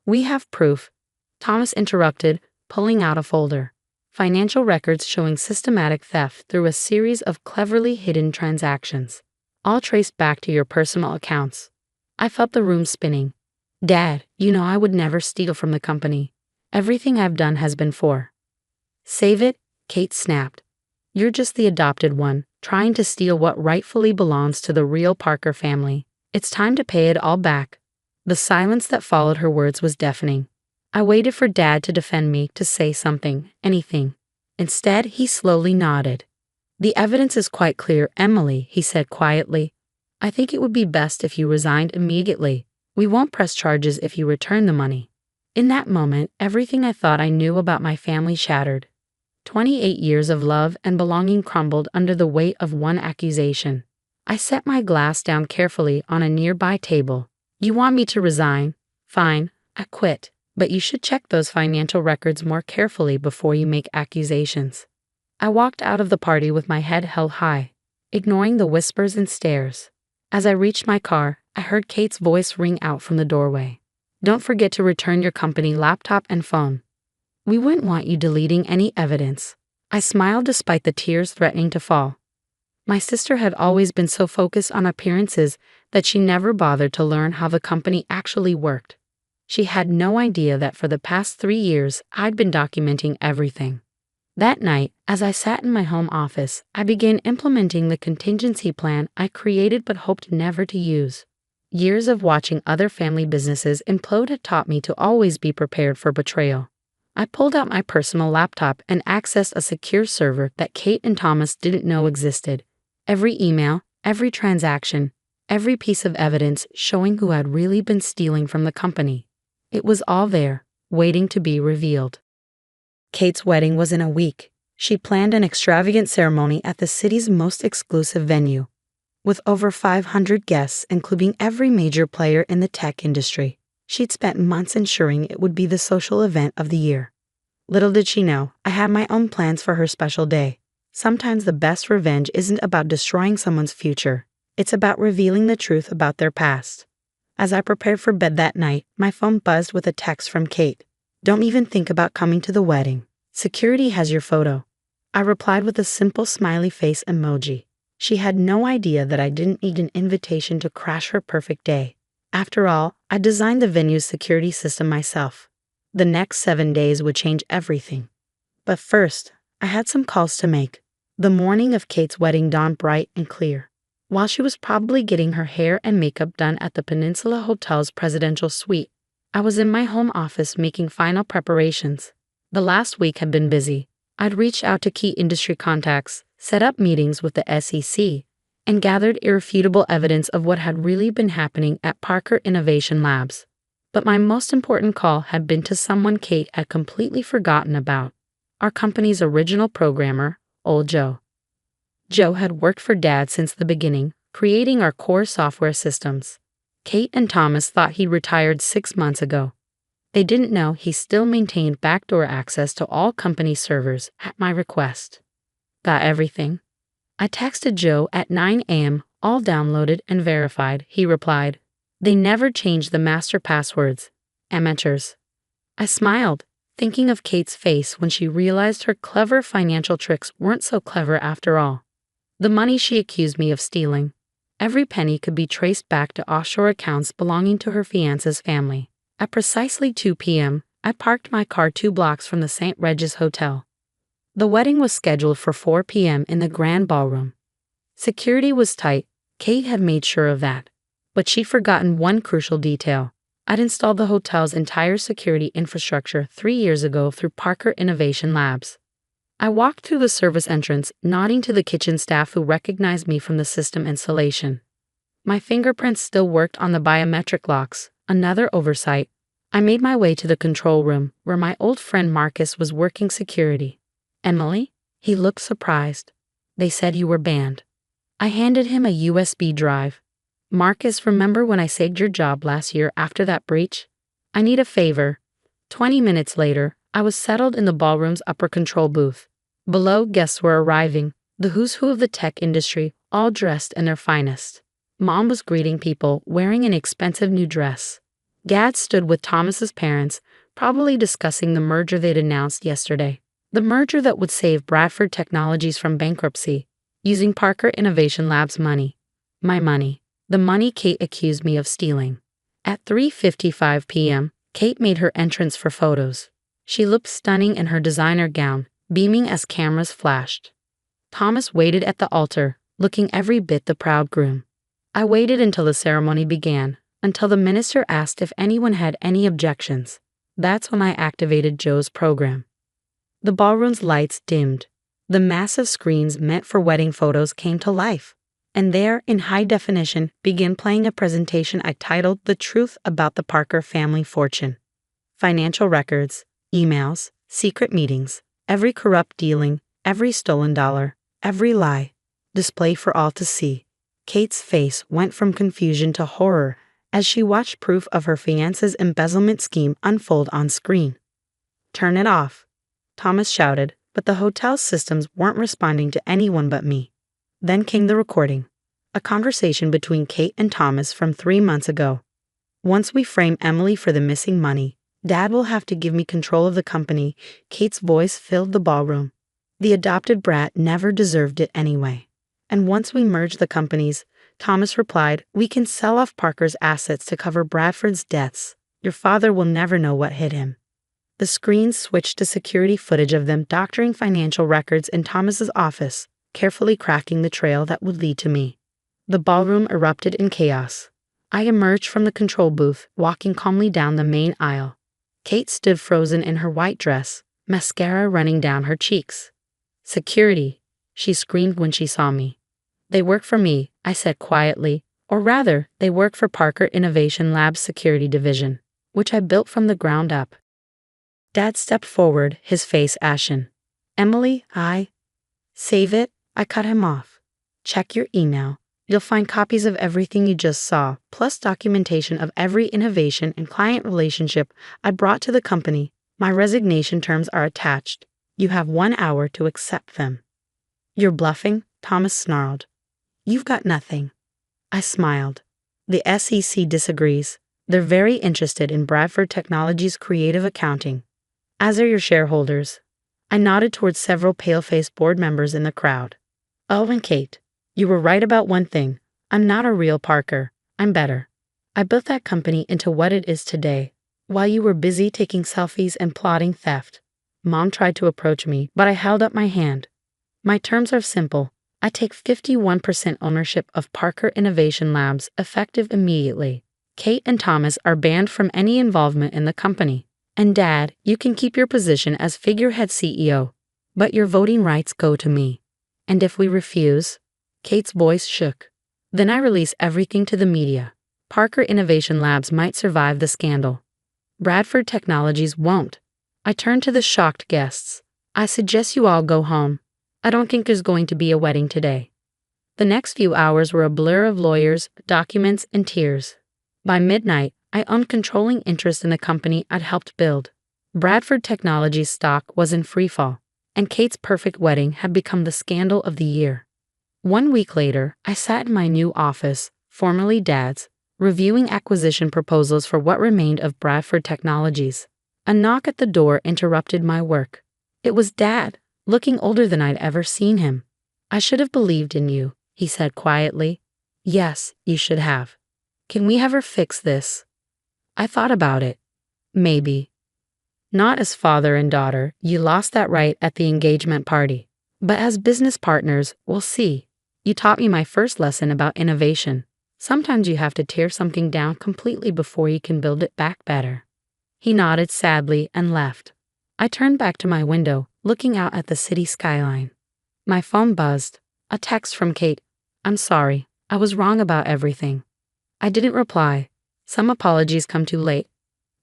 "We have proof," Thomas interrupted, pulling out a folder. Financial records showing systematic theft through a series of cleverly hidden transactions, all traced back to your personal accounts. I felt the room spinning. "Dad, you know I would never steal from the company. Everything I've done has been for." "Save it," Kate snapped. "You're just the adopted one, trying to steal what rightfully belongs to the real Parker family. It's time to pay it all back." The silence that followed her words was deafening. I waited for Dad to defend me, to say something, anything. Instead, he slowly nodded. "The evidence is quite clear, Emily," he said quietly. "I think it would be best if you resigned immediately. We won't press charges if you return the money." In that moment, everything I thought I knew about my family shattered. 28 years of love and belonging crumbled under the weight of one accusation. I set my glass down carefully on a nearby table. "You want me to resign? Fine, I quit. But you should check those financial records more carefully before you make accusations." I walked out of the party with my head held high, ignoring the whispers and stares. As I reached my car, I heard Kate's voice ring out from the doorway. "Don't forget to return your company laptop and phone. We wouldn't want you deleting any evidence." I smiled despite the tears threatening to fall. My sister had always been so focused on appearances that she never bothered to learn how the company actually worked. She had no idea that for the past 3 years, I'd been documenting everything. That night, as I sat in my home office, I began implementing the contingency plan I created but hoped never to use. Years of watching other family businesses implode had taught me to always be prepared for betrayal. I pulled out my personal laptop and accessed a secure server that Kate and Thomas didn't know existed. Every email, every transaction, every piece of evidence showing who had really been stealing from the company. It was all there, waiting to be revealed. Kate's wedding was in a week. She planned an extravagant ceremony at the city's most exclusive venue, with over 500 guests, including every major player in the tech industry. She'd spent months ensuring it would be the social event of the year. Little did she know, I had my own plans for her special day. Sometimes the best revenge isn't about destroying someone's future. It's about revealing the truth about their past. As I prepared for bed that night, my phone buzzed with a text from Kate. "Don't even think about coming to the wedding. Security has your photo." I replied with a simple smiley face emoji. She had no idea that I didn't need an invitation to crash her perfect day. After all, I designed the venue's security system myself. The next 7 days would change everything. But first, I had some calls to make. The morning of Kate's wedding dawned bright and clear. While she was probably getting her hair and makeup done at the Peninsula Hotel's presidential suite, I was in my home office making final preparations. The last week had been busy. I'd reached out to key industry contacts, set up meetings with the SEC, and gathered irrefutable evidence of what had really been happening at Parker Innovation Labs. But my most important call had been to someone Kate had completely forgotten about: our company's original programmer, old Joe. Joe had worked for Dad since the beginning, creating our core software systems. Kate and Thomas thought he retired 6 months ago. They didn't know he still maintained backdoor access to all company servers at my request. Got everything? I texted Joe at 9 a.m., all downloaded and verified, he replied. They never changed the master passwords. Amateurs. I smiled, thinking of Kate's face when she realized her clever financial tricks weren't so clever after all. The money she accused me of stealing. Every penny could be traced back to offshore accounts belonging to her fiance's family. At precisely 2 p.m., I parked my car 2 blocks from the St. Regis Hotel. The wedding was scheduled for 4 p.m. in the Grand Ballroom. Security was tight. Kate had made sure of that. But she'd forgotten one crucial detail. I'd installed the hotel's entire security infrastructure 3 years ago through Parker Innovation Labs. I walked through the service entrance, nodding to the kitchen staff who recognized me from the system installation. My fingerprints still worked on the biometric locks, another oversight. I made my way to the control room, where my old friend Marcus was working security. Emily? He looked surprised. They said you were banned. I handed him a USB drive. Marcus, remember when I saved your job last year after that breach? I need a favor. 20 minutes later, I was settled in the ballroom's upper control booth. Below, guests were arriving, the who's who of the tech industry, all dressed in their finest. Mom was greeting people, wearing an expensive new dress. Dad stood with Thomas's parents, probably discussing the merger they'd announced yesterday. The merger that would save Bradford Technologies from bankruptcy, using Parker Innovation Labs' money. My money. The money Kate accused me of stealing. At 3:55 p.m., Kate made her entrance for photos. She looked stunning in her designer gown, beaming as cameras flashed. Thomas waited at the altar, looking every bit the proud groom. I waited until the ceremony began, until the minister asked if anyone had any objections. That's when I activated Joe's program. The ballroom's lights dimmed. The massive screens meant for wedding photos came to life. And there, in high definition, began playing a presentation I titled The Truth About the Parker Family Fortune. Financial records, emails, secret meetings, every corrupt dealing, every stolen dollar, every lie, displayed for all to see. Kate's face went from confusion to horror as she watched proof of her fiance's embezzlement scheme unfold on screen. "Turn it off," Thomas shouted, but the hotel's systems weren't responding to anyone but me. Then came the recording, a conversation between Kate and Thomas from 3 months ago. "Once we frame Emily for the missing money, Dad will have to give me control of the company." Kate's voice filled the ballroom. "The adopted brat never deserved it anyway. And once we merge the companies," Thomas replied, "we can sell off Parker's assets to cover Bradford's debts. Your father will never know what hit him." The screen switched to security footage of them doctoring financial records in Thomas's office, carefully cracking the trail that would lead to me. The ballroom erupted in chaos. I emerged from the control booth, walking calmly down the main aisle. Kate stood frozen in her white dress, mascara running down her cheeks. "Security," she screamed when she saw me. "They work for me," I said quietly, or rather, they work for Parker Innovation Labs' security division, which I built from the ground up. Dad stepped forward, his face ashen. "Emily, Save it," I cut him off. "Check your email. You'll find copies of everything you just saw, plus documentation of every innovation and client relationship I brought to the company. My resignation terms are attached. You have 1 hour to accept them." "You're bluffing," Thomas snarled. "You've got nothing." I smiled. "The SEC disagrees. They're very interested in Bradford Technologies' creative accounting, as are your shareholders." I nodded towards several pale-faced board members in the crowd. "Oh, and Kate, you were right about one thing. I'm not a real Parker. I'm better. I built that company into what it is today, while you were busy taking selfies and plotting theft." Mom tried to approach me, but I held up my hand. "My terms are simple. I take 51% ownership of Parker Innovation Labs, effective immediately. Kate and Thomas are banned from any involvement in the company. And Dad, you can keep your position as figurehead CEO, but your voting rights go to me. And if we refuse? Kate's voice shook. Then I release everything to the media. Parker Innovation Labs might survive the scandal. Bradford Technologies won't. I turned to the shocked guests. I suggest you all go home. I don't think there's going to be a wedding today. The next few hours were a blur of lawyers, documents, and tears. By midnight, I owned controlling interest in the company I'd helped build. Bradford Technologies stock was in freefall, and Kate's perfect wedding had become the scandal of the year. 1 week later, I sat in my new office, formerly Dad's, reviewing acquisition proposals for what remained of Bradford Technologies. A knock at the door interrupted my work. It was Dad, looking older than I'd ever seen him. I should have believed in you, he said quietly. Yes, you should have. Can we have her fix this? I thought about it. Maybe. Not as father and daughter, you lost that right at the engagement party. But as business partners, we'll see. You taught me my first lesson about innovation. Sometimes you have to tear something down completely before you can build it back better. He nodded sadly and left. I turned back to my window, looking out at the city skyline. My phone buzzed. A text from Kate. I'm sorry, I was wrong about everything. I didn't reply. Some apologies come too late.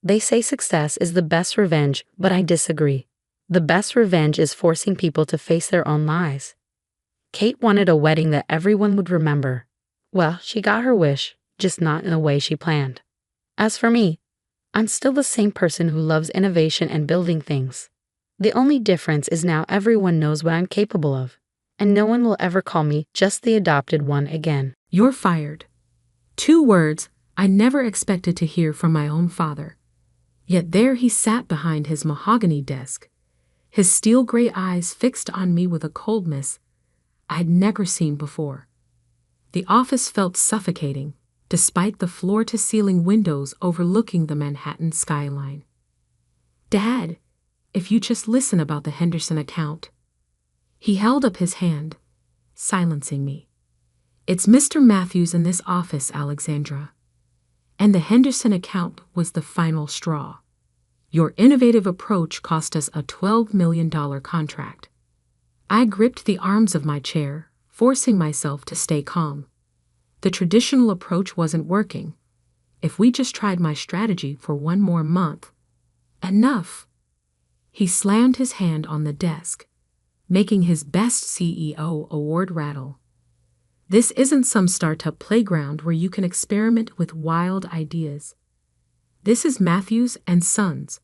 They say success is the best revenge, but I disagree. The best revenge is forcing people to face their own lies. Kate wanted a wedding that everyone would remember. Well, she got her wish, just not in the way she planned. As for me, I'm still the same person who loves innovation and building things. The only difference is now everyone knows what I'm capable of, and no one will ever call me just the adopted one again. You're fired. 2 words I never expected to hear from my own father. Yet there he sat behind his mahogany desk, his steel-gray eyes fixed on me with a coldness I'd never seen before. The office felt suffocating, despite the floor-to-ceiling windows overlooking the Manhattan skyline. Dad, if you just listen about the Henderson account. He held up his hand, silencing me. It's Mr. Matthews in this office, Alexandra. And the Henderson account was the final straw. Your innovative approach cost us a $12 million contract. I gripped the arms of my chair, forcing myself to stay calm. The traditional approach wasn't working. If we just tried my strategy for 1 more month. Enough. He slammed his hand on the desk, making his Best CEO award rattle. This isn't some startup playground where you can experiment with wild ideas. This is Matthews and Sons,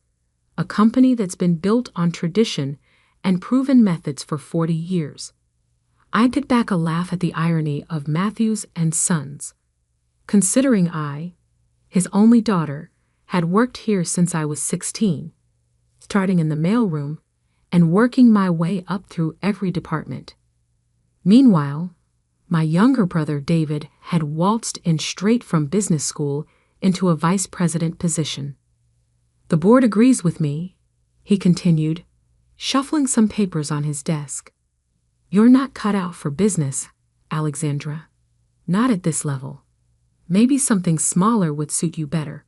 a company that's been built on tradition and proven methods for 40 years. I could back a laugh at the irony of Matthews and Sons, considering I, his only daughter, had worked here since I was 16, starting in the mailroom and working my way up through every department. Meanwhile, my younger brother David had waltzed in straight from business school into a vice president position. The board agrees with me, he continued, shuffling some papers on his desk. You're not cut out for business, Alexandra. Not at this level. Maybe something smaller would suit you better.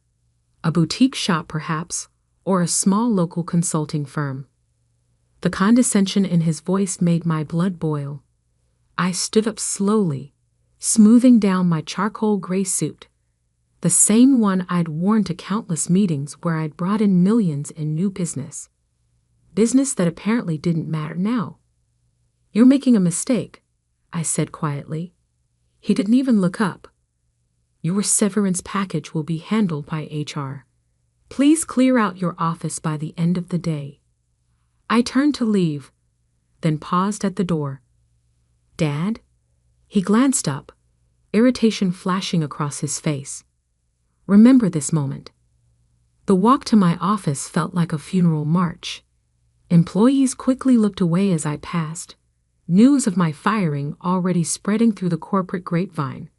A boutique shop, perhaps, or a small local consulting firm. The condescension in his voice made my blood boil. I stood up slowly, smoothing down my charcoal gray suit, the same one I'd worn to countless meetings where I'd brought in millions in new business. Business that apparently didn't matter now. You're making a mistake, I said quietly. He didn't even look up. Your severance package will be handled by HR. Please clear out your office by the end of the day. I turned to leave, then paused at the door. Dad? He glanced up, irritation flashing across his face. Remember this moment. The walk to my office felt like a funeral march. Employees quickly looked away as I passed, news of my firing already spreading through the corporate grapevine.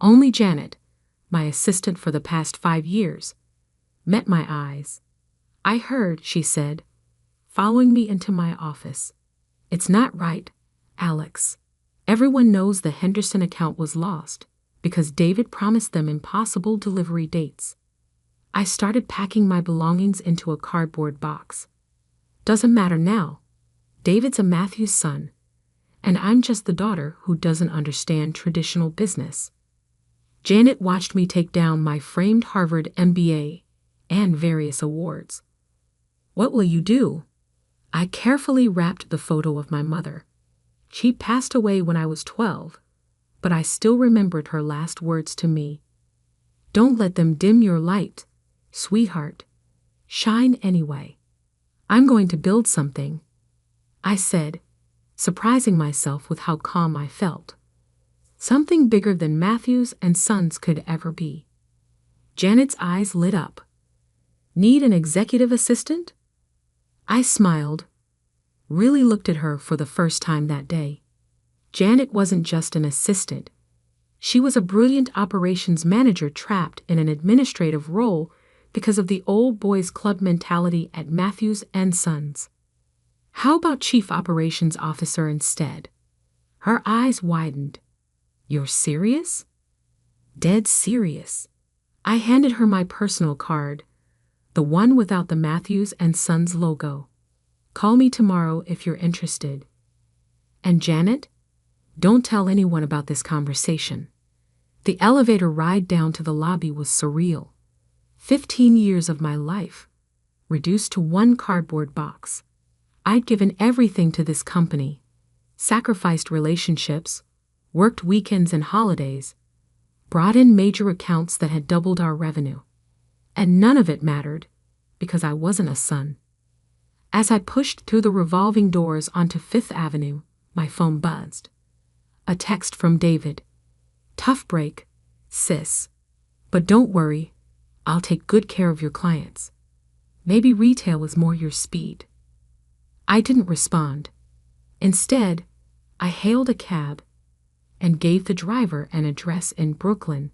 Only Janet, my assistant for the past 5 years, met my eyes. I heard, she said, following me into my office. It's not right, Alex. Everyone knows the Henderson account was lost because David promised them impossible delivery dates. I started packing my belongings into a cardboard box. Doesn't matter now. David's a Matthew's son, and I'm just the daughter who doesn't understand traditional business. Janet watched me take down my framed Harvard MBA and various awards. What will you do? I carefully wrapped the photo of my mother. She passed away when I was 12, but I still remembered her last words to me. Don't let them dim your light, sweetheart. Shine anyway. I'm going to build something, I said, surprising myself with how calm I felt. Something bigger than Matthews and Sons could ever be. Janet's eyes lit up. Need an executive assistant? I smiled, really looked at her for the first time that day. Janet wasn't just an assistant. She was a brilliant operations manager trapped in an administrative role because of the old boys club mentality at Matthews and Sons. How about chief operations officer instead? Her eyes widened. You're serious? Dead serious. I handed her my personal card, the one without the Matthews and Sons logo. Call me tomorrow if you're interested. And Janet, don't tell anyone about this conversation. The elevator ride down to the lobby was surreal. 15 years of my life, reduced to one cardboard box. I'd given everything to this company, sacrificed relationships, worked weekends and holidays, brought in major accounts that had doubled our revenue. And none of it mattered, because I wasn't a son. As I pushed through the revolving doors onto Fifth Avenue, my phone buzzed. A text from David. Tough break, sis. But don't worry, I'll take good care of your clients. Maybe retail is more your speed. I didn't respond. Instead, I hailed a cab and gave the driver an address in Brooklyn.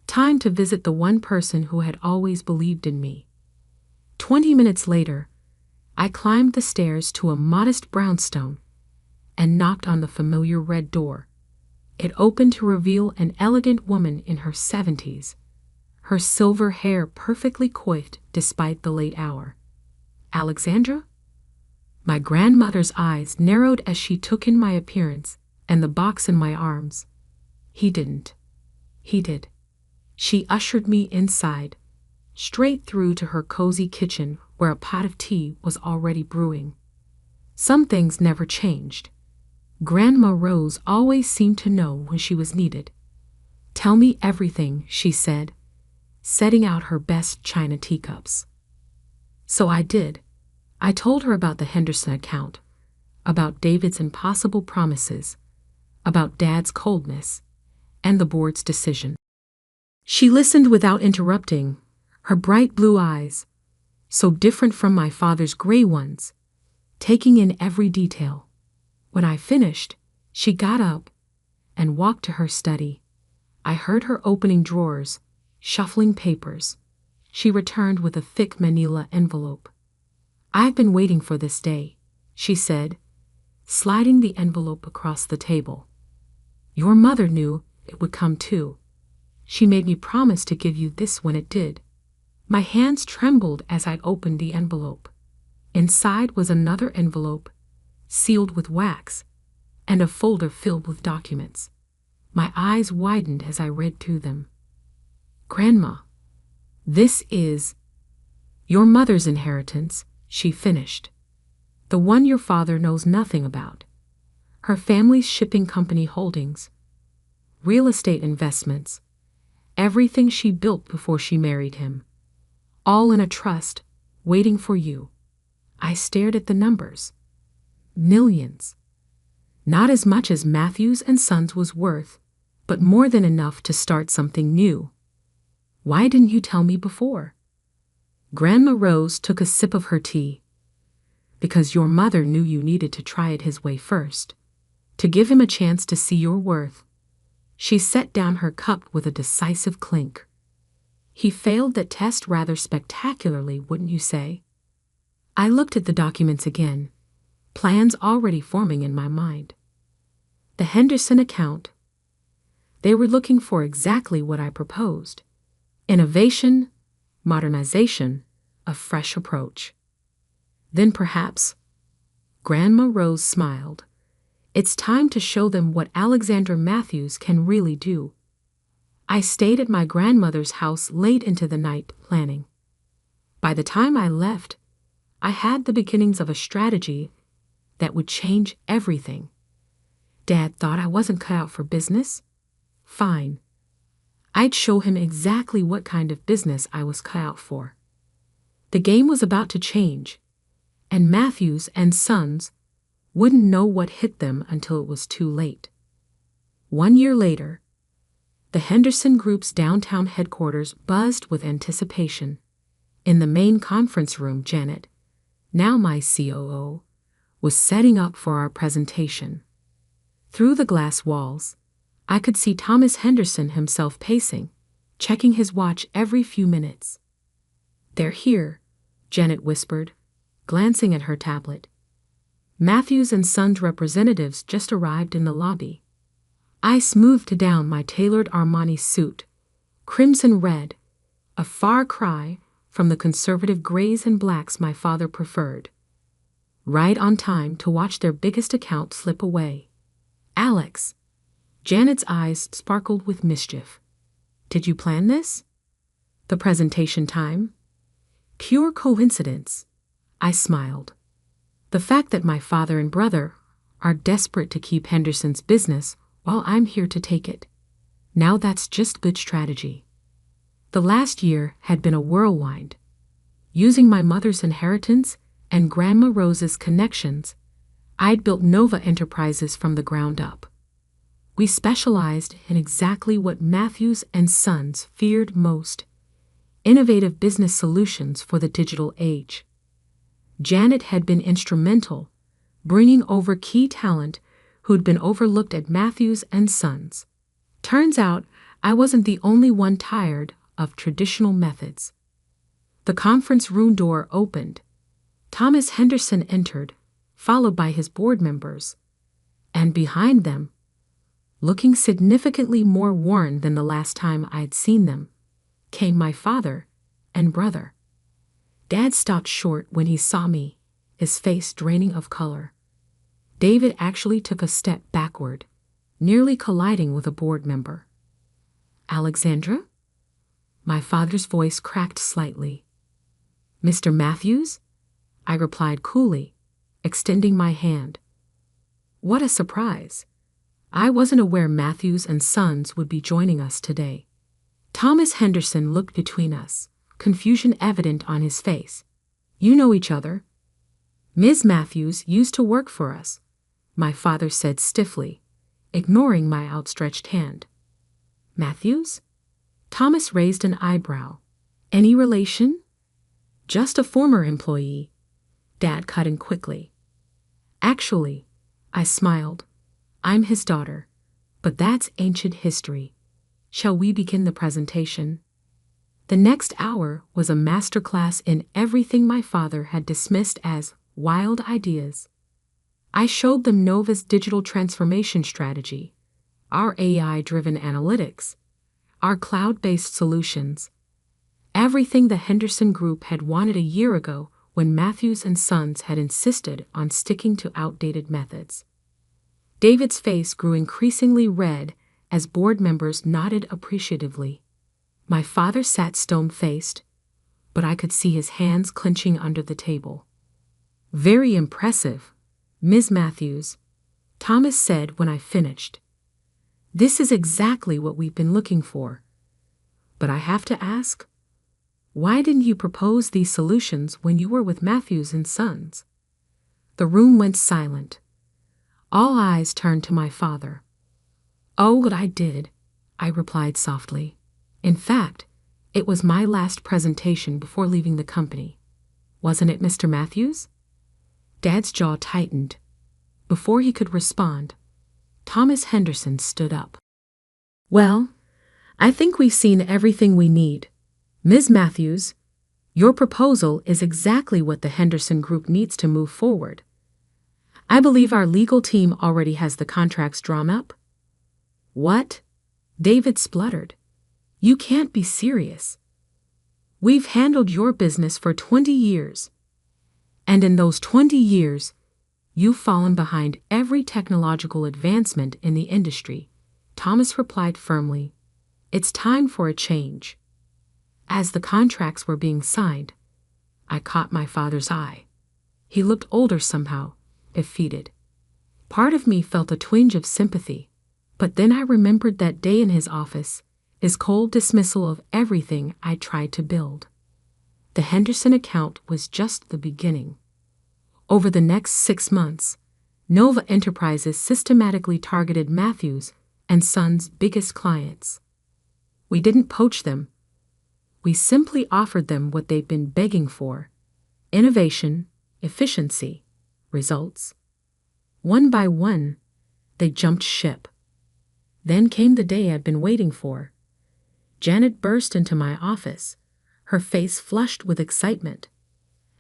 Time to visit the one person who had always believed in me. 20 minutes later, I climbed the stairs to a modest brownstone and knocked on the familiar red door. It opened to reveal an elegant woman in her 70s, her silver hair perfectly coiffed despite the late hour. Alexandra? My grandmother's eyes narrowed as she took in my appearance and the box in my arms. He didn't. He did. She ushered me inside, straight through to her cozy kitchen where a pot of tea was already brewing. Some things never changed. Grandma Rose always seemed to know when she was needed. Tell me everything, she said, setting out her best china teacups. So I did. I told her about the Henderson account, about David's impossible promises, about Dad's coldness, and the board's decision. She listened without interrupting, her bright blue eyes, so different from my father's gray ones, taking in every detail. When I finished, she got up and walked to her study. I heard her opening drawers, shuffling papers. She returned with a thick manila envelope. I've been waiting for this day, she said, sliding the envelope across the table. Your mother knew it would come too. She made me promise to give you this when it did. My hands trembled as I opened the envelope. Inside was another envelope, sealed with wax, and a folder filled with documents. My eyes widened as I read through them. Grandma, this is your mother's inheritance, she finished. The one your father knows nothing about. Her family's shipping company holdings, real estate investments, everything she built before she married him. All in a trust, waiting for you. I stared at the numbers. Millions. Not as much as Matthews and Sons was worth, but more than enough to start something new. Why didn't you tell me before? Grandma Rose took a sip of her tea. Because your mother knew you needed to try it his way first, to give him a chance to see your worth. She set down her cup with a decisive clink. He failed that test rather spectacularly, wouldn't you say? I looked at the documents again, plans already forming in my mind. The Henderson account. They were looking for exactly what I proposed. Innovation, modernization, a fresh approach. Then perhaps, Grandma Rose smiled. It's time to show them what Alexandra Matthews can really do. I stayed at my grandmother's house late into the night planning. By the time I left, I had the beginnings of a strategy that would change everything. Dad thought I wasn't cut out for business? Fine. I'd show him exactly what kind of business I was cut out for. The game was about to change, and Matthews and Sons wouldn't know what hit them until it was too late. 1 year later, the Henderson Group's downtown headquarters buzzed with anticipation. In the main conference room, Janet, now my COO, was setting up for our presentation. Through the glass walls, I could see Thomas Henderson himself pacing, checking his watch every few minutes. "They're here," Janet whispered, glancing at her tablet. Matthews and Sons representatives just arrived in the lobby. I smoothed down my tailored Armani suit, crimson red, a far cry from the conservative grays and blacks my father preferred. Right on time to watch their biggest account slip away. "Alex." Janet's eyes sparkled with mischief. "Did you plan this? The presentation time?" "Pure coincidence," I smiled. "The fact that my father and brother are desperate to keep Henderson's business while I'm here to take it. Now that's just good strategy." The last year had been a whirlwind. Using my mother's inheritance and Grandma Rose's connections, I'd built Nova Enterprises from the ground up. We specialized in exactly what Matthews and Sons feared most: innovative business solutions for the digital age. Janet had been instrumental, bringing over key talent who'd been overlooked at Matthews and Sons. Turns out I wasn't the only one tired of traditional methods. The conference room door opened. Thomas Henderson entered, followed by his board members. And behind them, looking significantly more worn than the last time I'd seen them, came my father and brother. Dad stopped short when he saw me, his face draining of color. David actually took a step backward, nearly colliding with a board member. "Alexandra?" My father's voice cracked slightly. "Mr. Matthews?" I replied coolly, extending my hand. What a surprise. I wasn't aware Matthews and Sons would be joining us today. Thomas Henderson looked between us, confusion evident on his face. "You know each other?" "Ms. Matthews used to work for us," my father said stiffly, ignoring my outstretched hand. "Matthews?" Thomas raised an eyebrow. "Any relation?" "Just a former employee," Dad cut in quickly. "Actually," I smiled, "I'm his daughter, but that's ancient history. Shall we begin the presentation?" The next hour was a masterclass in everything my father had dismissed as wild ideas. I showed them Nova's digital transformation strategy, our AI-driven analytics, our cloud-based solutions, everything the Henderson Group had wanted a year ago when Matthews and Sons had insisted on sticking to outdated methods. David's face grew increasingly red as board members nodded appreciatively. My father sat stone-faced, but I could see his hands clenching under the table. "Very impressive, Ms. Matthews," Thomas said when I finished. "This is exactly what we've been looking for. But I have to ask, why didn't you propose these solutions when you were with Matthews and Sons?" The room went silent. All eyes turned to my father. "Oh, what I did," I replied softly. "In fact, it was my last presentation before leaving the company. Wasn't it, Mr. Matthews?" Dad's jaw tightened. Before he could respond, Thomas Henderson stood up. "Well, I think we've seen everything we need. Ms. Matthews, your proposal is exactly what the Henderson Group needs to move forward. I believe our legal team already has the contracts drawn up." "What?" David spluttered. "You can't be serious." We've handled your business for 20 years. And in those 20 years, you've fallen behind every technological advancement in the industry. Thomas replied firmly, "It's time for a change." As the contracts were being signed, I caught my father's eye. He looked older somehow, defeated. Part of me felt a twinge of sympathy, but then I remembered that day in his office, his cold dismissal of everything I tried to build. The Henderson account was just the beginning. Over the next 6 months, Nova Enterprises systematically targeted Matthews and Sons' biggest clients. We didn't poach them. We simply offered them what they've been begging for: innovation, efficiency, results. One by one, they jumped ship. Then came the day I'd been waiting for. Janet burst into my office, her face flushed with excitement.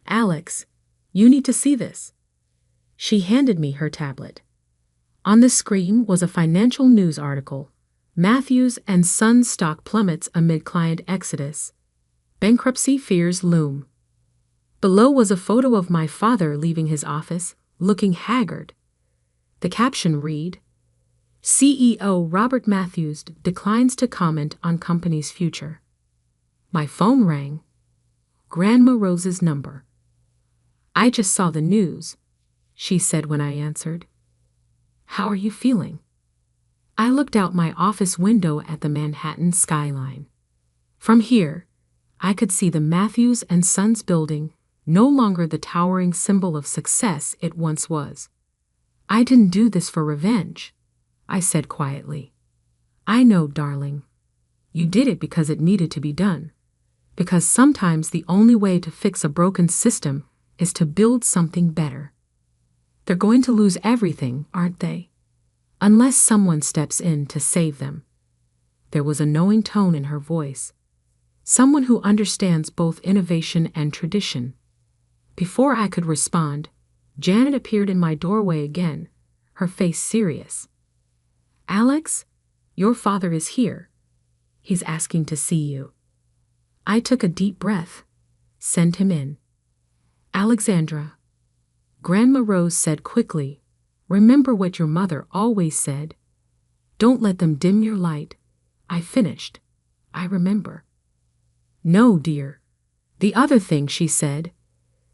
"Alex, you need to see this." She handed me her tablet. On the screen was a financial news article: Matthews and Sons stock plummets amid client exodus. Bankruptcy fears loom. Below was a photo of my father leaving his office, looking haggard. The caption read, "CEO Robert Matthews declines to comment on company's future." My phone rang. Grandma Rose's number. "I just saw the news," she said when I answered. "How are you feeling?" I looked out my office window at the Manhattan skyline. From here, I could see the Matthews and Sons building, no longer the towering symbol of success it once was. "I didn't do this for revenge," I said quietly. "I know, darling. You did it because it needed to be done. Because sometimes the only way to fix a broken system is to build something better. They're going to lose everything, aren't they? Unless someone steps in to save them." There was a knowing tone in her voice. Someone who understands both innovation and tradition. Before I could respond, Janet appeared in my doorway again, her face serious. "Alex, your father is here. He's asking to see you." I took a deep breath. "Send him in." "Alexandra," Grandma Rose said quickly, "remember what your mother always said. Don't let them dim your light." I finished. "I remember." "No, dear. The other thing," she said,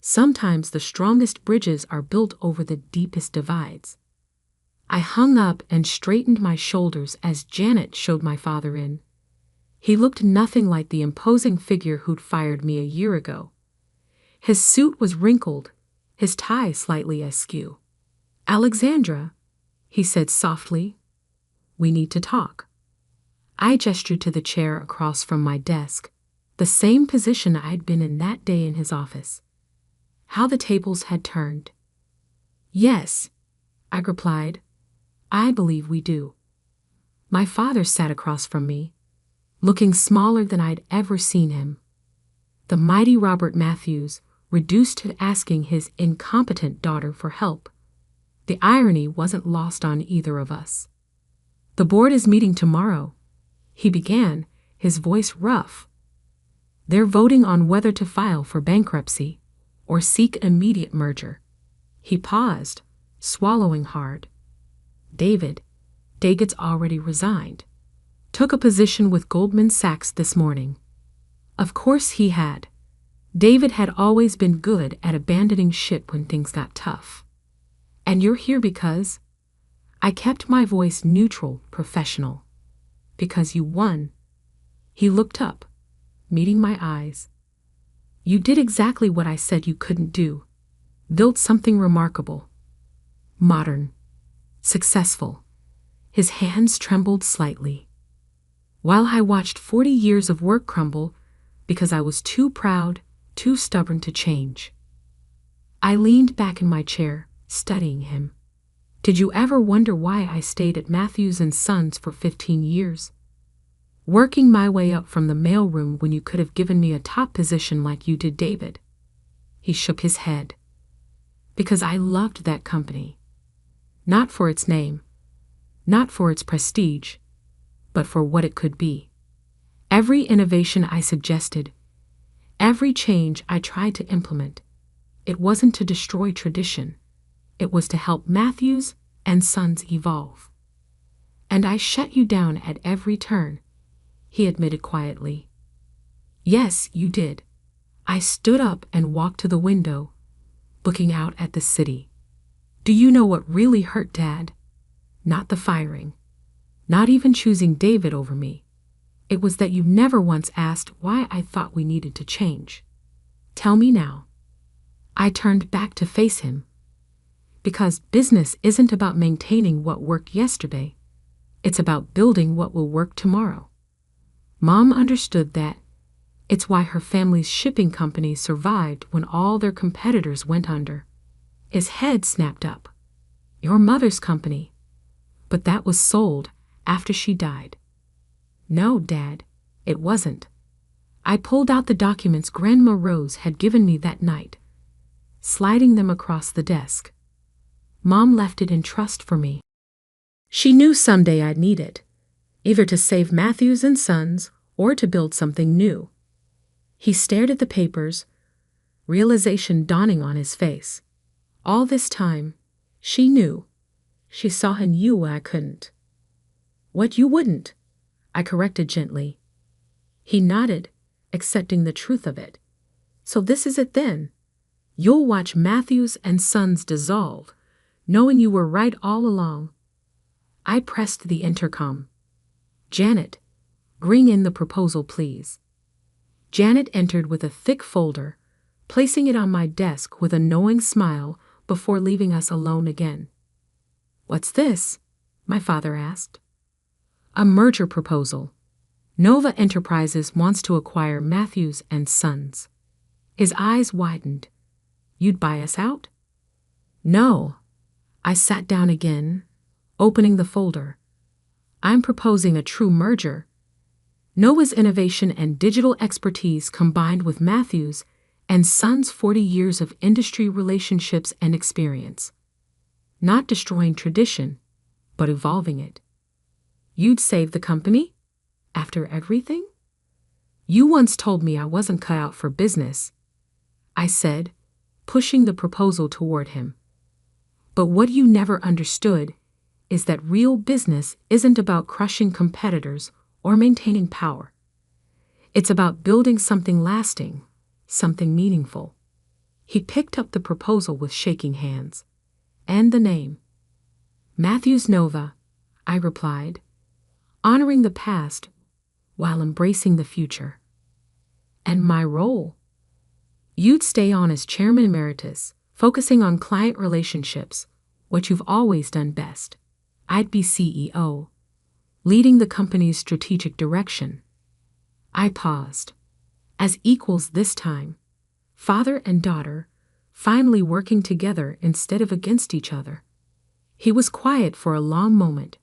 "sometimes the strongest bridges are built over the deepest divides." I hung up and straightened my shoulders as Janet showed my father in. He looked nothing like the imposing figure who'd fired me a year ago. His suit was wrinkled, his tie slightly askew. "Alexandra," he said softly, "we need to talk." I gestured to the chair across from my desk, the same position I'd been in that day in his office. How the tables had turned. "Yes," I replied, "I believe we do." My father sat across from me, looking smaller than I'd ever seen him. The mighty Robert Matthews, reduced to asking his incompetent daughter for help. The irony wasn't lost on either of us. "The board is meeting tomorrow," he began, his voice rough. "They're voting on whether to file for bankruptcy or seek immediate merger." He paused, swallowing hard. David's already resigned. Took a position with Goldman Sachs this morning." Of course he had. David had always been good at abandoning ship when things got tough. "And you're here because—" I kept my voice neutral, professional. "Because you won." He looked up, meeting my eyes. "You did exactly what I said you couldn't do. Built something remarkable. Modern. Successful." His hands trembled slightly. "While I watched 40 years of work crumble because I was too proud, too stubborn to change." I leaned back in my chair, studying him. "Did you ever wonder why I stayed at Matthews and Sons for 15 years? Working my way up from the mailroom when you could have given me a top position like you did David." He shook his head. "Because I loved that company. Not for its name, not for its prestige, but for what it could be. Every innovation I suggested, Every change I tried to implement, it wasn't to destroy tradition. It was to help Matthews and Sons evolve. And I shut you down at every turn, he admitted quietly. Yes, you did. I stood up and walked to the window, looking out at the city. Do you know what really hurt, Dad? Not the firing. Not even choosing David over me. It was that you never once asked why I thought we needed to change. Tell me now. I turned back to face him. Because business isn't about maintaining what worked yesterday. It's about building what will work tomorrow. Mom understood that. It's why her family's shipping company survived when all their competitors went under. His head snapped up. Your mother's company. But that was sold after she died. No, Dad, it wasn't. I pulled out the documents Grandma Rose had given me that night, sliding them across the desk. Mom left it in trust for me. She knew someday I'd need it, either to save Matthews and Sons or to build something new. He stared at the papers, realization dawning on his face. All this time, she knew. She saw and knew what I couldn't. What you wouldn't, I corrected gently. He nodded, accepting the truth of it. So this is it then. You'll watch Matthews and Sons dissolve, knowing you were right all along. I pressed the intercom. Janet, bring in the proposal, please. Janet entered with a thick folder, placing it on my desk with a knowing smile before leaving us alone again. What's this? My father asked. A merger proposal. Nova Enterprises wants to acquire Matthews and Sons. His eyes widened. You'd buy us out? No. I sat down again, opening the folder. I'm proposing a true merger. Nova's innovation and digital expertise combined with Matthews and Sons' 40 years of industry relationships and experience. Not destroying tradition, but evolving it. You'd save the company? After everything? You once told me I wasn't cut out for business, I said, pushing the proposal toward him. But what you never understood is that real business isn't about crushing competitors or maintaining power. It's about building something lasting, something meaningful. He picked up the proposal with shaking hands. And the name. Matthews Nova, I replied, honoring the past while embracing the future. And my role? You'd stay on as Chairman Emeritus, focusing on client relationships, what you've always done best. I'd be CEO, leading the company's strategic direction. I paused. As equals this time, father and daughter, finally working together instead of against each other. He was quiet for a long moment,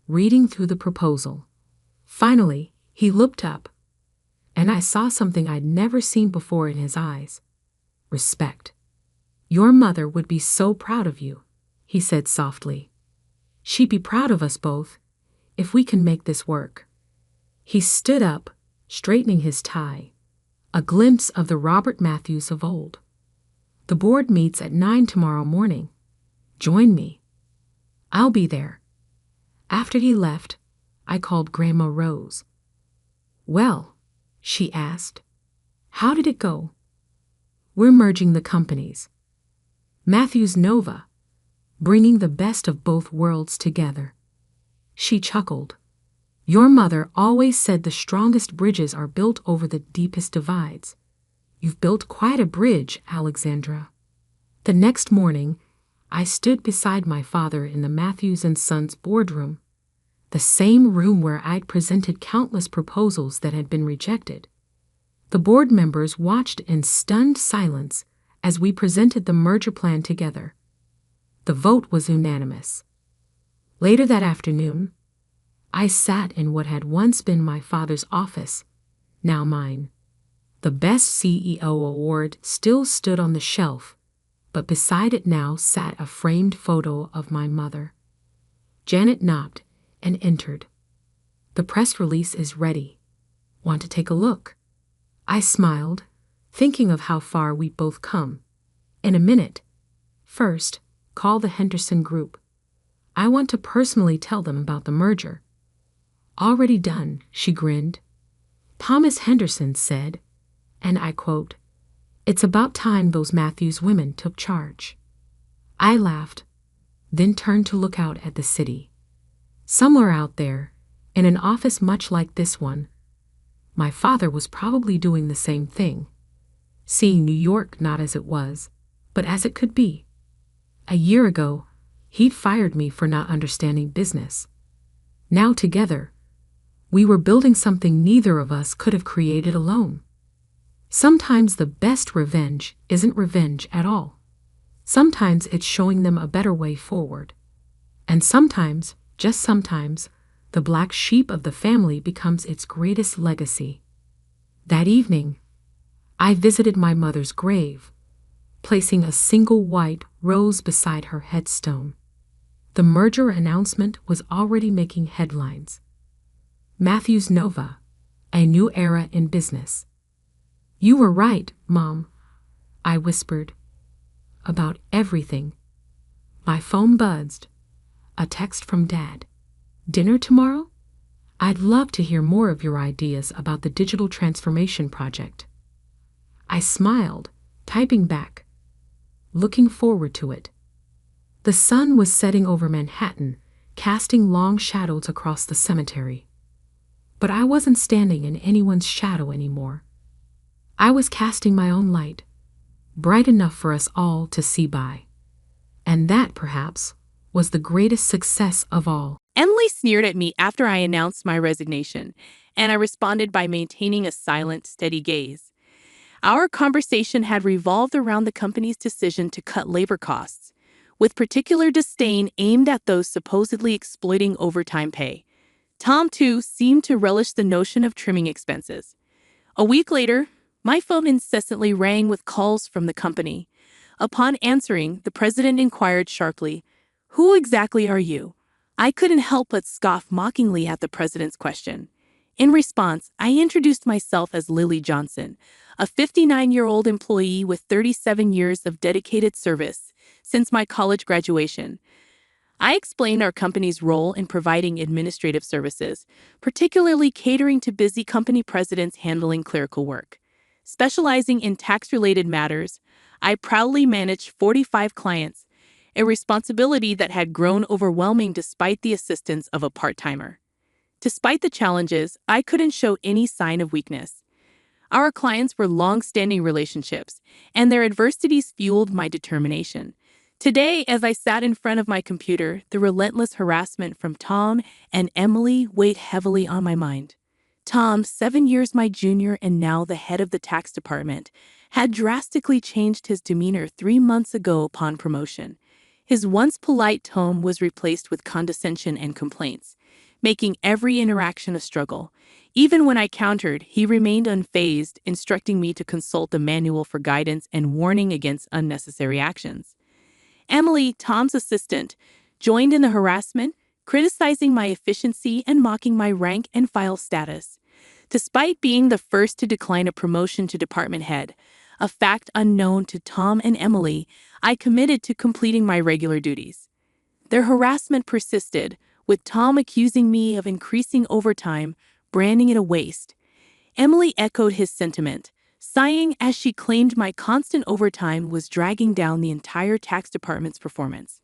reading through the proposal. Finally, he looked up, and I saw something I'd never seen before in his eyes. Respect. Your mother would be so proud of you, he said softly. She'd be proud of us both, if we can make this work. He stood up, straightening his tie, a glimpse of the Robert Matthews of old. The board meets at 9 tomorrow morning. Join me. I'll be there. After he left, I called Grandma Rose. Well, she asked, how did it go? We're merging the companies. Matthews Nova, bringing the best of both worlds together. She chuckled. Your mother always said the strongest bridges are built over the deepest divides. You've built quite a bridge, Alexandra. The next morning, I stood beside my father in the Matthews and Sons boardroom, the same room where I'd presented countless proposals that had been rejected. The board members watched in stunned silence as we presented the merger plan together. The vote was unanimous. Later that afternoon, I sat in what had once been my father's office, now mine. The Best CEO award still stood on the shelf, but beside it now sat a framed photo of my mother. Janet knocked and entered. The press release is ready. Want to take a look? I smiled, thinking of how far we'd both come. In a minute. First, call the Henderson Group. I want to personally tell them about the merger. Already done, she grinned. Thomas Henderson said, and I quote, "It's about time those Matthews women took charge." I laughed, then turned to look out at the city. Somewhere out there, in an office much like this one, my father was probably doing the same thing, seeing New York not as it was, but as it could be. A year ago, he'd fired me for not understanding business. Now together, we were building something neither of us could have created alone. Sometimes the best revenge isn't revenge at all. Sometimes it's showing them a better way forward. And sometimes, just sometimes, the black sheep of the family becomes its greatest legacy. That evening, I visited my mother's grave, placing a single white rose beside her headstone. The merger announcement was already making headlines. Matthews Nova, a new era in business. "You were right, Mom," I whispered. About everything. My phone buzzed. A text from Dad. "Dinner tomorrow? I'd love to hear more of your ideas about the digital transformation project." I smiled, typing back, looking forward to it. The sun was setting over Manhattan, casting long shadows across the cemetery. But I wasn't standing in anyone's shadow anymore. I was casting my own light, bright enough for us all to see by. And that, perhaps, was the greatest success of all. Emily sneered at me after I announced my resignation, and I responded by maintaining a silent, steady gaze. Our conversation had revolved around the company's decision to cut labor costs, with particular disdain aimed at those supposedly exploiting overtime pay. Tom, too, seemed to relish the notion of trimming expenses. A week later, my phone incessantly rang with calls from the company. Upon answering, the president inquired sharply, "Who exactly are you?" I couldn't help but scoff mockingly at the president's question. In response, I introduced myself as Lily Johnson, a 59-year-old employee with 37 years of dedicated service since my college graduation. I explained our company's role in providing administrative services, particularly catering to busy company presidents handling clerical work. Specializing in tax-related matters, I proudly managed 45 clients, a responsibility that had grown overwhelming despite the assistance of a part-timer. Despite the challenges, I couldn't show any sign of weakness. Our clients were long-standing relationships, and their adversities fueled my determination. Today, as I sat in front of my computer, the relentless harassment from Tom and Emily weighed heavily on my mind. Tom, 7 years my junior and now the head of the tax department, had drastically changed his demeanor 3 months ago upon promotion. His once polite tone was replaced with condescension and complaints, making every interaction a struggle. Even when I countered, he remained unfazed, instructing me to consult a manual for guidance and warning against unnecessary actions. Emily, Tom's assistant, joined in the harassment, criticizing my efficiency and mocking my rank and file status. Despite being the first to decline a promotion to department head, a fact unknown to Tom and Emily, I committed to completing my regular duties. Their harassment persisted, with Tom accusing me of increasing overtime, branding it a waste. Emily echoed his sentiment, sighing as she claimed my constant overtime was dragging down the entire tax department's performance.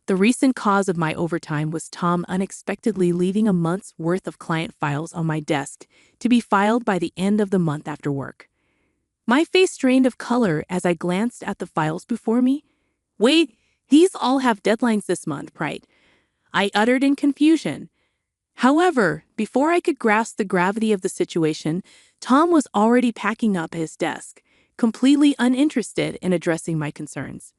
The recent cause of my overtime was Tom unexpectedly leaving a month's worth of client files on my desk to be filed by the end of the month after work. My face drained of color as I glanced at the files before me. "Wait, these all have deadlines this month, right?" I uttered in confusion. However, before I could grasp the gravity of the situation, Tom was already packing up his desk, completely uninterested in addressing my concerns.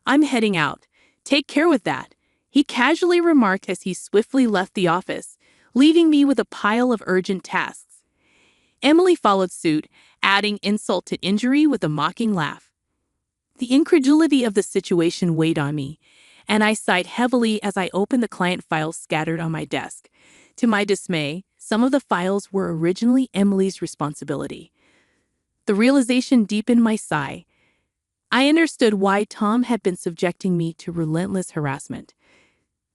"I'm heading out. Take care with that," he casually remarked as he swiftly left the office, leaving me with a pile of urgent tasks. Emily followed suit, adding insult to injury with a mocking laugh. The incredulity of the situation weighed on me, and I sighed heavily as I opened the client files scattered on my desk. To my dismay, some of the files were originally Emily's responsibility. The realization deepened my sigh. I understood why Tom had been subjecting me to relentless harassment.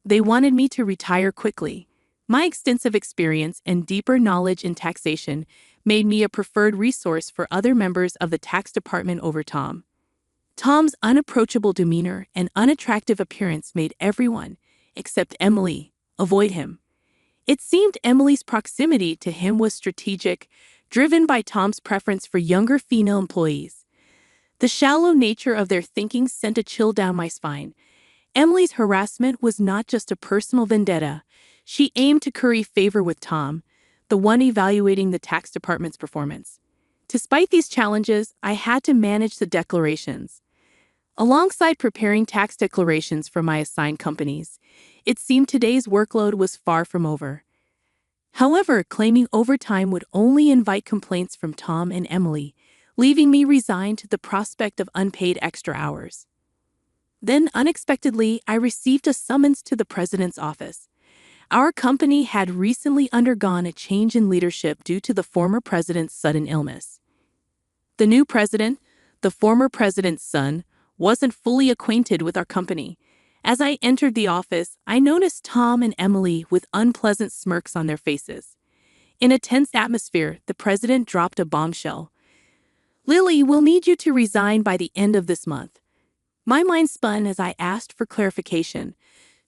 They wanted me to retire quickly. My extensive experience and deeper knowledge in taxation made me a preferred resource for other members of the tax department over Tom. Tom's unapproachable demeanor and unattractive appearance made everyone, except Emily, avoid him. It seemed Emily's proximity to him was strategic, driven by Tom's preference for younger female employees. The shallow nature of their thinking sent a chill down my spine. Emily's harassment was not just a personal vendetta. She aimed to curry favor with Tom, the one evaluating the tax department's performance. Despite these challenges, I had to manage the declarations. Alongside preparing tax declarations for my assigned companies, it seemed today's workload was far from over. However, claiming overtime would only invite complaints from Tom and Emily, leaving me resigned to the prospect of unpaid extra hours. Then, unexpectedly, I received a summons to the president's office. Our company had recently undergone a change in leadership due to the former president's sudden illness. The new president, the former president's son, wasn't fully acquainted with our company. As I entered the office, I noticed Tom and Emily with unpleasant smirks on their faces. In a tense atmosphere, the president dropped a bombshell. "Lily, we'll need you to resign by the end of this month." My mind spun as I asked for clarification.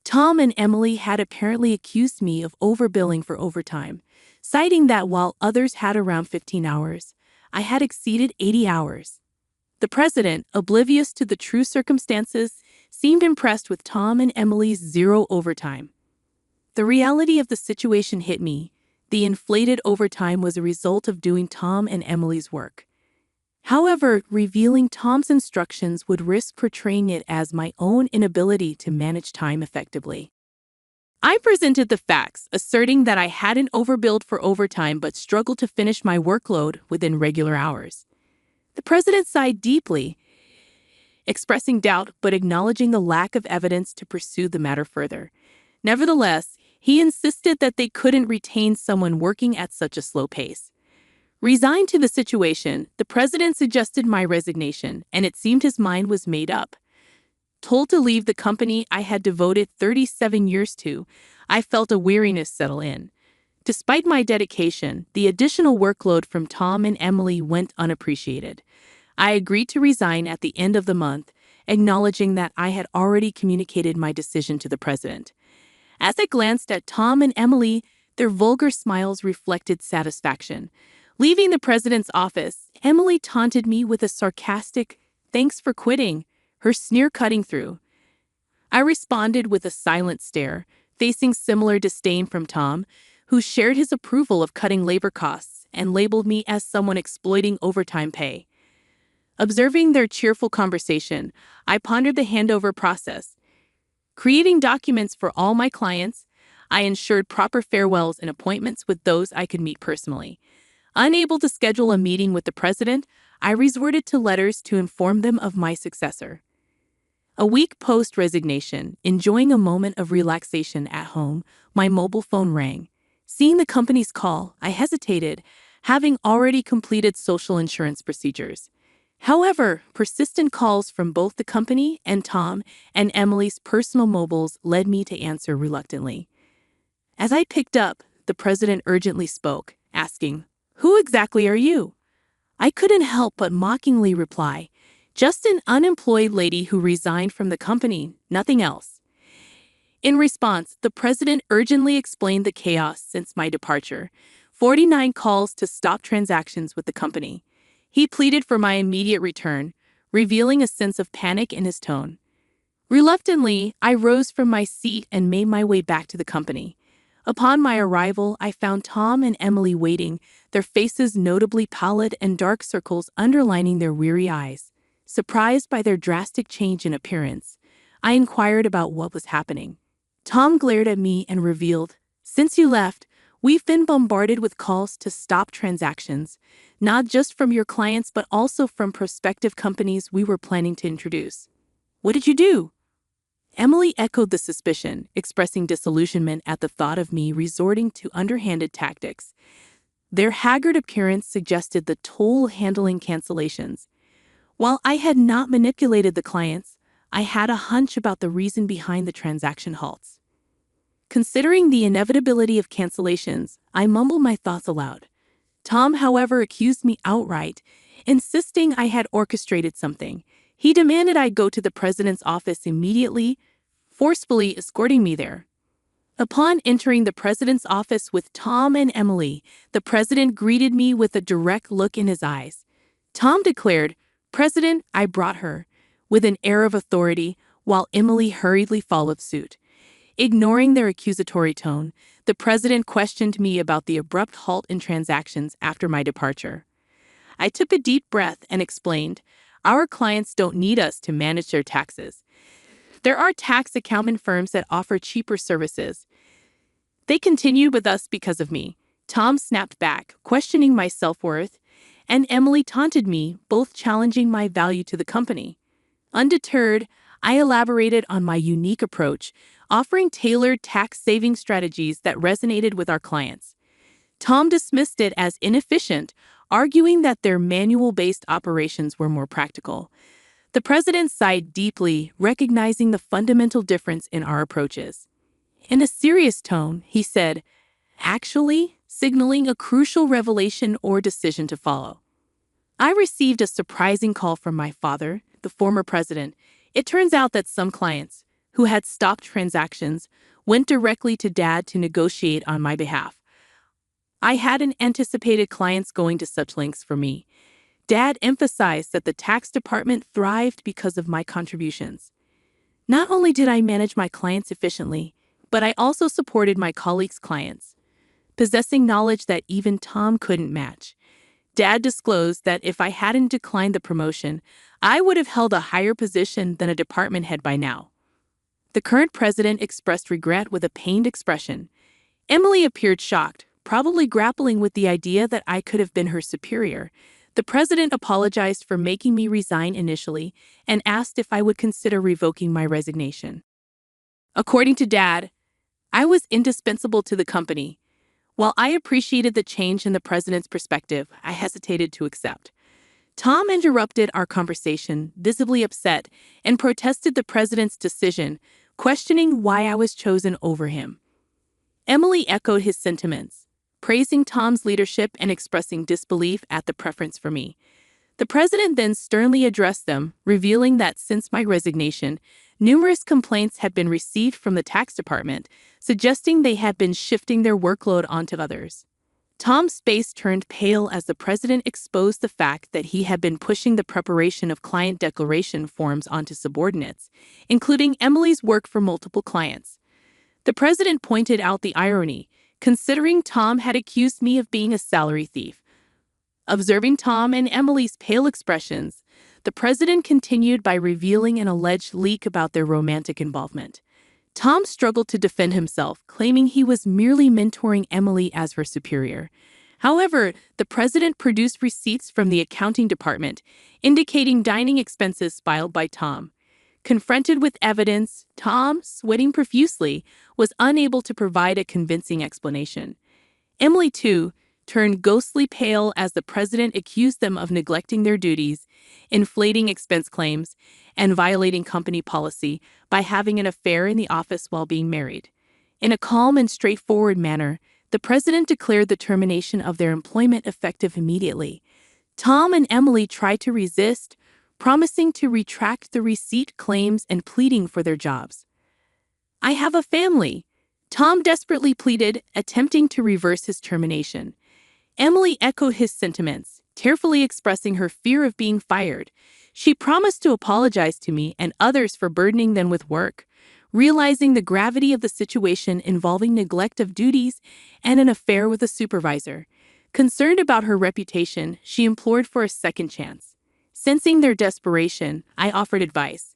Tom and Emily had apparently accused me of overbilling for overtime, citing that while others had around 15 hours, I had exceeded 80 hours. The president, oblivious to the true circumstances, seemed impressed with Tom and Emily's zero overtime. The reality of the situation hit me. The inflated overtime was a result of doing Tom and Emily's work. However, revealing Tom's instructions would risk portraying it as my own inability to manage time effectively. I presented the facts, asserting that I hadn't overbilled for overtime but struggled to finish my workload within regular hours. The president sighed deeply, expressing doubt but acknowledging the lack of evidence to pursue the matter further. Nevertheless, he insisted that they couldn't retain someone working at such a slow pace. Resigned to the situation, the president suggested my resignation, and it seemed his mind was made up. Told to leave the company I had devoted 37 years to, I felt a weariness settle in. Despite my dedication, the additional workload from Tom and Emily went unappreciated. I agreed to resign at the end of the month, acknowledging that I had already communicated my decision to the president. As I glanced at Tom and Emily, their vulgar smiles reflected satisfaction. Leaving the president's office, Emily taunted me with a sarcastic, "Thanks for quitting," her sneer cutting through. I responded with a silent stare, facing similar disdain from Tom, who shared his approval of cutting labor costs and labeled me as someone exploiting overtime pay. Observing their cheerful conversation, I pondered the handover process. Creating documents for all my clients, I ensured proper farewells and appointments with those I could meet personally. Unable to schedule a meeting with the president, I resorted to letters to inform them of my successor. A week post-resignation, enjoying a moment of relaxation at home, my mobile phone rang. Seeing the company's call, I hesitated, having already completed social insurance procedures. However, persistent calls from both the company and Tom and Emily's personal mobiles led me to answer reluctantly. As I picked up, the president urgently spoke, asking, "Who exactly are you?" I couldn't help but mockingly reply, "Just an unemployed lady who resigned from the company, nothing else." In response, the president urgently explained the chaos since my departure, 49 calls to stop transactions with the company. He pleaded for my immediate return, revealing a sense of panic in his tone. Reluctantly, I rose from my seat and made my way back to the company. Upon my arrival, I found Tom and Emily waiting, their faces notably pallid and dark circles underlining their weary eyes. Surprised by their drastic change in appearance, I inquired about what was happening. Tom glared at me and revealed, "Since you left, we've been bombarded with calls to stop transactions, not just from your clients but also from prospective companies we were planning to introduce." "What did you do?" Emily echoed the suspicion, expressing disillusionment at the thought of me resorting to underhanded tactics. Their haggard appearance suggested the toll handling cancellations. While I had not manipulated the clients, I had a hunch about the reason behind the transaction halts. Considering the inevitability of cancellations, I mumbled my thoughts aloud. Tom, however, accused me outright, insisting I had orchestrated something. He demanded I go to the president's office immediately, forcefully escorting me there. Upon entering the president's office with Tom and Emily, the president greeted me with a direct look in his eyes. Tom declared, "President, I brought her," with an air of authority, while Emily hurriedly followed suit. Ignoring their accusatory tone, the president questioned me about the abrupt halt in transactions after my departure. I took a deep breath and explained, "Our clients don't need us to manage their taxes. There are tax accountant firms that offer cheaper services. They continued with us because of me." Tom snapped back, questioning my self-worth, and Emily taunted me, both challenging my value to the company. Undeterred, I elaborated on my unique approach, offering tailored tax-saving strategies that resonated with our clients. Tom dismissed it as inefficient, arguing that their manual-based operations were more practical. The president sighed deeply, recognizing the fundamental difference in our approaches. In a serious tone, he said, "Actually," signaling a crucial revelation or decision to follow. I received a surprising call from my father, the former president. It turns out that some clients, who had stopped transactions, went directly to Dad to negotiate on my behalf. I hadn't anticipated clients going to such lengths for me. Dad emphasized that the tax department thrived because of my contributions. Not only did I manage my clients efficiently, but I also supported my colleagues' clients, possessing knowledge that even Tom couldn't match. Dad disclosed that if I hadn't declined the promotion, I would have held a higher position than a department head by now. The current president expressed regret with a pained expression. Emily appeared shocked, probably grappling with the idea that I could have been her superior. The president apologized for making me resign initially and asked if I would consider revoking my resignation. According to Dad, I was indispensable to the company. While I appreciated the change in the president's perspective, I hesitated to accept. Tom interrupted our conversation, visibly upset, and protested the president's decision, questioning why I was chosen over him. Emily echoed his sentiments, praising Tom's leadership and expressing disbelief at the preference for me. The president then sternly addressed them, revealing that since my resignation, numerous complaints had been received from the tax department, suggesting they had been shifting their workload onto others. Tom's face turned pale as the president exposed the fact that he had been pushing the preparation of client declaration forms onto subordinates, including Emily's work for multiple clients. The president pointed out the irony, considering Tom had accused me of being a salary thief. Observing Tom and Emily's pale expressions, the president continued by revealing an alleged leak about their romantic involvement. Tom struggled to defend himself, claiming he was merely mentoring Emily as her superior. However, the president produced receipts from the accounting department, indicating dining expenses filed by Tom. Confronted with evidence, Tom, sweating profusely, was unable to provide a convincing explanation. Emily, too, turned ghostly pale as the president accused them of neglecting their duties, inflating expense claims, and violating company policy by having an affair in the office while being married. In a calm and straightforward manner, the president declared the termination of their employment effective immediately. Tom and Emily tried to resist, promising to retract the receipt claims and pleading for their jobs. "I have a family," Tom desperately pleaded, attempting to reverse his termination. Emily echoed his sentiments, tearfully expressing her fear of being fired. She promised to apologize to me and others for burdening them with work, realizing the gravity of the situation involving neglect of duties and an affair with a supervisor. Concerned about her reputation, she implored for a second chance. Sensing their desperation, I offered advice.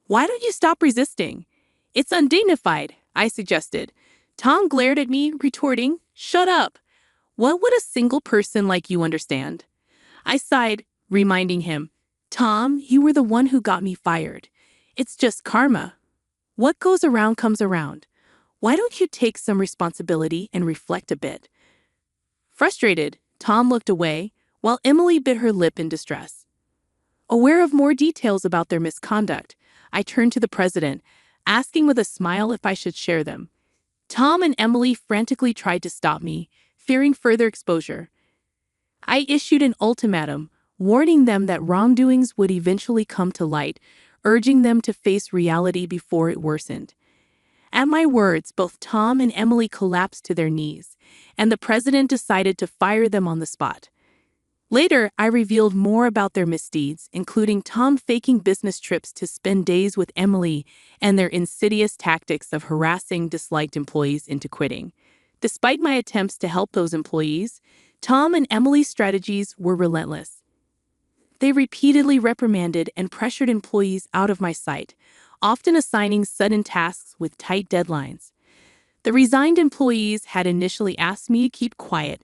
"Why don't you stop resisting? It's undignified," I suggested. Tom glared at me, retorting, "Shut up. What would a single person like you understand?" I sighed, reminding him, "Tom, you were the one who got me fired. It's just karma. What goes around comes around. Why don't you take some responsibility and reflect a bit?" Frustrated, Tom looked away, while Emily bit her lip in distress. Aware of more details about their misconduct, I turned to the president, asking with a smile if I should share them. Tom and Emily frantically tried to stop me, fearing further exposure. I issued an ultimatum, warning them that wrongdoings would eventually come to light, urging them to face reality before it worsened. At my words, both Tom and Emily collapsed to their knees, and the president decided to fire them on the spot. Later, I revealed more about their misdeeds, including Tom faking business trips to spend days with Emily and their insidious tactics of harassing disliked employees into quitting. Despite my attempts to help those employees, Tom and Emily's strategies were relentless. They repeatedly reprimanded and pressured employees out of my sight, often assigning sudden tasks with tight deadlines. The resigned employees had initially asked me to keep quiet,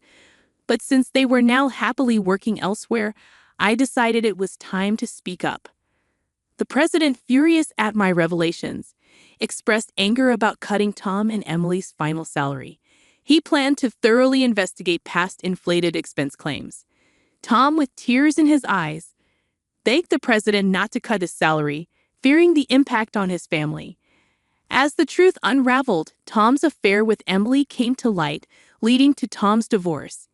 but since they were now happily working elsewhere, I decided it was time to speak up. The president, furious at my revelations, expressed anger about cutting Tom and Emily's final salary. He planned to thoroughly investigate past inflated expense claims. Tom, with tears in his eyes, begged the president not to cut his salary, fearing the impact on his family. As the truth unraveled, Tom's affair with Emily came to light, leading to Tom's divorce.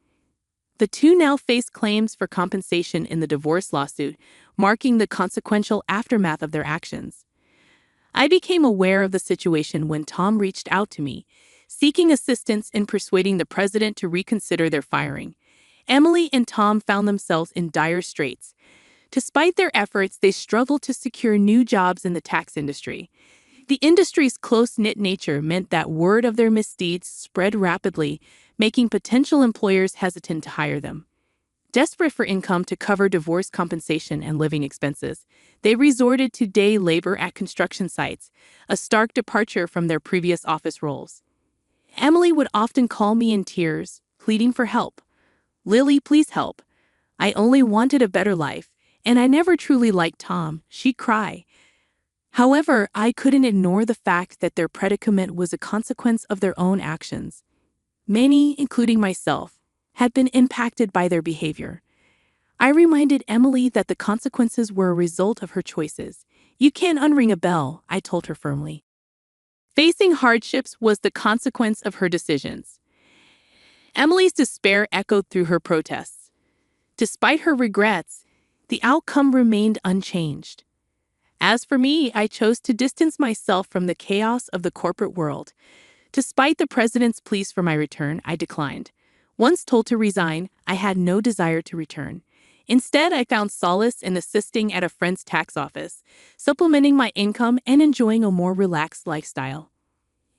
The two now face claims for compensation in the divorce lawsuit, marking the consequential aftermath of their actions. I became aware of the situation when Tom reached out to me, seeking assistance in persuading the president to reconsider their firing. Emily and Tom found themselves in dire straits. Despite their efforts, they struggled to secure new jobs in the tax industry. The industry's close-knit nature meant that word of their misdeeds spread rapidly, making potential employers hesitant to hire them. Desperate for income to cover divorce compensation and living expenses, they resorted to day labor at construction sites, a stark departure from their previous office roles. Emily would often call me in tears, pleading for help. "Lily, please help. I only wanted a better life, and I never truly liked Tom," she'd cry. However, I couldn't ignore the fact that their predicament was a consequence of their own actions. Many, including myself, had been impacted by their behavior. I reminded Emily that the consequences were a result of her choices. "You can't unring a bell," I told her firmly. Facing hardships was the consequence of her decisions. Emily's despair echoed through her protests. Despite her regrets, the outcome remained unchanged. As for me, I chose to distance myself from the chaos of the corporate world. Despite the president's pleas for my return, I declined. Once told to resign, I had no desire to return. Instead, I found solace in assisting at a friend's tax office, supplementing my income and enjoying a more relaxed lifestyle.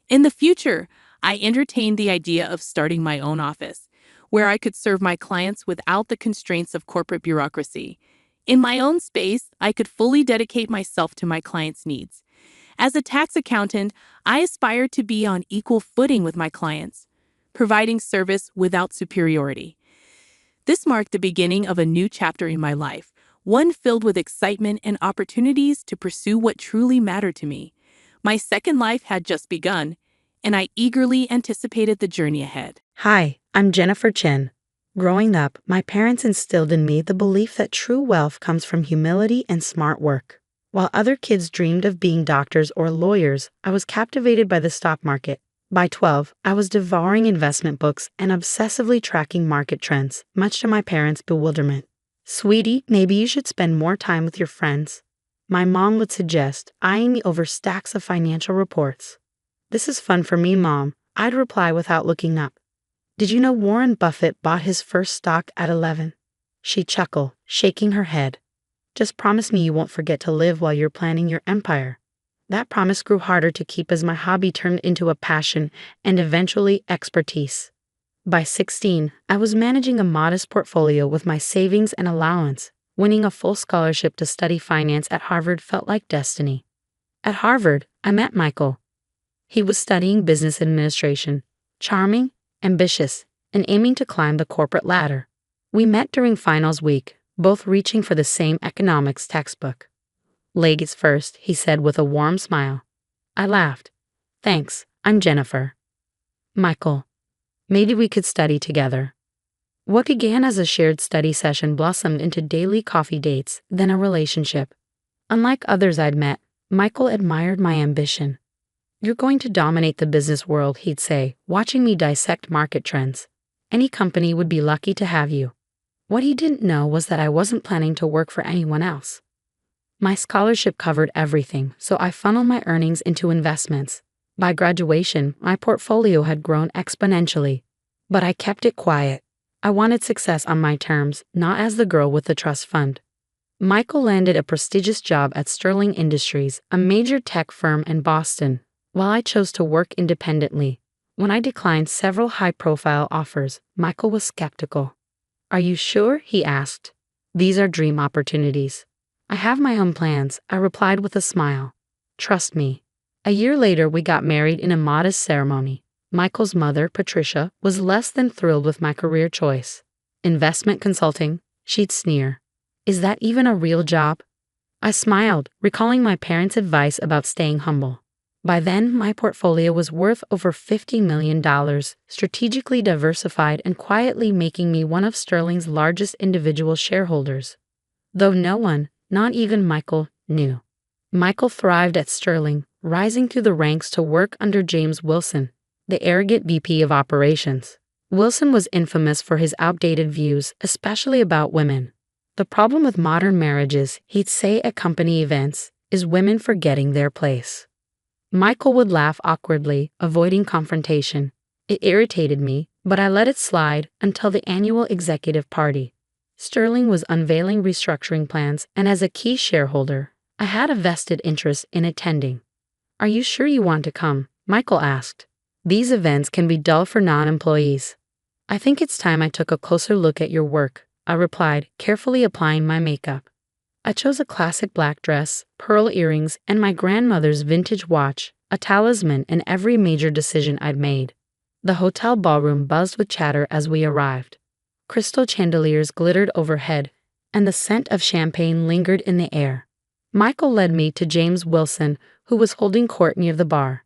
In the future, I entertained the idea of starting my own office, where I could serve my clients without the constraints of corporate bureaucracy. In my own space, I could fully dedicate myself to my clients' needs. As a tax accountant, I aspired to be on equal footing with my clients, providing service without superiority. This marked the beginning of a new chapter in my life, one filled with excitement and opportunities to pursue what truly mattered to me. My second life had just begun, and I eagerly anticipated the journey ahead. Hi, I'm Jennifer Chen. Growing up, my parents instilled in me the belief that true wealth comes from humility and smart work. While other kids dreamed of being doctors or lawyers, I was captivated by the stock market. By 12, I was devouring investment books and obsessively tracking market trends, much to my parents' bewilderment. "Sweetie, maybe you should spend more time with your friends," my mom would suggest, eyeing me over stacks of financial reports. "This is fun for me, Mom," I'd reply without looking up. "Did you know Warren Buffett bought his first stock at 11? She'd chuckle, shaking her head. "Just promise me you won't forget to live while you're planning your empire." That promise grew harder to keep as my hobby turned into a passion and eventually expertise. By 16, I was managing a modest portfolio with my savings and allowance. Winning a full scholarship to study finance at Harvard felt like destiny. At Harvard, I met Michael. He was studying business administration, charming, ambitious, and aiming to climb the corporate ladder. We met during finals week, both reaching for the same economics textbook. "Ladies first," he said with a warm smile. I laughed. "Thanks, I'm Jennifer." "Michael, maybe we could study together." What began as a shared study session blossomed into daily coffee dates, then a relationship. Unlike others I'd met, Michael admired my ambition. "You're going to dominate the business world," he'd say, watching me dissect market trends. "Any company would be lucky to have you." What he didn't know was that I wasn't planning to work for anyone else. My scholarship covered everything, so I funneled my earnings into investments. By graduation, my portfolio had grown exponentially. But I kept it quiet. I wanted success on my terms, not as the girl with the trust fund. Michael landed a prestigious job at Sterling Industries, a major tech firm in Boston, while I chose to work independently. When I declined several high-profile offers, Michael was skeptical. "Are you sure?" he asked. "These are dream opportunities." "I have my own plans," I replied with a smile. "Trust me." A year later, we got married in a modest ceremony. Michael's mother, Patricia, was less than thrilled with my career choice. "Investment consulting," she'd sneer. "Is that even a real job?" I smiled, recalling my parents' advice about staying humble. By then, my portfolio was worth over $50 million, strategically diversified and quietly making me one of Sterling's largest individual shareholders. Though no one, not even Michael, knew. Michael thrived at Sterling, rising through the ranks to work under James Wilson, the arrogant VP of operations. Wilson was infamous for his outdated views, especially about women. "The problem with modern marriages," he'd say at company events, "is women forgetting their place." Michael would laugh awkwardly, avoiding confrontation. It irritated me, but I let it slide until the annual executive party. Sterling was unveiling restructuring plans, and as a key shareholder, I had a vested interest in attending. "Are you sure you want to come?" Michael asked. "These events can be dull for non-employees." "I think it's time I took a closer look at your work," I replied, carefully applying my makeup. I chose a classic black dress, pearl earrings, and my grandmother's vintage watch, a talisman in every major decision I'd made. The hotel ballroom buzzed with chatter as we arrived. Crystal chandeliers glittered overhead, and the scent of champagne lingered in the air. Michael led me to James Wilson, who was holding court near the bar.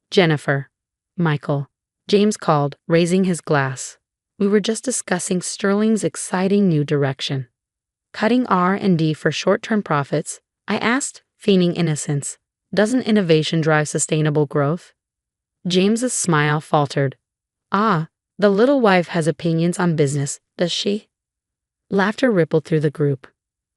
"Jennifer." "Michael," James called, raising his glass. We were just discussing Sterling's exciting new direction. "Cutting R&D for short-term profits?" I asked, feigning innocence. "Doesn't innovation drive sustainable growth?" James's smile faltered. "Ah, the little wife has opinions on business, does she?" Laughter rippled through the group.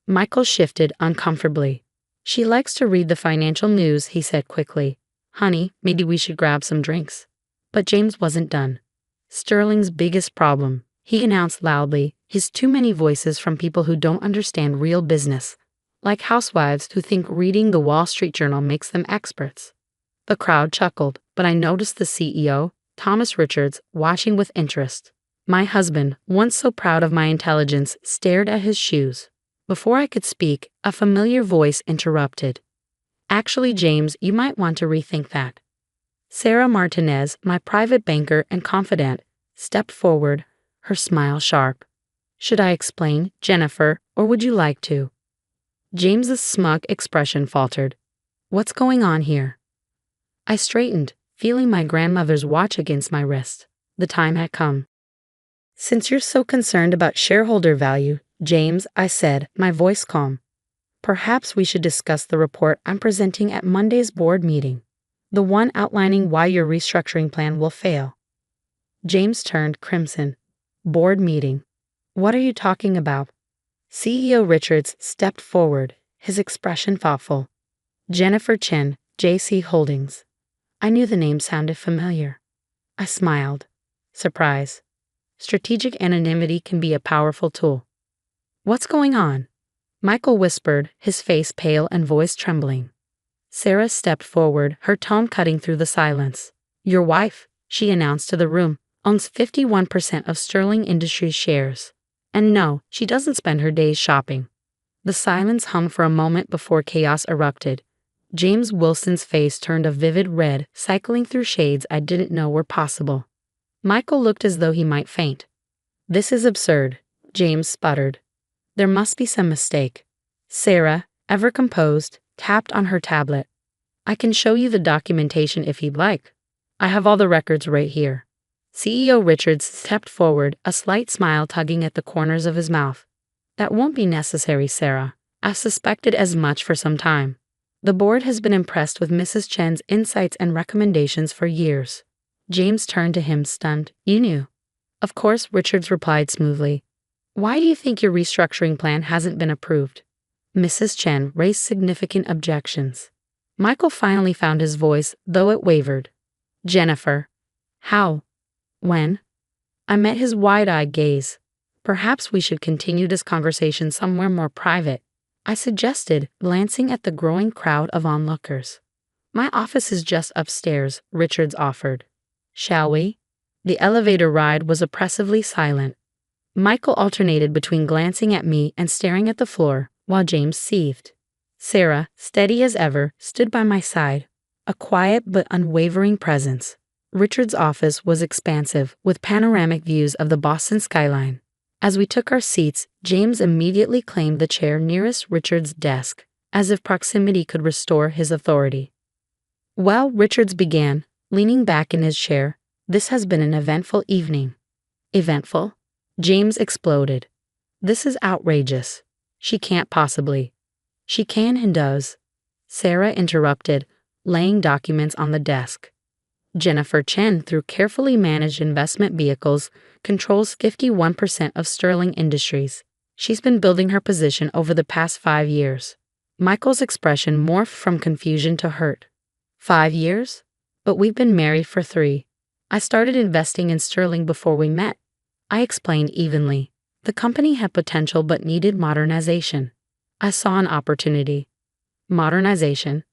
Michael shifted uncomfortably. "She likes to read the financial news," he said quickly. "Honey, maybe we should grab some drinks." But James wasn't done. "Sterling's biggest problem," he announced loudly, "is too many voices from people who don't understand real business, like housewives who think reading the Wall Street Journal makes them experts." The crowd chuckled, but I noticed the CEO, Thomas Richards, watching with interest. My husband, once so proud of my intelligence, stared at his shoes. Before I could speak, a familiar voice interrupted. "Actually, James, you might want to rethink that." Sarah Martinez, my private banker and confidant, stepped forward, her smile sharp. "Should I explain, Jennifer, or would you like to?" James's smug expression faltered. "What's going on here?" I straightened, feeling my grandmother's watch against my wrist. The time had come. "Since you're so concerned about shareholder value, James," I said, my voice calm, "perhaps we should discuss the report I'm presenting at Monday's board meeting, the one outlining why your restructuring plan will fail." James turned crimson. "Board meeting? What are you talking about?" CEO Richards stepped forward, his expression thoughtful. "Jennifer Chen, JC Holdings." I knew the name sounded familiar. I smiled. Surprise. Strategic anonymity can be a powerful tool. "What's going on?" Michael whispered, his face pale and voice trembling. Sarah stepped forward, her tone cutting through the silence. "Your wife," she announced to the room, "owns 51% of Sterling Industries shares. And no, she doesn't spend her days shopping." The silence hung for a moment before chaos erupted. James Wilson's face turned a vivid red, cycling through shades I didn't know were possible. Michael looked as though he might faint. "This is absurd," James sputtered. "There must be some mistake." Sarah, ever composed, tapped on her tablet. "I can show you the documentation if you'd like. I have all the records right here." CEO Richards stepped forward, a slight smile tugging at the corners of his mouth. That won't be necessary, Sarah. I've suspected as much for some time. The board has been impressed with Mrs. Chen's insights and recommendations for years. James turned to him, stunned. You knew? Of course, Richards replied smoothly. Why do you think your restructuring plan hasn't been approved? Mrs. Chen raised significant objections. Michael finally found his voice, though it wavered. Jennifer. How? When? I met his wide-eyed gaze. Perhaps we should continue this conversation somewhere more private, I suggested, glancing at the growing crowd of onlookers. My office is just upstairs, Richards offered. Shall we? The elevator ride was oppressively silent. Michael alternated between glancing at me and staring at the floor, while James seethed. Sarah, steady as ever, stood by my side, a quiet but unwavering presence. Richard's office was expansive, with panoramic views of the Boston skyline. As we took our seats, James immediately claimed the chair nearest Richard's desk, as if proximity could restore his authority. Well, Richards began, leaning back in his chair, this has been an eventful evening. Eventful? James exploded. This is outrageous. She can't possibly. She can and does. Sarah interrupted, laying documents on the desk. Jennifer Chen, through carefully managed investment vehicles, controls 51% of Sterling Industries. She's been building her position over the past 5 years. Michael's expression morphed from confusion to hurt. 5 years? But we've been married for 3. I started investing in Sterling before we met. I explained evenly. The company had potential but needed modernization. I saw an opportunity. Modernization?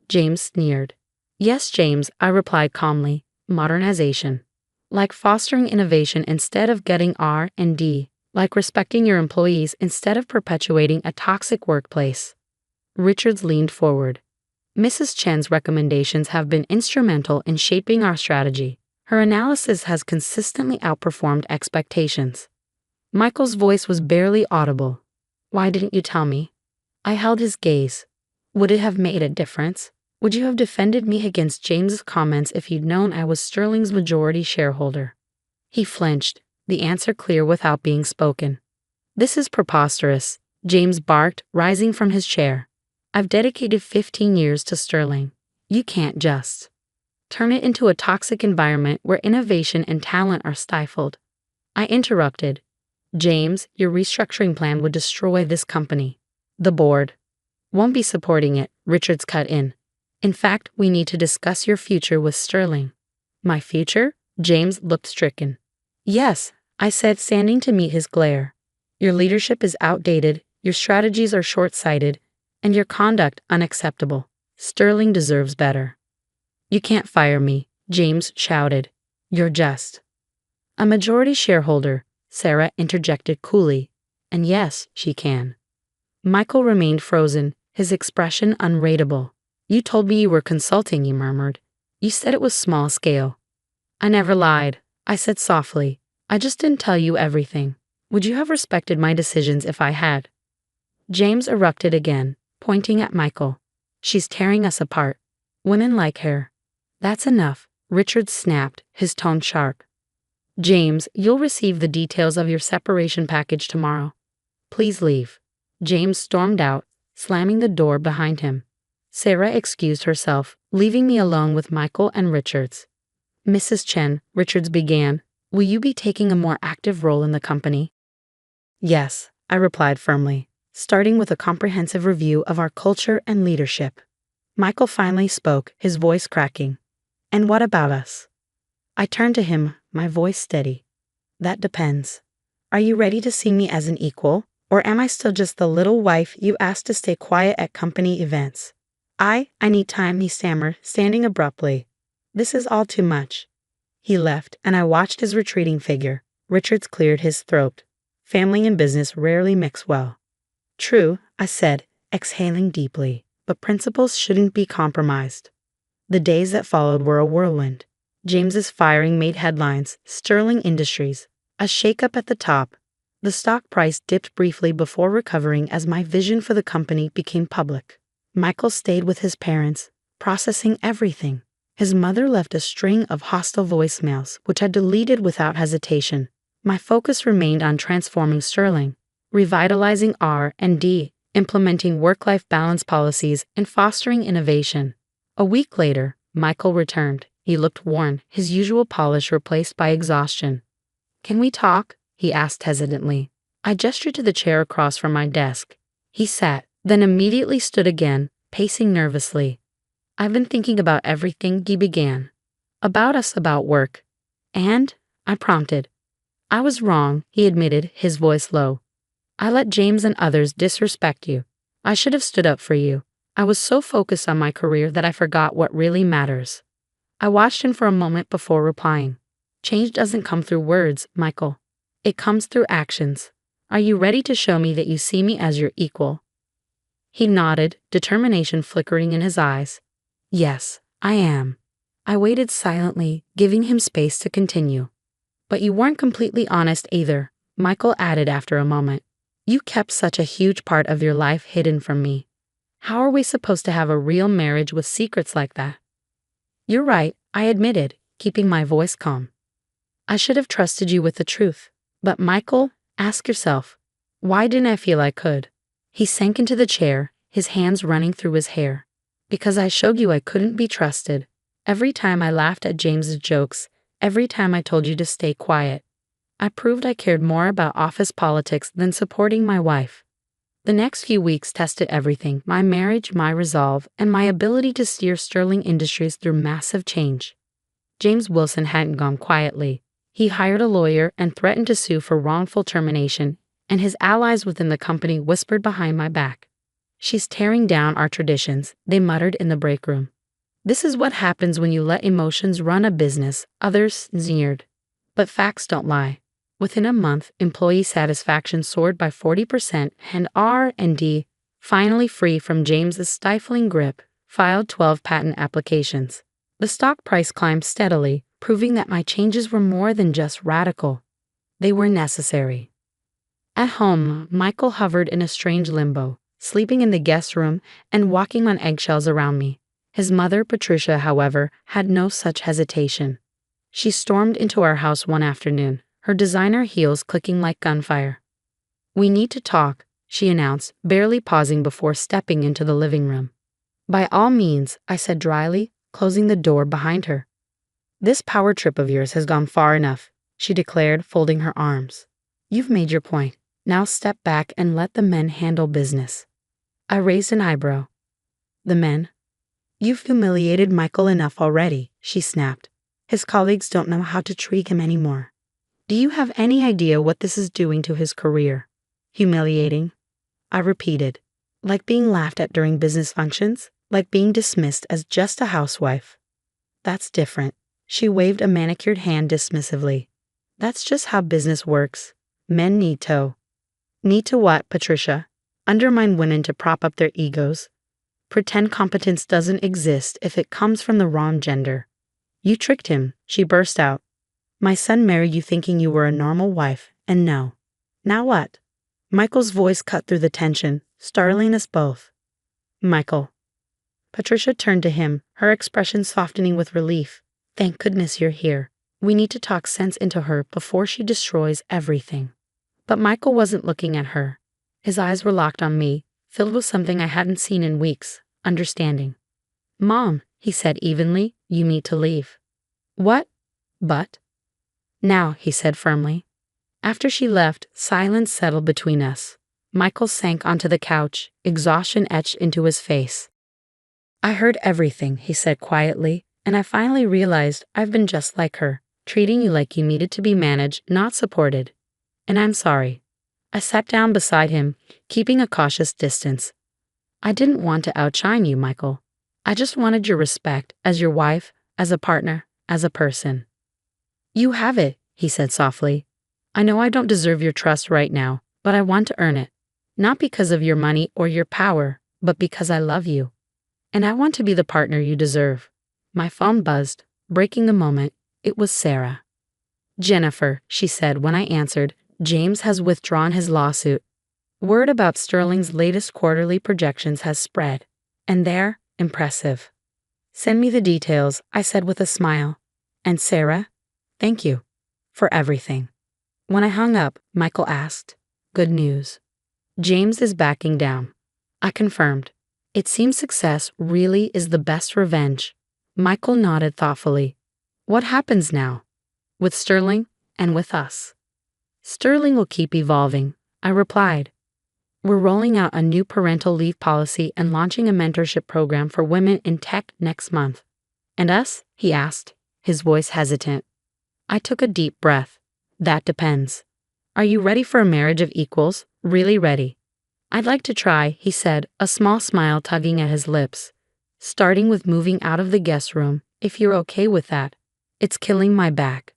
James sneered. Yes, James, I replied calmly. Modernization. Like fostering innovation instead of getting R&D. Like respecting your employees instead of perpetuating a toxic workplace. Richards leaned forward. Mrs. Chen's recommendations have been instrumental in shaping our strategy. Her analysis has consistently outperformed expectations. Michael's voice was barely audible. Why didn't you tell me? I held his gaze. Would it have made a difference? Would you have defended me against James's comments if you'd known I was Sterling's majority shareholder? He flinched, the answer clear without being spoken. This is preposterous, James barked, rising from his chair. I've dedicated 15 years to Sterling. You can't just turn it into a toxic environment where innovation and talent are stifled. I interrupted. James, your restructuring plan would destroy this company. The board won't be supporting it, Richards cut in. In fact, we need to discuss your future with Sterling. My future? James looked stricken. Yes, I said, standing to meet his glare. Your leadership is outdated, your strategies are short-sighted, and your conduct unacceptable. Sterling deserves better. You can't fire me, James shouted. You're just a majority shareholder, Sarah interjected coolly. And yes, she can. Michael remained frozen, his expression unreadable. You told me you were consulting, he murmured. You said it was small scale. I never lied, I said softly. I just didn't tell you everything. Would you have respected my decisions if I had? James erupted again, pointing at Michael. She's tearing us apart. Women like her. That's enough, Richard snapped, his tone sharp. James, you'll receive the details of your separation package tomorrow. Please leave. James stormed out, slamming the door behind him. Sarah excused herself, leaving me alone with Michael and Richards. Mrs. Chen, Richards began, will you be taking a more active role in the company? Yes, I replied firmly, starting with a comprehensive review of our culture and leadership. Michael finally spoke, his voice cracking. And what about us? I turned to him, my voice steady. That depends. Are you ready to see me as an equal, or am I still just the little wife you asked to stay quiet at company events? I need time, he stammered, standing abruptly. This is all too much. He left, and I watched his retreating figure. Richards cleared his throat. Family and business rarely mix well. True, I said, exhaling deeply, but principles shouldn't be compromised. The days that followed were a whirlwind. James's firing made headlines, Sterling Industries, a shakeup at the top. The stock price dipped briefly before recovering as my vision for the company became public. Michael stayed with his parents, processing everything. His mother left a string of hostile voicemails, which I deleted without hesitation. My focus remained on transforming Sterling, revitalizing R&D, implementing work-life balance policies, and fostering innovation. A week later, Michael returned. He looked worn, his usual polish replaced by exhaustion. "Can we talk?" he asked hesitantly. I gestured to the chair across from my desk. He sat, then immediately stood again, pacing nervously. "I've been thinking about everything," he began. "About us, about work." "And?" I prompted. "I was wrong," he admitted, his voice low. "I let James and others disrespect you. I should have stood up for you. I was so focused on my career that I forgot what really matters." I watched him for a moment before replying. "Change doesn't come through words, Michael. It comes through actions. Are you ready to show me that you see me as your equal?" He nodded, determination flickering in his eyes. "Yes, I am." I waited silently, giving him space to continue. "But you weren't completely honest either," Michael added after a moment. "You kept such a huge part of your life hidden from me. How are we supposed to have a real marriage with secrets like that?" "You're right," I admitted, keeping my voice calm. "I should have trusted you with the truth. But Michael, ask yourself, why didn't I feel I could?" He sank into the chair, his hands running through his hair. "Because I showed you I couldn't be trusted. Every time I laughed at James's jokes, every time I told you to stay quiet, I proved I cared more about office politics than supporting my wife." The next few weeks tested everything: my marriage, my resolve, and my ability to steer Sterling Industries through massive change. James Wilson hadn't gone quietly. He hired a lawyer and threatened to sue for wrongful termination, and his allies within the company whispered behind my back. "She's tearing down our traditions," they muttered in the break room. "This is what happens when you let emotions run a business," others sneered. But facts don't lie. Within a month, employee satisfaction soared by 40%, and R&D, finally free from James's stifling grip, filed 12 patent applications. The stock price climbed steadily, proving that my changes were more than just radical. They were necessary. At home, Michael hovered in a strange limbo, sleeping in the guest room and walking on eggshells around me. His mother, Patricia, however, had no such hesitation. She stormed into our house one afternoon, her designer heels clicking like gunfire. "We need to talk," she announced, barely pausing before stepping into the living room. "By all means," I said dryly, closing the door behind her. "This power trip of yours has gone far enough," she declared, folding her arms. "You've made your point. Now step back and let the men handle business." I raised an eyebrow. "The men?" "You've humiliated Michael enough already," she snapped. "His colleagues don't know how to treat him anymore. Do you have any idea what this is doing to his career?" "Humiliating?" I repeated. "Like being laughed at during business functions? Like being dismissed as just a housewife?" "That's different." She waved a manicured hand dismissively. "That's just how business works. Men need to." "Need to what, Patricia?" "Undermine women to prop up their egos. Pretend competence doesn't exist if it comes from the wrong gender." "You tricked him," she burst out. "My son married you thinking you were a normal wife, and no. Now what?" Michael's voice cut through the tension, startling us both. "Michael." Patricia turned to him, her expression softening with relief. "Thank goodness you're here. We need to talk sense into her before she destroys everything." But Michael wasn't looking at her. His eyes were locked on me, filled with something I hadn't seen in weeks: understanding. "Mom," he said evenly, "you need to leave." "What?" "But." "Now," he said firmly. After she left, silence settled between us. Michael sank onto the couch, exhaustion etched into his face. "I heard everything," he said quietly, "and I finally realized I've been just like her, treating you like you needed to be managed, not supported. And I'm sorry." I sat down beside him, keeping a cautious distance. "I didn't want to outshine you, Michael. I just wanted your respect as your wife, as a partner, as a person." "You have it," he said softly. "I know I don't deserve your trust right now, but I want to earn it. Not because of your money or your power, but because I love you. And I want to be the partner you deserve." My phone buzzed, breaking the moment. It was Sarah. "Jennifer," she said when I answered, "James has withdrawn his lawsuit. Word about Sterling's latest quarterly projections has spread, and they're impressive." Send me the details, I said with a smile. And Sarah, thank you for everything. When I hung up, Michael asked, good news. James is backing down. I confirmed. It seems success really is the best revenge. Michael nodded thoughtfully. What happens now? With Sterling and with us? Sterling will keep evolving, I replied. We're rolling out a new parental leave policy and launching a mentorship program for women in tech next month. And us? He asked, his voice hesitant. I took a deep breath. That depends. Are you ready for a marriage of equals? Really ready? I'd like to try, he said, a small smile tugging at his lips. Starting with moving out of the guest room, if you're okay with that. It's killing my back.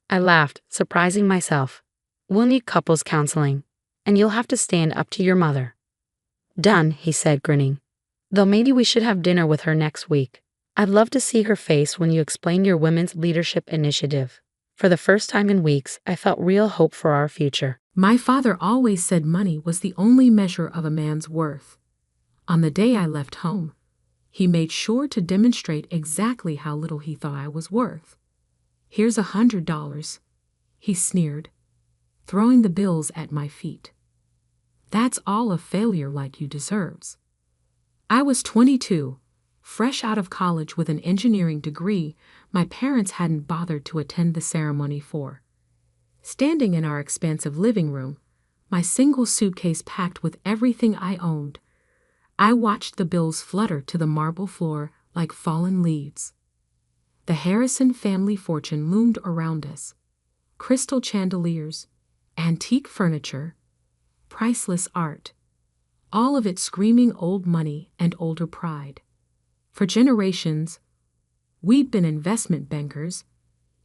I laughed, surprising myself. We'll need couples counseling, and you'll have to stand up to your mother. Done, he said, grinning. Though maybe we should have dinner with her next week. I'd love to see her face when you explain your women's leadership initiative. For the first time in weeks, I felt real hope for our future. My father always said money was the only measure of a man's worth. On the day I left home, he made sure to demonstrate exactly how little he thought I was worth. Here's $100, he sneered, throwing the bills at my feet. That's all a failure like you deserves. I was 22, fresh out of college with an engineering degree my parents hadn't bothered to attend the ceremony for. Standing in our expansive living room, my single suitcase packed with everything I owned, I watched the bills flutter to the marble floor like fallen leaves. The Harrison family fortune loomed around us. Crystal chandeliers, antique furniture, priceless art, all of it screaming old money and older pride. For generations, we'd been investment bankers,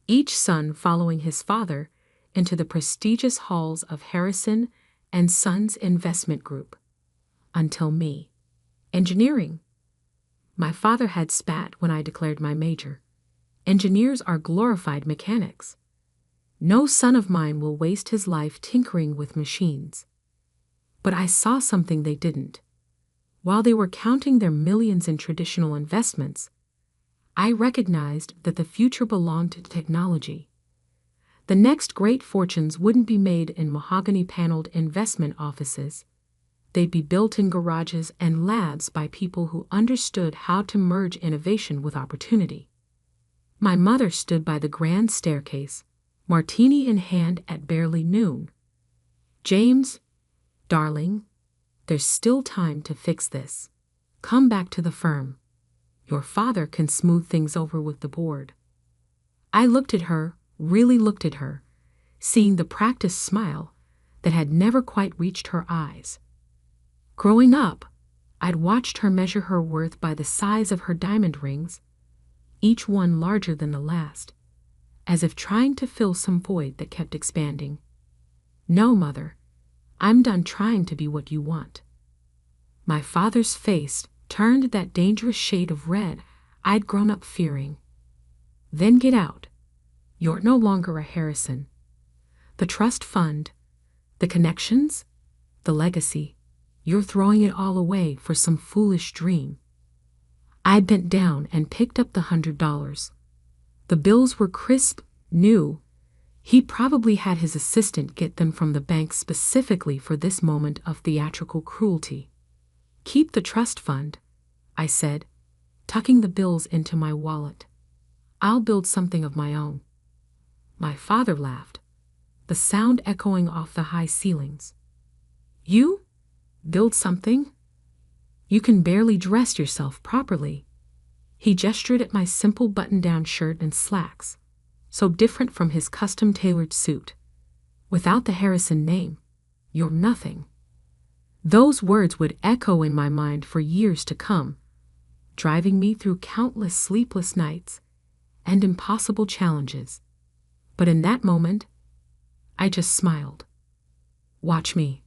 each son following his father into the prestigious halls of Harrison and Sons Investment Group. Until me. Engineering. My father had spat when I declared my major. Engineers are glorified mechanics. No son of mine will waste his life tinkering with machines. But I saw something they didn't. While they were counting their millions in traditional investments, I recognized that the future belonged to technology. The next great fortunes wouldn't be made in mahogany-paneled investment offices. They'd be built in garages and labs by people who understood how to merge innovation with opportunity. My mother stood by the grand staircase, martini in hand at barely noon. James, darling, there's still time to fix this. Come back to the firm. Your father can smooth things over with the board. I looked at her, really looked at her, seeing the practiced smile that had never quite reached her eyes. Growing up, I'd watched her measure her worth by the size of her diamond rings, each one larger than the last, as if trying to fill some void that kept expanding. No, Mother, I'm done trying to be what you want. My father's face turned that dangerous shade of red I'd grown up fearing. Then get out. You're no longer a Harrison. The trust fund, the connections, the legacy, you're throwing it all away for some foolish dream. I bent down and picked up the $100. The bills were crisp, new. He probably had his assistant get them from the bank specifically for this moment of theatrical cruelty. Keep the trust fund, I said, tucking the bills into my wallet. I'll build something of my own. My father laughed, the sound echoing off the high ceilings. You? Build something? You can barely dress yourself properly. He gestured at my simple button-down shirt and slacks, so different from his custom-tailored suit. Without the Harrison name, you're nothing. Those words would echo in my mind for years to come, driving me through countless sleepless nights and impossible challenges. But in that moment, I just smiled. Watch me.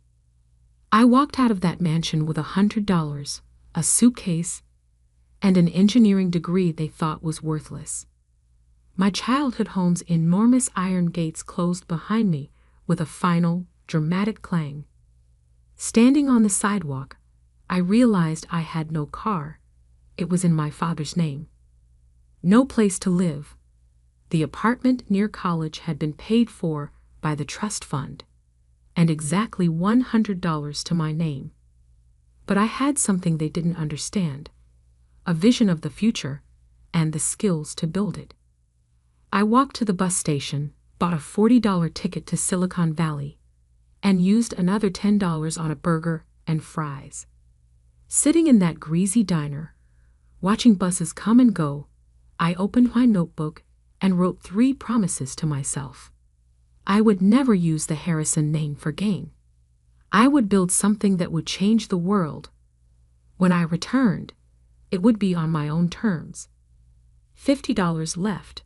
I walked out of that mansion with $100, a suitcase, and an engineering degree they thought was worthless. My childhood home's enormous iron gates closed behind me with a final, dramatic clang. Standing on the sidewalk, I realized I had no car. It was in my father's name. No place to live. The apartment near college had been paid for by the trust fund, and exactly $100 to my name. But I had something they didn't understand: a vision of the future and the skills to build it. I walked to the bus station, bought a $40 ticket to Silicon Valley, and used another $10 on a burger and fries. Sitting in that greasy diner, watching buses come and go, I opened my notebook and wrote 3 promises to myself. I would never use the Harrison name for gain. I would build something that would change the world. When I returned, it would be on my own terms. $50 left.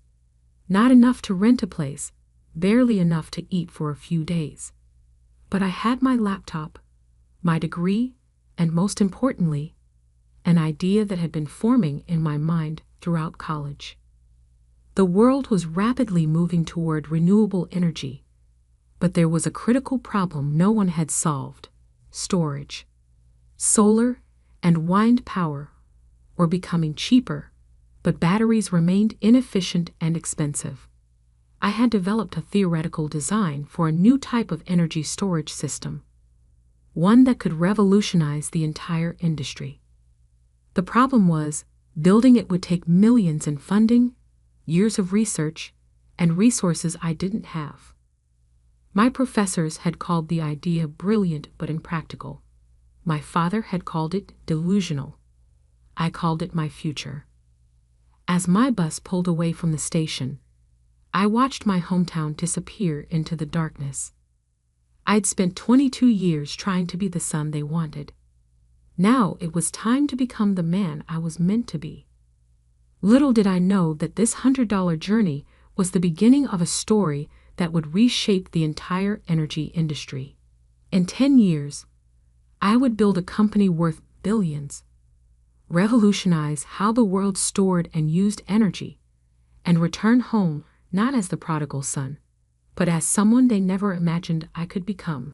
Not enough to rent a place, barely enough to eat for a few days. But I had my laptop, my degree, and most importantly, an idea that had been forming in my mind throughout college. The world was rapidly moving toward renewable energy, but there was a critical problem no one had solved: storage. Solar and wind power were becoming cheaper, but batteries remained inefficient and expensive. I had developed a theoretical design for a new type of energy storage system, one that could revolutionize the entire industry. The problem was, building it would take millions in funding, years of research, and resources I didn't have. My professors had called the idea brilliant but impractical. My father had called it delusional. I called it my future. As my bus pulled away from the station, I watched my hometown disappear into the darkness. I'd spent 22 years trying to be the son they wanted. Now it was time to become the man I was meant to be. Little did I know that this $100 journey was the beginning of a story that would reshape the entire energy industry. In 10 years, I would build a company worth billions, revolutionize how the world stored and used energy, and return home not as the prodigal son, but as someone they never imagined I could become.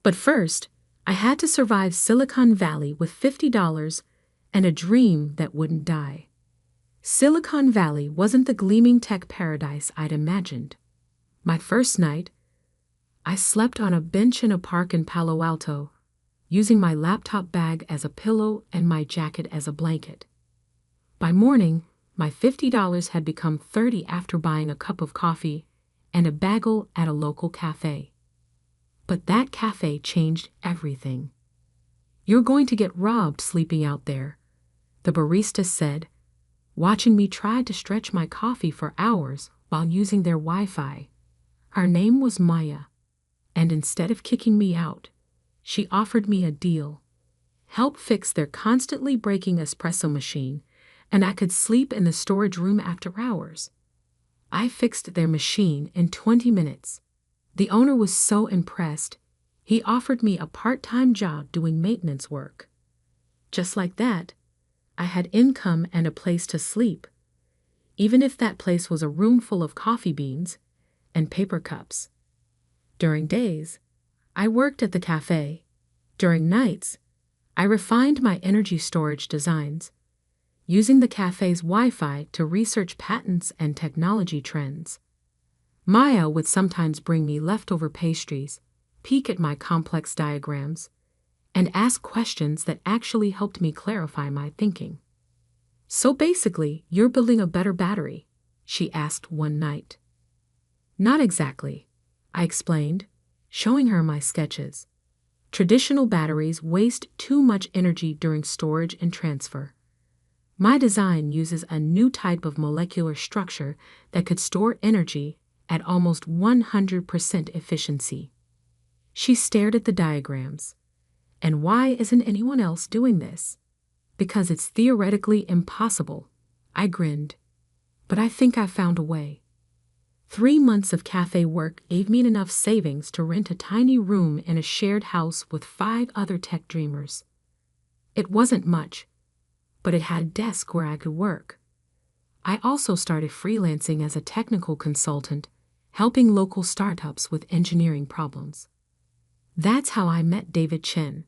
But first, I had to survive Silicon Valley with $50 and a dream that wouldn't die. Silicon Valley wasn't the gleaming tech paradise I'd imagined. My first night, I slept on a bench in a park in Palo Alto, using my laptop bag as a pillow and my jacket as a blanket. By morning, my $50 had become $30 after buying a cup of coffee and a bagel at a local cafe. But that cafe changed everything. "You're going to get robbed sleeping out there," the barista said, watching me try to stretch my coffee for hours while using their Wi-Fi. Her name was Maya, and instead of kicking me out, she offered me a deal: help fix their constantly breaking espresso machine, and I could sleep in the storage room after hours. I fixed their machine in 20 minutes. The owner was so impressed, he offered me a part-time job doing maintenance work. Just like that, I had income and a place to sleep, even if that place was a room full of coffee beans and paper cups. During days, I worked at the cafe. During nights, I refined my energy storage designs, using the cafe's Wi-Fi to research patents and technology trends. Maya would sometimes bring me leftover pastries, peek at my complex diagrams, and ask questions that actually helped me clarify my thinking. "So basically, you're building a better battery?" she asked one night. "Not exactly," I explained, showing her my sketches. "Traditional batteries waste too much energy during storage and transfer. My design uses a new type of molecular structure that could store energy at almost 100% efficiency." She stared at the diagrams. "And why isn't anyone else doing this?" "Because it's theoretically impossible," I grinned. "But I think I found a way." 3 months of cafe work gave me enough savings to rent a tiny room in a shared house with 5 other tech dreamers. It wasn't much, but it had a desk where I could work. I also started freelancing as a technical consultant, helping local startups with engineering problems. That's how I met David Chen.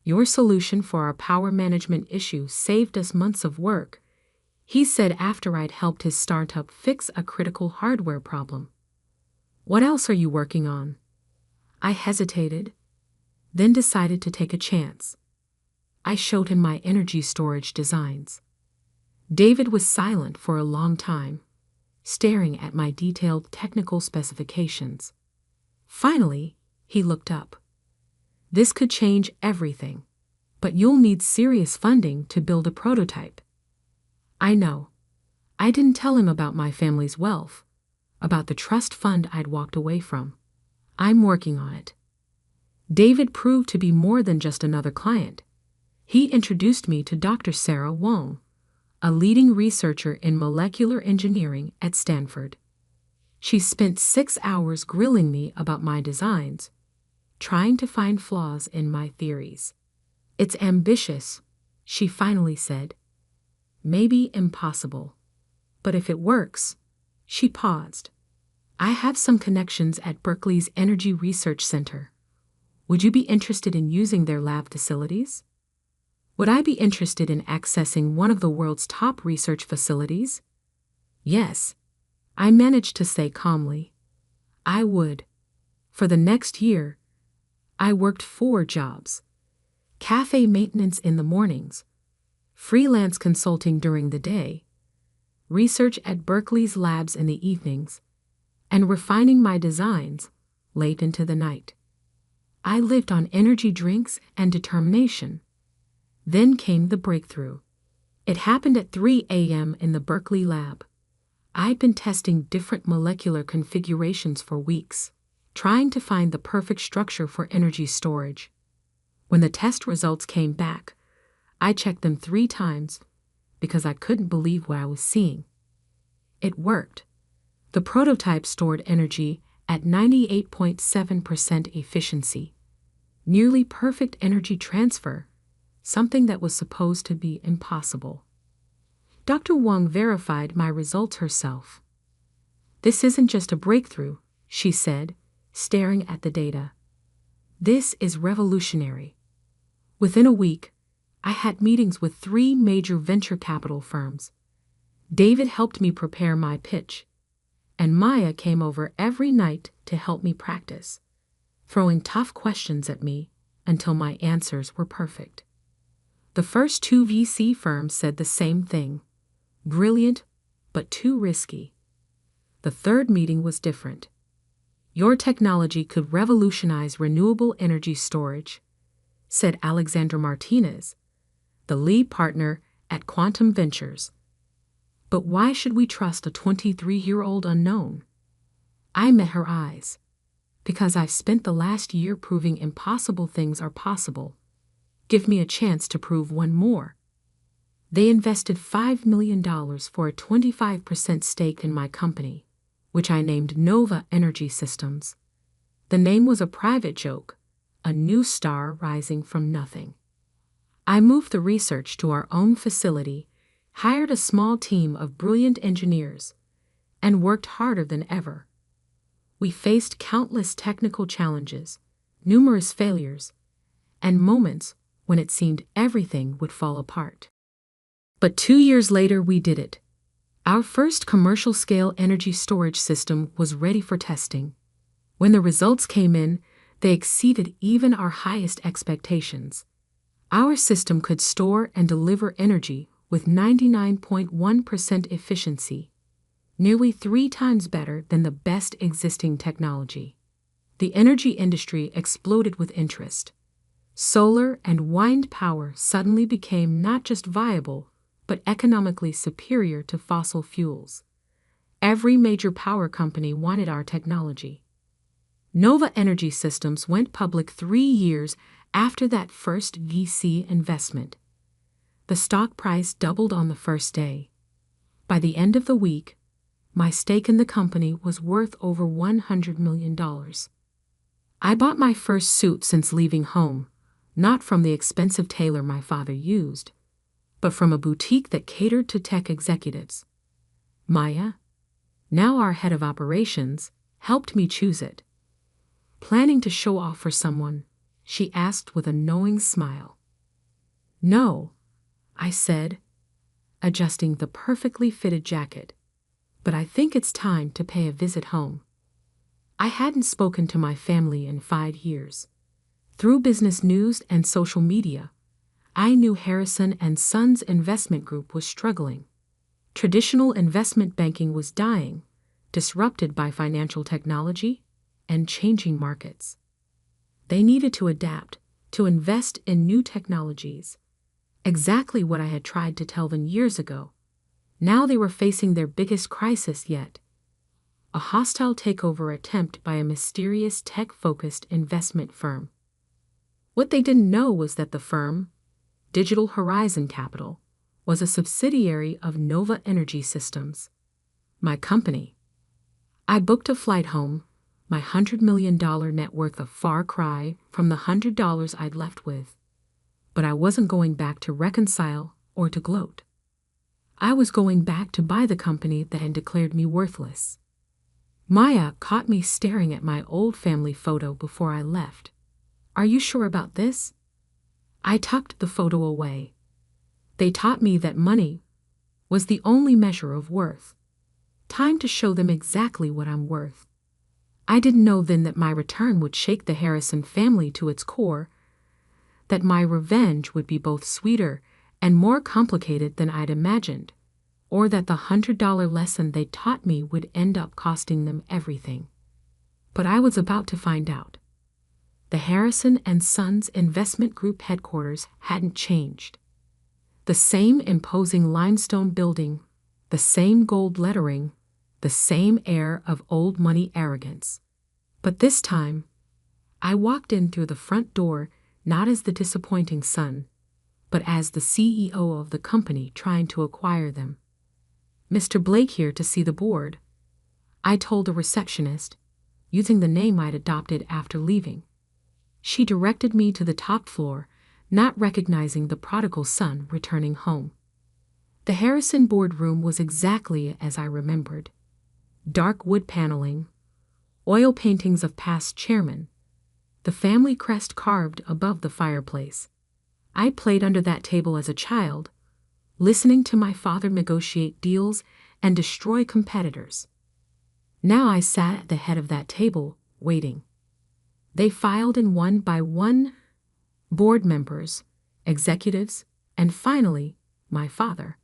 "Your solution for our power management issue saved us months of work," he said after I'd helped his startup fix a critical hardware problem. What else are you working on? I hesitated, then decided to take a chance. I showed him my energy storage designs. David was silent for a long time, staring at my detailed technical specifications. Finally, he looked up. This could change everything, but you'll need serious funding to build a prototype. I know. I didn't tell him about my family's wealth, about the trust fund I'd walked away from. I'm working on it. David proved to be more than just another client. He introduced me to Dr. Sarah Wong, a leading researcher in molecular engineering at Stanford. She spent 6 hours grilling me about my designs, trying to find flaws in my theories. It's ambitious, she finally said. Maybe impossible. But if it works, she paused. I have some connections at Berkeley's Energy Research Center. Would you be interested in using their lab facilities? Would I be interested in accessing one of the world's top research facilities? Yes, I managed to say calmly. I would. For the next year, I worked 4 jobs. Cafe maintenance in the mornings, freelance consulting during the day, research at Berkeley's labs in the evenings, and refining my designs late into the night. I lived on energy drinks and determination. Then came the breakthrough. It happened at 3 a.m. in the Berkeley lab. I'd been testing different molecular configurations for weeks, trying to find the perfect structure for energy storage. When the test results came back, I checked them 3 times because I couldn't believe what I was seeing. It worked. The prototype stored energy at 98.7% efficiency, nearly perfect energy transfer, something that was supposed to be impossible. Dr. Wong verified my results herself. This isn't just a breakthrough, she said, staring at the data. This is revolutionary. Within a week, I had meetings with 3 major venture capital firms. David helped me prepare my pitch, and Maya came over every night to help me practice, throwing tough questions at me until my answers were perfect. The first 2 VC firms said the same thing. Brilliant, but too risky. The third meeting was different. Your technology could revolutionize renewable energy storage, said Alexandra Martinez, the lead partner at Quantum Ventures. But why should we trust a 23-year-old unknown? I met her eyes. Because I've spent the last year proving impossible things are possible. Give me a chance to prove one more. They invested $5 million for a 25% stake in my company, which I named Nova Energy Systems. The name was a private joke, a new star rising from nothing. I moved the research to our own facility, hired a small team of brilliant engineers, and worked harder than ever. We faced countless technical challenges, numerous failures, and moments when it seemed everything would fall apart. But 2 years later, we did it. Our first commercial-scale energy storage system was ready for testing. When the results came in, they exceeded even our highest expectations. Our system could store and deliver energy with 99.1% efficiency, nearly 3 times better than the best existing technology. The energy industry exploded with interest. Solar and wind power suddenly became not just viable, but economically superior to fossil fuels. Every major power company wanted our technology. Nova Energy Systems went public 3 years after that first VC investment. The stock price doubled on the first day. By the end of the week, my stake in the company was worth over $100 million. I bought my first suit since leaving home, not from the expensive tailor my father used, but from a boutique that catered to tech executives. Maya, now our head of operations, helped me choose it. Planning to show off for someone, she asked with a knowing smile. No, I said. adjusting the perfectly fitted jacket. But I think it's time to pay a visit home. I hadn't spoken to my family in 5 years. Through business news and social media, I knew Harrison and Sons Investment Group was struggling. Traditional investment banking was dying, disrupted by financial technology and changing markets. They needed to adapt, to invest in new technologies. Exactly what I had tried to tell them years ago. Now they were facing their biggest crisis yet. A hostile takeover attempt by a mysterious tech-focused investment firm. What they didn't know was that the firm, Digital Horizon Capital, was a subsidiary of Nova Energy Systems, my company. I booked a flight home, my $100 million net worth a far cry from the $100 I'd left with. But I wasn't going back to reconcile or to gloat. I was going back to buy the company that had declared me worthless. Maya caught me staring at my old family photo before I left. "Are you sure about this?" I tucked the photo away. They taught me that money was the only measure of worth. Time to show them exactly what I'm worth. I didn't know then that my return would shake the Harrison family to its core, that my revenge would be both sweeter and more complicated than I'd imagined, or that the $100 lesson they taught me would end up costing them everything. But I was about to find out. The Harrison and Sons Investment Group headquarters hadn't changed. The same imposing limestone building, the same gold lettering, the same air of old money arrogance. But this time, I walked in through the front door not as the disappointing son, but as the CEO of the company trying to acquire them. "Mr. Blake here to see the board," I told a receptionist, using the name I'd adopted after leaving. She directed me to the top floor, not recognizing the prodigal son returning home. The Harrison boardroom was exactly as I remembered. Dark wood paneling, oil paintings of past chairmen, the family crest carved above the fireplace. I played under that table as a child, listening to my father negotiate deals and destroy competitors. Now I sat at the head of that table, waiting. They filed in one by one, board members, executives, and finally, my father.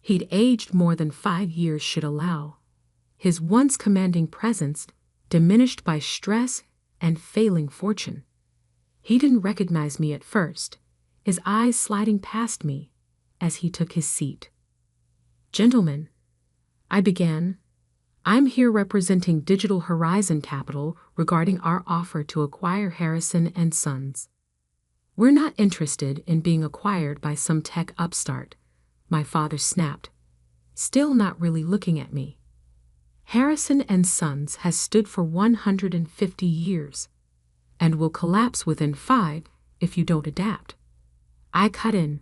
He'd aged more than 5 years should allow. His once commanding presence diminished by stress and failing fortune. He didn't recognize me at first, his eyes sliding past me as he took his seat. "Gentlemen," I began, "I'm here representing Digital Horizon Capital regarding our offer to acquire Harrison and Sons. We're not interested in being acquired by some tech upstart," my father snapped, still not really looking at me. "Harrison and Sons has stood for 150 years and will collapse within 5 if you don't adapt." I cut in,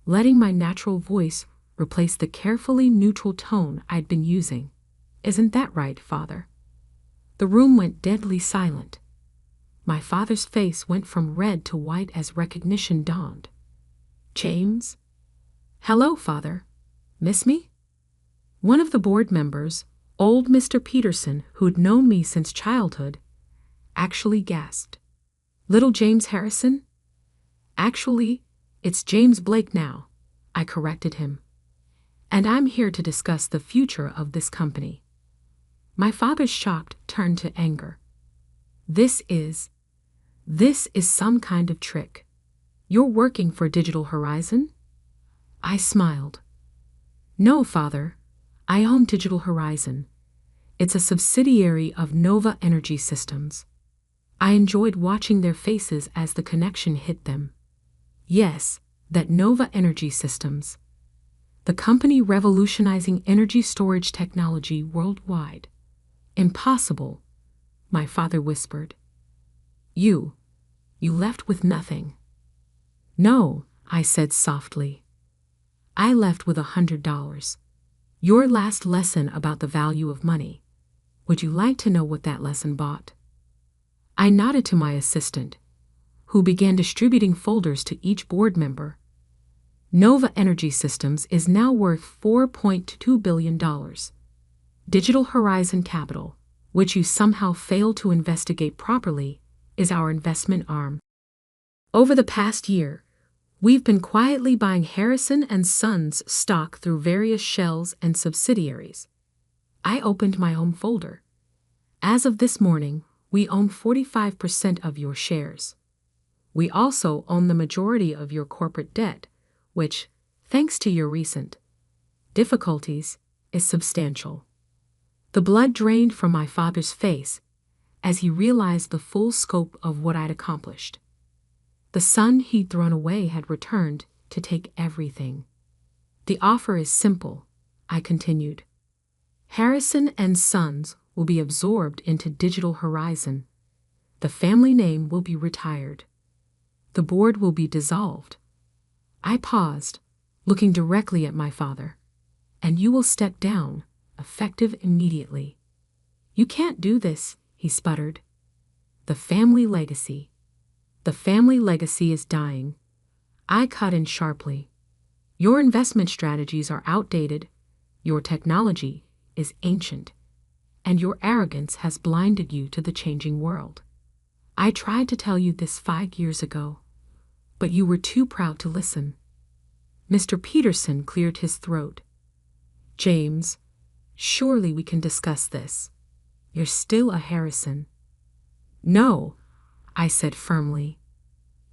letting my natural voice replace the carefully neutral tone I'd been using. "Isn't that right, Father?" The room went deadly silent. My father's face went from red to white as recognition dawned. "James?" "Hello, Father. Miss me?" One of the board members, old Mr. Peterson, who'd known me since childhood, actually gasped. "Little James Harrison?" "Actually, it's James Blake now," I corrected him. "And I'm here to discuss the future of this company." My father's shock turned to anger. This is some kind of trick. You're working for Digital Horizon?" I smiled. "No, Father. I own Digital Horizon. It's a subsidiary of Nova Energy Systems." I enjoyed watching their faces as the connection hit them. Yes, that Nova Energy Systems. The company revolutionizing energy storage technology worldwide. "Impossible," my father whispered. You left with nothing." "No," I said softly. "I left with $100. Your last lesson about the value of money. Would you like to know what that lesson bought?" I nodded to my assistant, who began distributing folders to each board member. Nova Energy Systems is now worth $4.2 billion. Digital Horizon Capital, which you somehow failed to investigate properly, is our investment arm. Over the past year, we've been quietly buying Harrison & Sons stock through various shells and subsidiaries. I opened my home folder. As of this morning, we own 45% of your shares. We also own the majority of your corporate debt, which, thanks to your recent difficulties, is substantial. The blood drained from my father's face as he realized the full scope of what I'd accomplished. The son he'd thrown away had returned to take everything. The offer is simple, I continued. Harrison & Sons will be absorbed into Digital Horizon. The family name will be retired. The board will be dissolved. I paused, looking directly at my father. And you will step down, effective immediately. You can't do this, he sputtered. The family legacy. The family legacy is dying. I cut in sharply. Your investment strategies are outdated. Your technology is ancient. And your arrogance has blinded you to the changing world. I tried to tell you this 5 years ago, but you were too proud to listen. Mr. Peterson cleared his throat. James, surely we can discuss this. You're still a Harrison. No, I said firmly.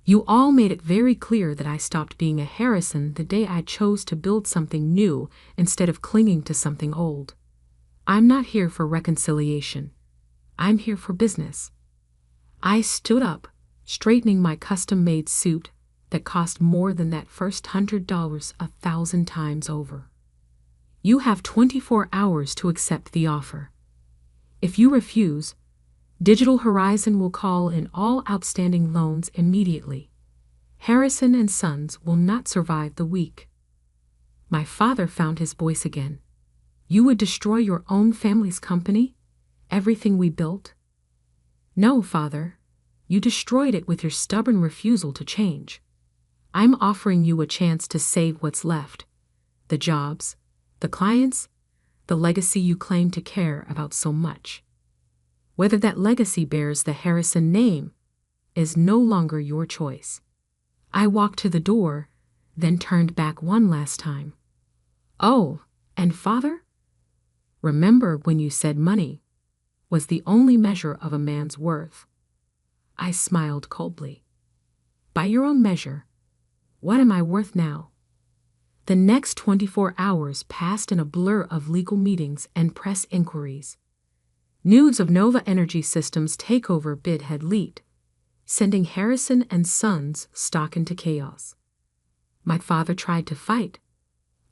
You all made it very clear that I stopped being a Harrison the day I chose to build something new instead of clinging to something old. I'm not here for reconciliation. I'm here for business. I stood up, straightening my custom-made suit that cost more than that first $100 1,000 times over. You have 24 hours to accept the offer. If you refuse, Digital Horizon will call in all outstanding loans immediately. Harrison & Sons will not survive the week. My father found his voice again. You would destroy your own family's company? Everything we built? No, father. You destroyed it with your stubborn refusal to change. I'm offering you a chance to save what's left. The jobs, the clients, the legacy you claim to care about so much. Whether that legacy bears the Harrison name is no longer your choice. I walked to the door, then turned back one last time. Oh, and father? Remember when you said money was the only measure of a man's worth? I smiled coldly. By your own measure, what am I worth now? The next 24 hours passed in a blur of legal meetings and press inquiries. News of Nova Energy Systems' takeover bid had leaked, sending Harrison & Sons stock into chaos. My father tried to fight,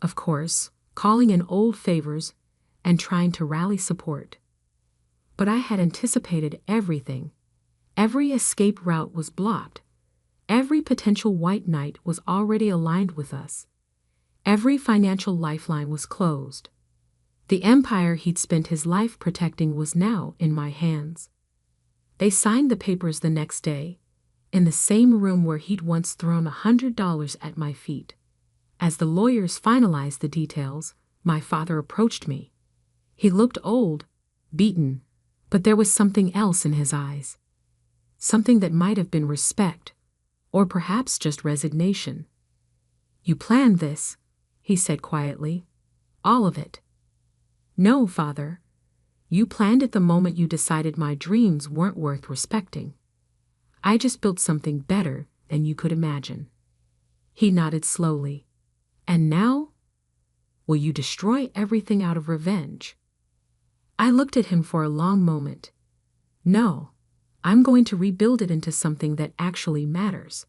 of course, calling in old favors and trying to rally support. But I had anticipated everything. Every escape route was blocked. Every potential white knight was already aligned with us. Every financial lifeline was closed. The empire he'd spent his life protecting was now in my hands. They signed the papers the next day, in the same room where he'd once thrown $100 at my feet. As the lawyers finalized the details, my father approached me. He looked old, beaten, but there was something else in his eyes. Something that might have been respect, or perhaps just resignation. You planned this, he said quietly. All of it. No, father. You planned it the moment you decided my dreams weren't worth respecting. I just built something better than you could imagine. He nodded slowly. And now? Will you destroy everything out of revenge? I looked at him for a long moment. No, I'm going to rebuild it into something that actually matters.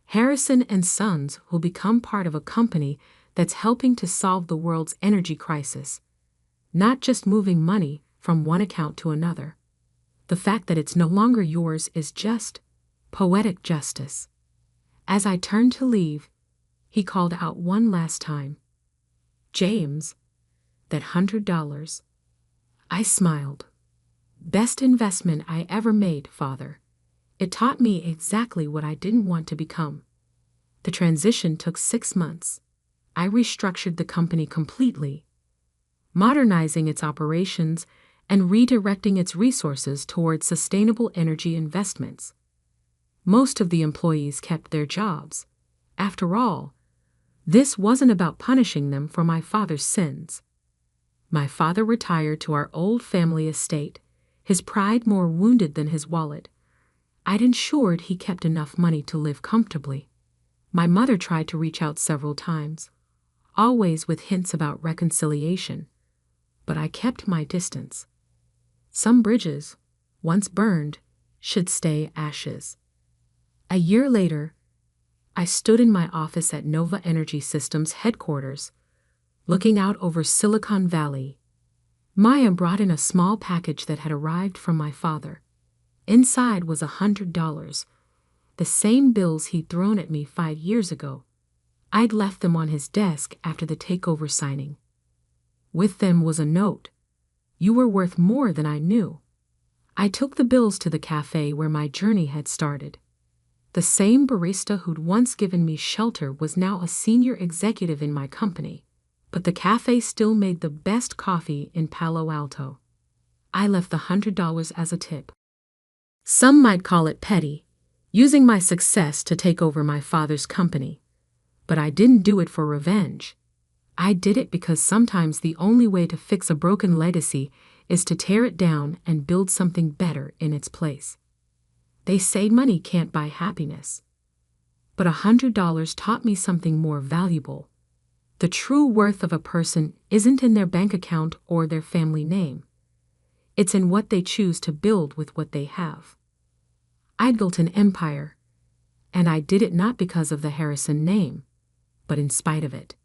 Harrison & Sons will become part of a company that's helping to solve the world's energy crisis, not just moving money from one account to another. The fact that it's no longer yours is just poetic justice. As I turned to leave, he called out one last time, James, that $100. I smiled. Best investment I ever made, father. It taught me exactly what I didn't want to become. The transition took 6 months. I restructured the company completely, modernizing its operations and redirecting its resources towards sustainable energy investments. Most of the employees kept their jobs. After all, this wasn't about punishing them for my father's sins. My father retired to our old family estate, his pride more wounded than his wallet. I'd ensured he kept enough money to live comfortably. My mother tried to reach out several times, always with hints about reconciliation, but I kept my distance. Some bridges, once burned, should stay ashes. A year later, I stood in my office at Nova Energy Systems headquarters, looking out over Silicon Valley. Maya brought in a small package that had arrived from my father. Inside was $100, the same bills he'd thrown at me 5 years ago. I'd left them on his desk after the takeover signing. With them was a note. You were worth more than I knew. I took the bills to the cafe where my journey had started. The same barista who'd once given me shelter was now a senior executive in my company, but the cafe still made the best coffee in Palo Alto. I left the $100 as a tip. Some might call it petty, using my success to take over my father's company. But I didn't do it for revenge. I did it because sometimes the only way to fix a broken legacy is to tear it down and build something better in its place. They say money can't buy happiness. But $100 taught me something more valuable. The true worth of a person isn't in their bank account or their family name. It's in what they choose to build with what they have. I built an empire, and I did it not because of the Harrison name, but in spite of it.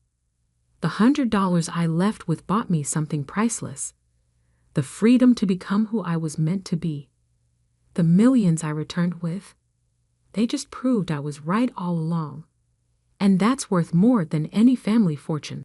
The $100 I left with bought me something priceless: the freedom to become who I was meant to be. The millions I returned with, they just proved I was right all along. And that's worth more than any family fortune.